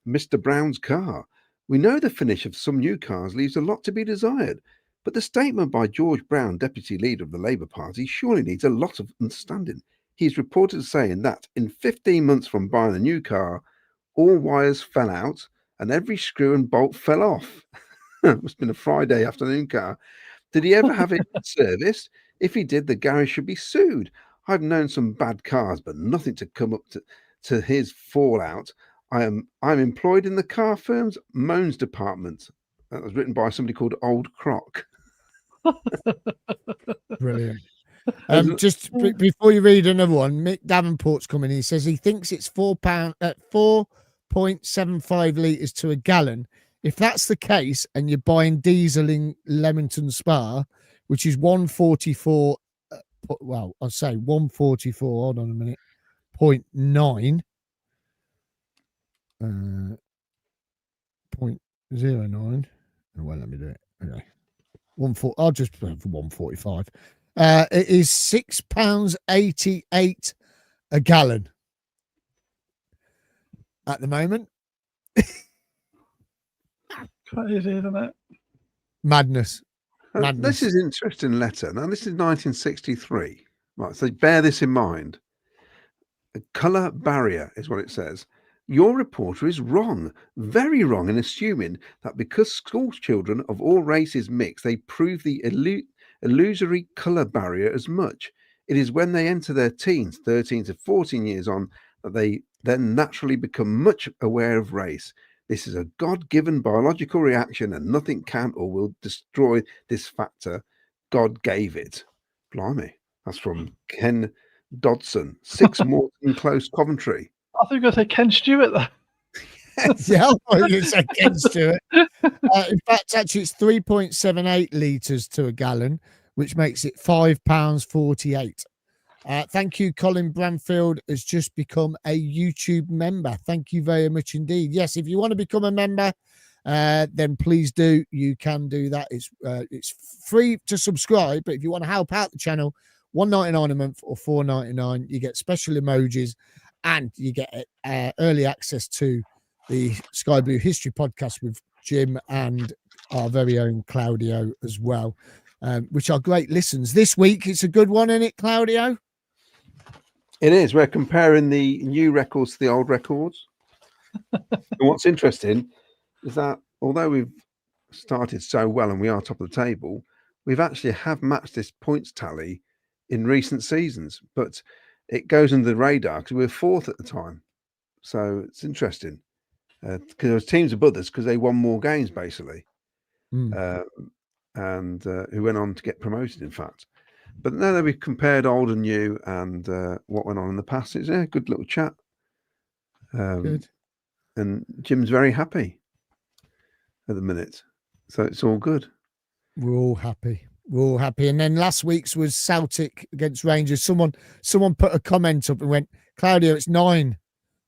Mr. Brown's car. We know the finish of some new cars leaves a lot to be desired, but the statement by George Brown, Deputy Leader of the Labour Party, surely needs a lot of understanding. He's reported as saying that in 15 months from buying a new car, all wires fell out and every screw and bolt fell off. It must have been a Friday afternoon car. Did he ever have it serviced? If he did, the garage should be sued. I've known some bad cars, but nothing to come up to his fallout. I'm employed in the car firm's moans department. That was written by somebody called Old Croc. Brilliant. Just before you read another one, Mick Davenport's coming. He says he thinks it's £4.75 litres to a gallon. If that's the case, and you're buying diesel in Leamington Spa, which is 144, well, I'll say 144. Hold on a minute. 0.9. 0.09. Well, let me do it. Okay. I'll just put it for 145. It is £6.88 a gallon at the moment. Crazy, isn't it? Madness. This is an interesting letter. Now, this is 1963. Right, so bear this in mind. A colour barrier is what it says. Your reporter is wrong, very wrong, in assuming that because school children of all races mix, they prove the illusory colour barrier as much. It is when they enter their teens, 13 to 14 years on, that they then naturally become much aware of race. This is a God-given biological reaction, and nothing can or will destroy this factor. God gave it. Blimey. That's from Ken Dodson, 6 Morton Close, Coventry. I think I say Ken Stewart there. Yeah, I was going to say Ken Stewart. In fact, actually, it's 3.78 litres to a gallon, which makes it £5.48. Thank you, Colin Branfield has just become a YouTube member. Thank you very much indeed. Yes, if you want to become a member, then please do. You can do that. It's free to subscribe, but if you want to help out the channel, $1.99 a month or $4.99, you get special emojis and you get early access to the Sky Blue History Podcast with Jim and our very own Claudio as well, which are great listens. This week, it's a good one, isn't it, Claudio? It is. We're comparing the new records to the old records. And what's interesting is that although we've started so well and we are top of the table, we've actually have matched this points tally in recent seasons, but it goes under the radar because we were 4th at the time. So it's interesting because there was teams above us because they won more games basically, and who went on to get promoted, in fact. But now that we've compared old and new and what went on in the past, it's a good little chat. Good. And Jim's very happy at the minute. So it's all good. We're all happy. We're all happy. And then last week's was Celtic against Rangers. Someone put a comment up and went, Claudio, it's 9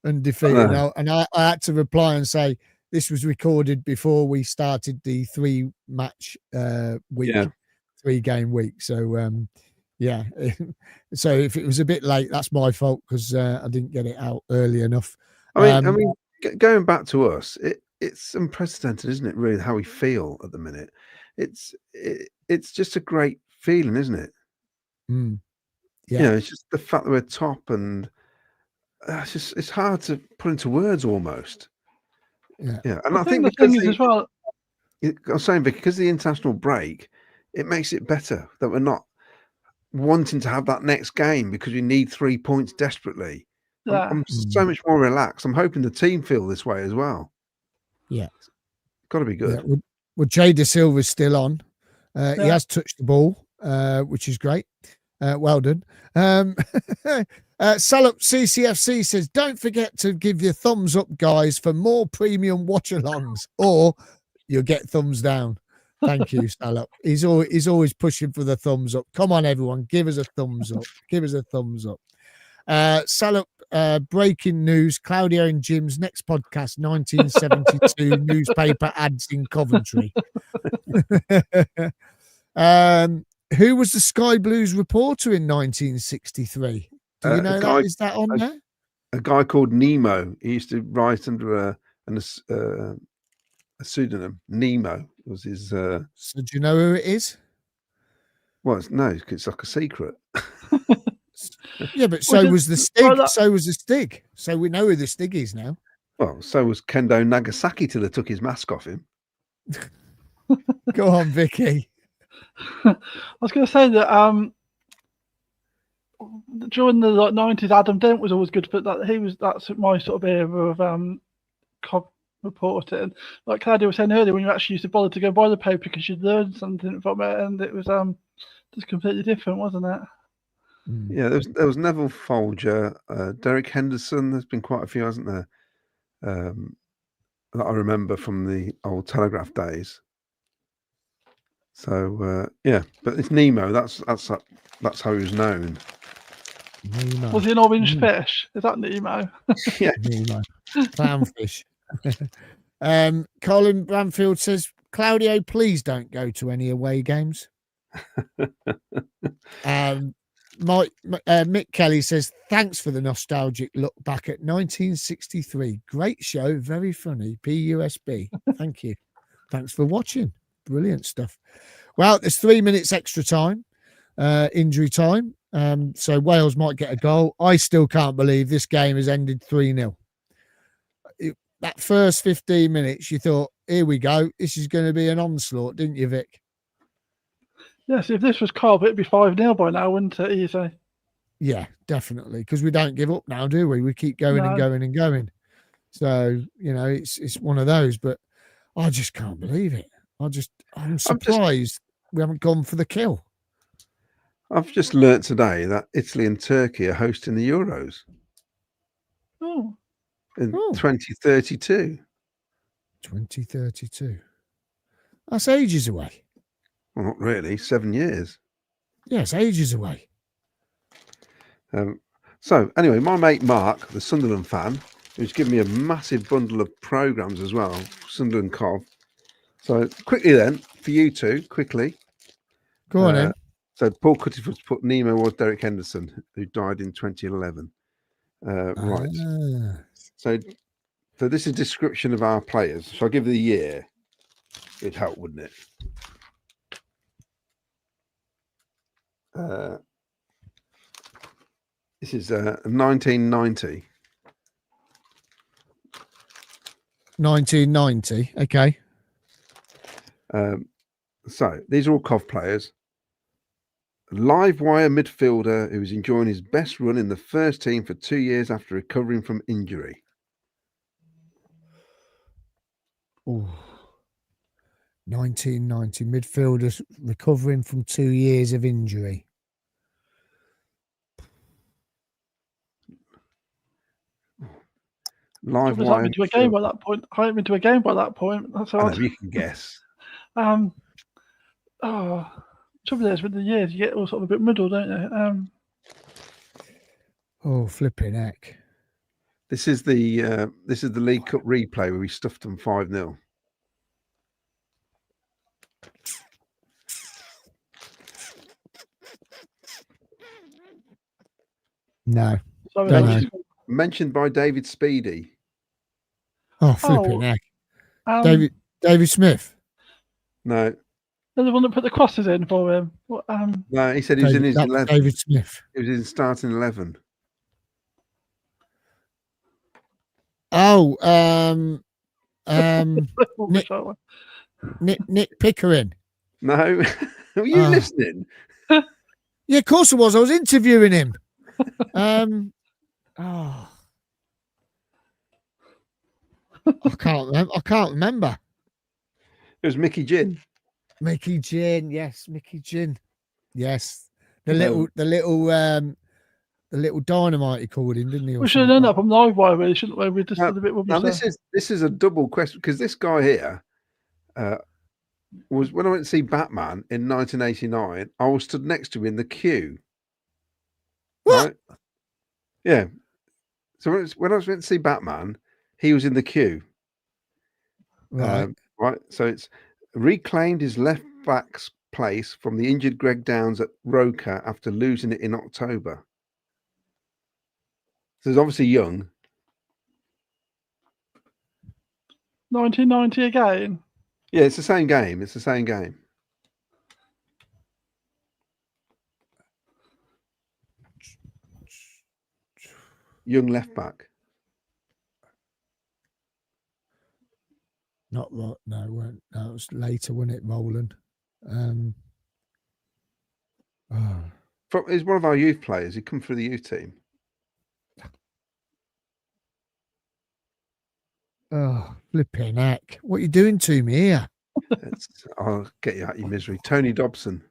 undefeated. And I had to reply and say, this was recorded before we started the 3-match week. Yeah. 3-game week. So yeah, so if it was a bit late, that's my fault because I didn't get it out early enough. I mean going back to us, it's unprecedented, isn't it? Really, how we feel at the minute. It's just a great feeling, isn't it? Mm. You Yeah. know, it's just the fact that we're top, and it's hard to put into words almost. Yeah. Yeah, and I think the because thing is as well. I was saying, Vicky, because of the international break, it makes it better that we're not wanting to have that next game because we need 3 points desperately. Yeah. I'm so much more relaxed. I'm hoping the team feel this way as well. Yeah. Got to be good. Yeah. Well, Jay De Silva's still on. He Yeah. has touched the ball, which is great. Well done. Salup CCFC says, don't forget to give your thumbs up, guys, for more premium watch-alongs, or you'll get thumbs down. Thank you, Salup. He's always pushing for the thumbs up. Come on, everyone, give us a thumbs up. Give us a thumbs up. Salup, breaking news: Claudio and Jim's next podcast, 1972 newspaper ads in Coventry. Who was the Sky Blues reporter in 1963? Do you know that? Is that on there? A guy called Nemo. He used to write under a pseudonym. Nemo was his. So do you know who it is? Well, it's like a secret. Yeah, but so was the Stig. So was the Stig. So we know who the Stig is now. Well, so was Kendo Nagasaki till they took his mask off him. Go on, Vicky. I was going to say that during the 90s, Adam Dent was always good, but that's my sort of era of COV reporting. Like Claudio was saying earlier, when you actually used to bother to go buy the paper because you'd learned something from it, and it was just completely different, wasn't it? Yeah, there was Neville Folger, Derek Henderson. There's been quite a few, hasn't there? That I remember from the old Telegraph days. So yeah, but it's Nemo. That's how he was known. Nemo. Was he an orange fish? Is that Nemo? Yeah, Nemo. Clownfish. Colin Bramfield says, Claudio, please don't go to any away games. Mick Kelly says, thanks for the nostalgic look back at 1963. Great show, very funny. PUSB. Thank you. Thanks for watching. Brilliant stuff. Well, there's 3 minutes extra time, injury time. So Wales might get a goal. I still can't believe this game has ended 3-0. That first 15 minutes, you thought, here we go. This is going to be an onslaught, didn't you, Vic? Yes, if this was COV, it'd be 5-0 by now, wouldn't it? Easy. Yeah, definitely. Because we don't give up now, do we? We keep going and going and going. So, it's one of those, but I just can't believe it. I'm surprised we haven't gone for the kill. I've just learnt today that Italy and Turkey are hosting the Euros. Oh. In 2032. 2032. That's ages away. Well, not really. 7 years. Yes, ages away. So anyway, my mate Mark, the Sunderland fan, who's given me a massive bundle of programmes as well, Sunderland COV. So quickly then, for you two, quickly. Go on in. So Paul Cuttyfoot's put Nemo was Derek Henderson, who died in 2011. Right. So this is a description of our players. So I'll give you the year. It'd help, wouldn't it? This is 1990. 1990. Okay. So these are all COV players. Live wire midfielder who was enjoying his best run in the first team for 2 years after recovering from injury. Ooh. 1990 midfielders recovering from 2 years of injury. Live wire. I haven't been to a game by that point. I haven't been to a game by that point. That's I odd. know, you can guess. Trouble is with the years, you get all sort of a bit middle, don't you? Oh, flipping heck! This is the League Cup replay where we stuffed them 5-0. No. So Mentioned by David Speedy. Oh, flipping heck. David Smith. No, they're the one that put the crosses in for him. What, no, he said he was in his 11. David Smith. He was in starting 11. Oh, what was Nick- that one? Nick Pickering. No, were you Oh. listening? Yeah, of course I was. I was interviewing him. Oh, I can't remember. It was Mickey Ginn. Mickey Ginn, yes, Mickey Ginn, yes. The No. little dynamite he called him, didn't he? or We should have something known like that from live wire, really, shouldn't we? We just No, did a bit rubbish Now there. this is a double question because this guy here was when I went to see Batman in 1989. I was stood next to him in the queue. What? Right? Yeah. So when I went to see Batman, he was in the queue. Right. Right. So it's reclaimed his left back's place from the injured Greg Downs at Roker after losing it in October. So he's obviously young. 1990 again. Yeah, it's the same game. It's the same game. Young left back. Not right. No, weren't. No, it was later, wasn't it, Roland? He's one of our youth players. He come through the youth team. Oh, flipping heck. What are you doing to me here? I'll get you out of your misery. Tony Dobson.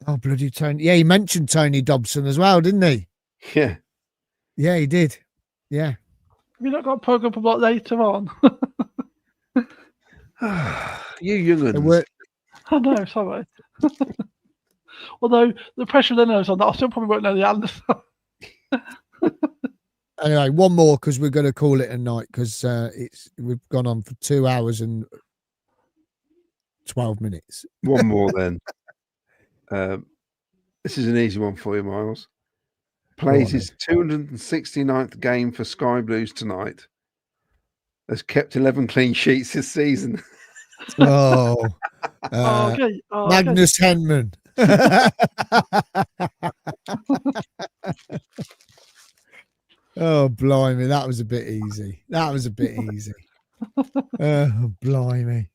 Oh, bloody Tony. Yeah, he mentioned Tony Dobson as well, didn't he? Yeah. Yeah, he did. Yeah. Have you not got a programme for what later on? You young They uns. were- I know, sorry. Although the pressure then is on that, I still probably won't know the answer. Anyway, one more because we're going to call it a night because we've gone on for 2 hours and 12 minutes. One more then. This is an easy one for you, Miles. Plays on his 269th game for Sky Blues tonight. Has kept 11 clean sheets this season. Oh, Okay. Magnus Henman. Oh, blimey. That was a bit easy. Oh, blimey.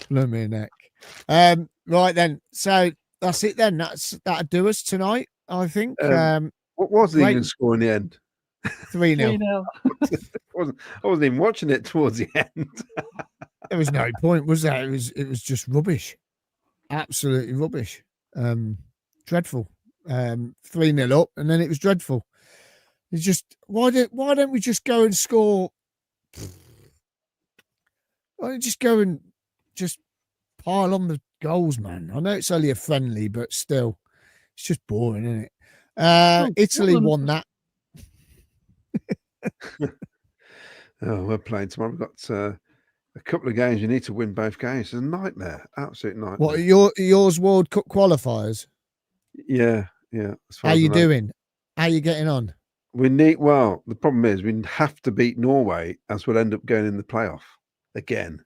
Blimey neck. Right then. So that's it then. That'll do us tonight, I think. What was the Right. England score in the end? 3-0. 3-0. I wasn't even watching it towards the end. There was no point, was there? It was just rubbish. Absolutely rubbish. Dreadful. 3-0 up, and then it was dreadful. It's just why don't we just go and score? Why don't you just go and just pile on the goals, man? I know it's only a friendly, but still, it's just boring, isn't it? Italy won that. Oh, we're playing tomorrow. We've got a couple of games. You need to win both games. It's a nightmare. Absolute nightmare. What are yours World Cup qualifiers? Yeah. As far How as I you know. doing? How you getting on? Well, the problem is we have to beat Norway as we'll end up going in the playoff again.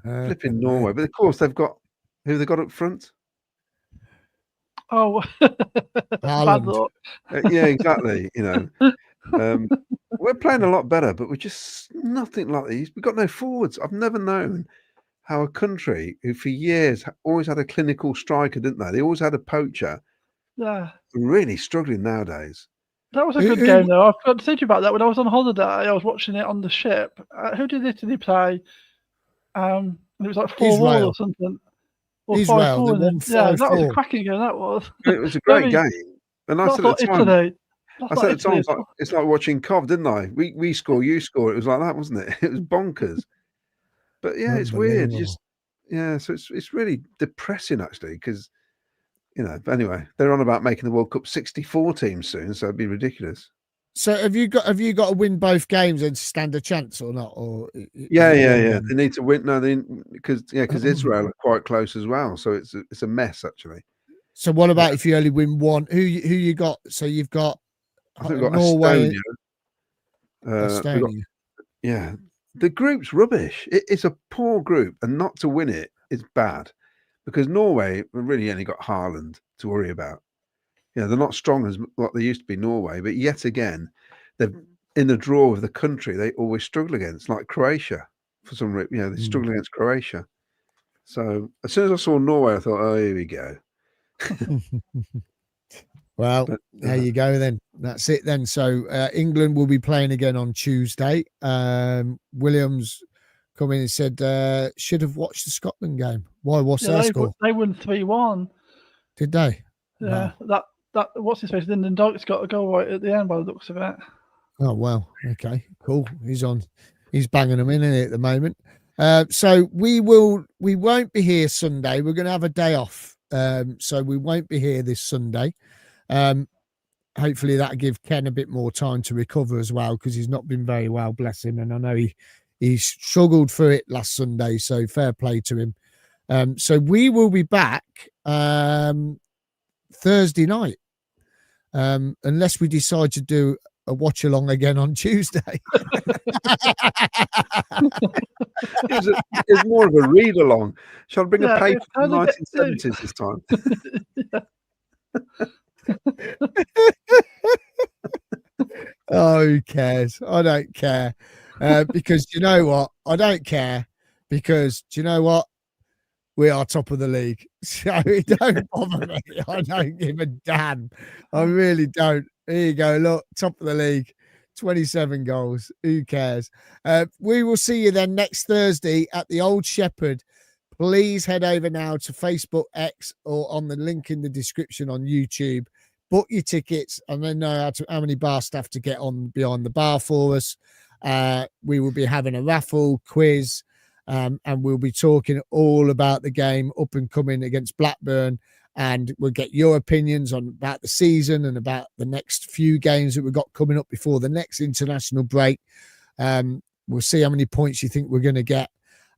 Flipping Norway. But of course, they've got who they got up front. Oh, bad Haaland. luck. Yeah, exactly. We're playing a lot better, but we're just nothing like these. We've got no forwards. I've never known how a country who for years always had a clinical striker, didn't they? They always had a poacher. Yeah. Really struggling nowadays. That was a Who- good game, though. I forgot to say to you about that. When I was on holiday, I was watching it on the ship. Who did Italy play? And it was like 4-1 Israel. or something. Or Israel, 5-4. they and won then- Yeah, that was a 5-4. cracking game, that was. It was a great Very- game. And I That's said not at the time, Italy. That's I not said at the time, Italy. it's like watching Cov, didn't I? We score, you score. It was like that, wasn't it? It was bonkers. But yeah, it's weird. Unbelievable. So it's really depressing actually, because but anyway, they're on about making the World Cup 64 teams soon, so it'd be ridiculous. So have you got to win both games and stand a chance or not? Or Yeah. They need to win. No, because Israel are quite close as well. So it's a mess actually. So what about if you only win one? Who you got? So you've got I think we've got Norway, Estonia. We've got, Estonia. Yeah, the group's rubbish. It's a poor group, and not to win it is bad, because Norway really only got Haaland to worry about. They're not strong as what they used to be, Norway, but yet again, they're in the draw of the country they always struggle against, like Croatia. For some reason, they struggle against Croatia. So as soon as I saw Norway, I thought, oh, here we go. Well, there you go then. That's it then. So England will be playing again on Tuesday. Williams come in and said, should have watched the Scotland game. Why? What's their score? They won 3-1. Did they? Yeah, wow. That what's his face? Lyndon Dykes got a goal right at the end by the looks of it. Oh, well, okay, cool. He's banging them in at the moment. So we won't be here Sunday. We're going to have a day off. So we won't be here this Sunday. Hopefully that'll give Ken a bit more time to recover as well, because he's not been very well, bless him. And I know he struggled through it last Sunday, so fair play to him. So we will be back Thursday night, unless we decide to do a watch along again on Tuesday. It's more of a read along. Shall I bring a paper from the 1970s this time? Oh, who cares? I don't care. Because you know what? I don't care, because do you know what? We are top of the league. So it don't bother me. I don't give a damn. I really don't. Here you go. Look, top of the league. 27 goals. Who cares? We will see you then next Thursday at the Old Shepherd. Please head over now to Facebook, X, or on the link in the description on YouTube. Book your tickets and then know how many bar staff to get on behind the bar for us. We will be having a raffle, quiz, and we'll be talking all about the game up and coming against Blackburn. And we'll get your opinions on about the season and about the next few games that we've got coming up before the next international break. We'll see how many points you think we're going to get.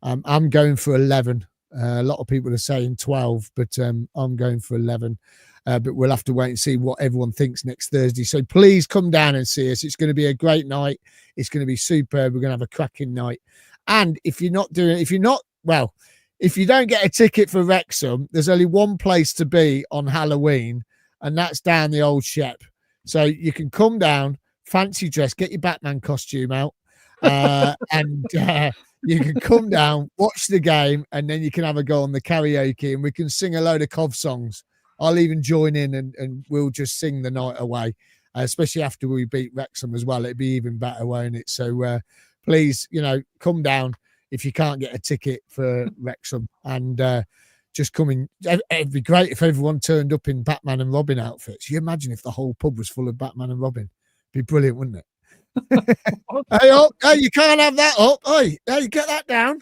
I'm going for 11. A lot of people are saying 12, but I'm going for 11. But we'll have to wait and see what everyone thinks next Thursday. So please come down and see us. It's going to be a great night. It's going to be superb. We're going to have a cracking night. And if you don't get a ticket for Wrexham, there's only one place to be on Halloween, and that's down the Old Shep. So you can come down, fancy dress, get your Batman costume out, and you can come down, watch the game, and then you can have a go on the karaoke, and we can sing a load of Cov songs. I'll even join in, and we'll just sing the night away, especially after we beat Wrexham as well. It'd be even better, won't it? So please, come down if you can't get a ticket for Wrexham, and just come in. It'd be great if everyone turned up in Batman and Robin outfits. You imagine if the whole pub was full of Batman and Robin? It'd be brilliant, wouldn't it? Hey, you can't have that up. Hey, get that down.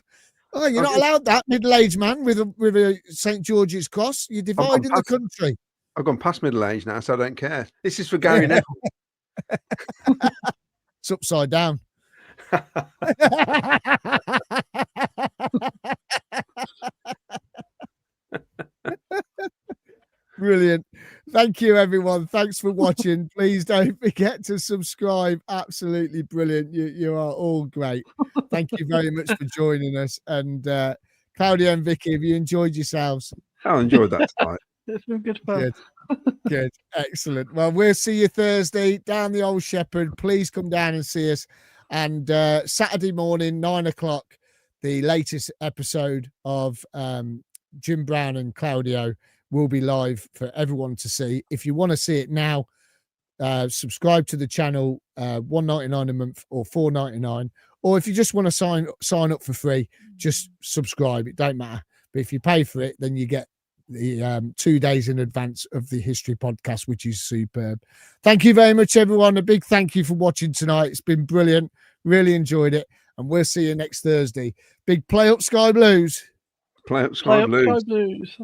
Oh, you're not allowed that, middle-aged man with a St. George's cross. You're dividing the country. I've gone past middle age now, so I don't care. This is for Gary Neville. It's upside down. Brilliant. Thank you, everyone. Thanks for watching. Please don't forget to subscribe. Absolutely brilliant. You are all great. Thank you very much for joining us. And Claudio and Vicky, have you enjoyed yourselves? I enjoyed that tonight. It's been good fun. Good. Excellent. Well, we'll see you Thursday down the Old Shepherd. Please come down and see us. And Saturday morning, 9 o'clock, the latest episode of Jim Brown and Claudio will be live for everyone to see. If you want to see it now, subscribe to the channel, $1.99 a month or $4.99. Or if you just want to sign up for free, just subscribe. It don't matter. But if you pay for it, then you get the 2 days in advance of the history podcast, which is superb. Thank you very much, everyone. A big thank you for watching tonight. It's been brilliant. Really enjoyed it. And we'll see you next Thursday. Big play up, Sky Blues. Play up, Sky Blues. Sky Blues.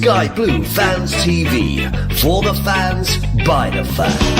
Sky Blue Fans TV. For the fans, by the fans.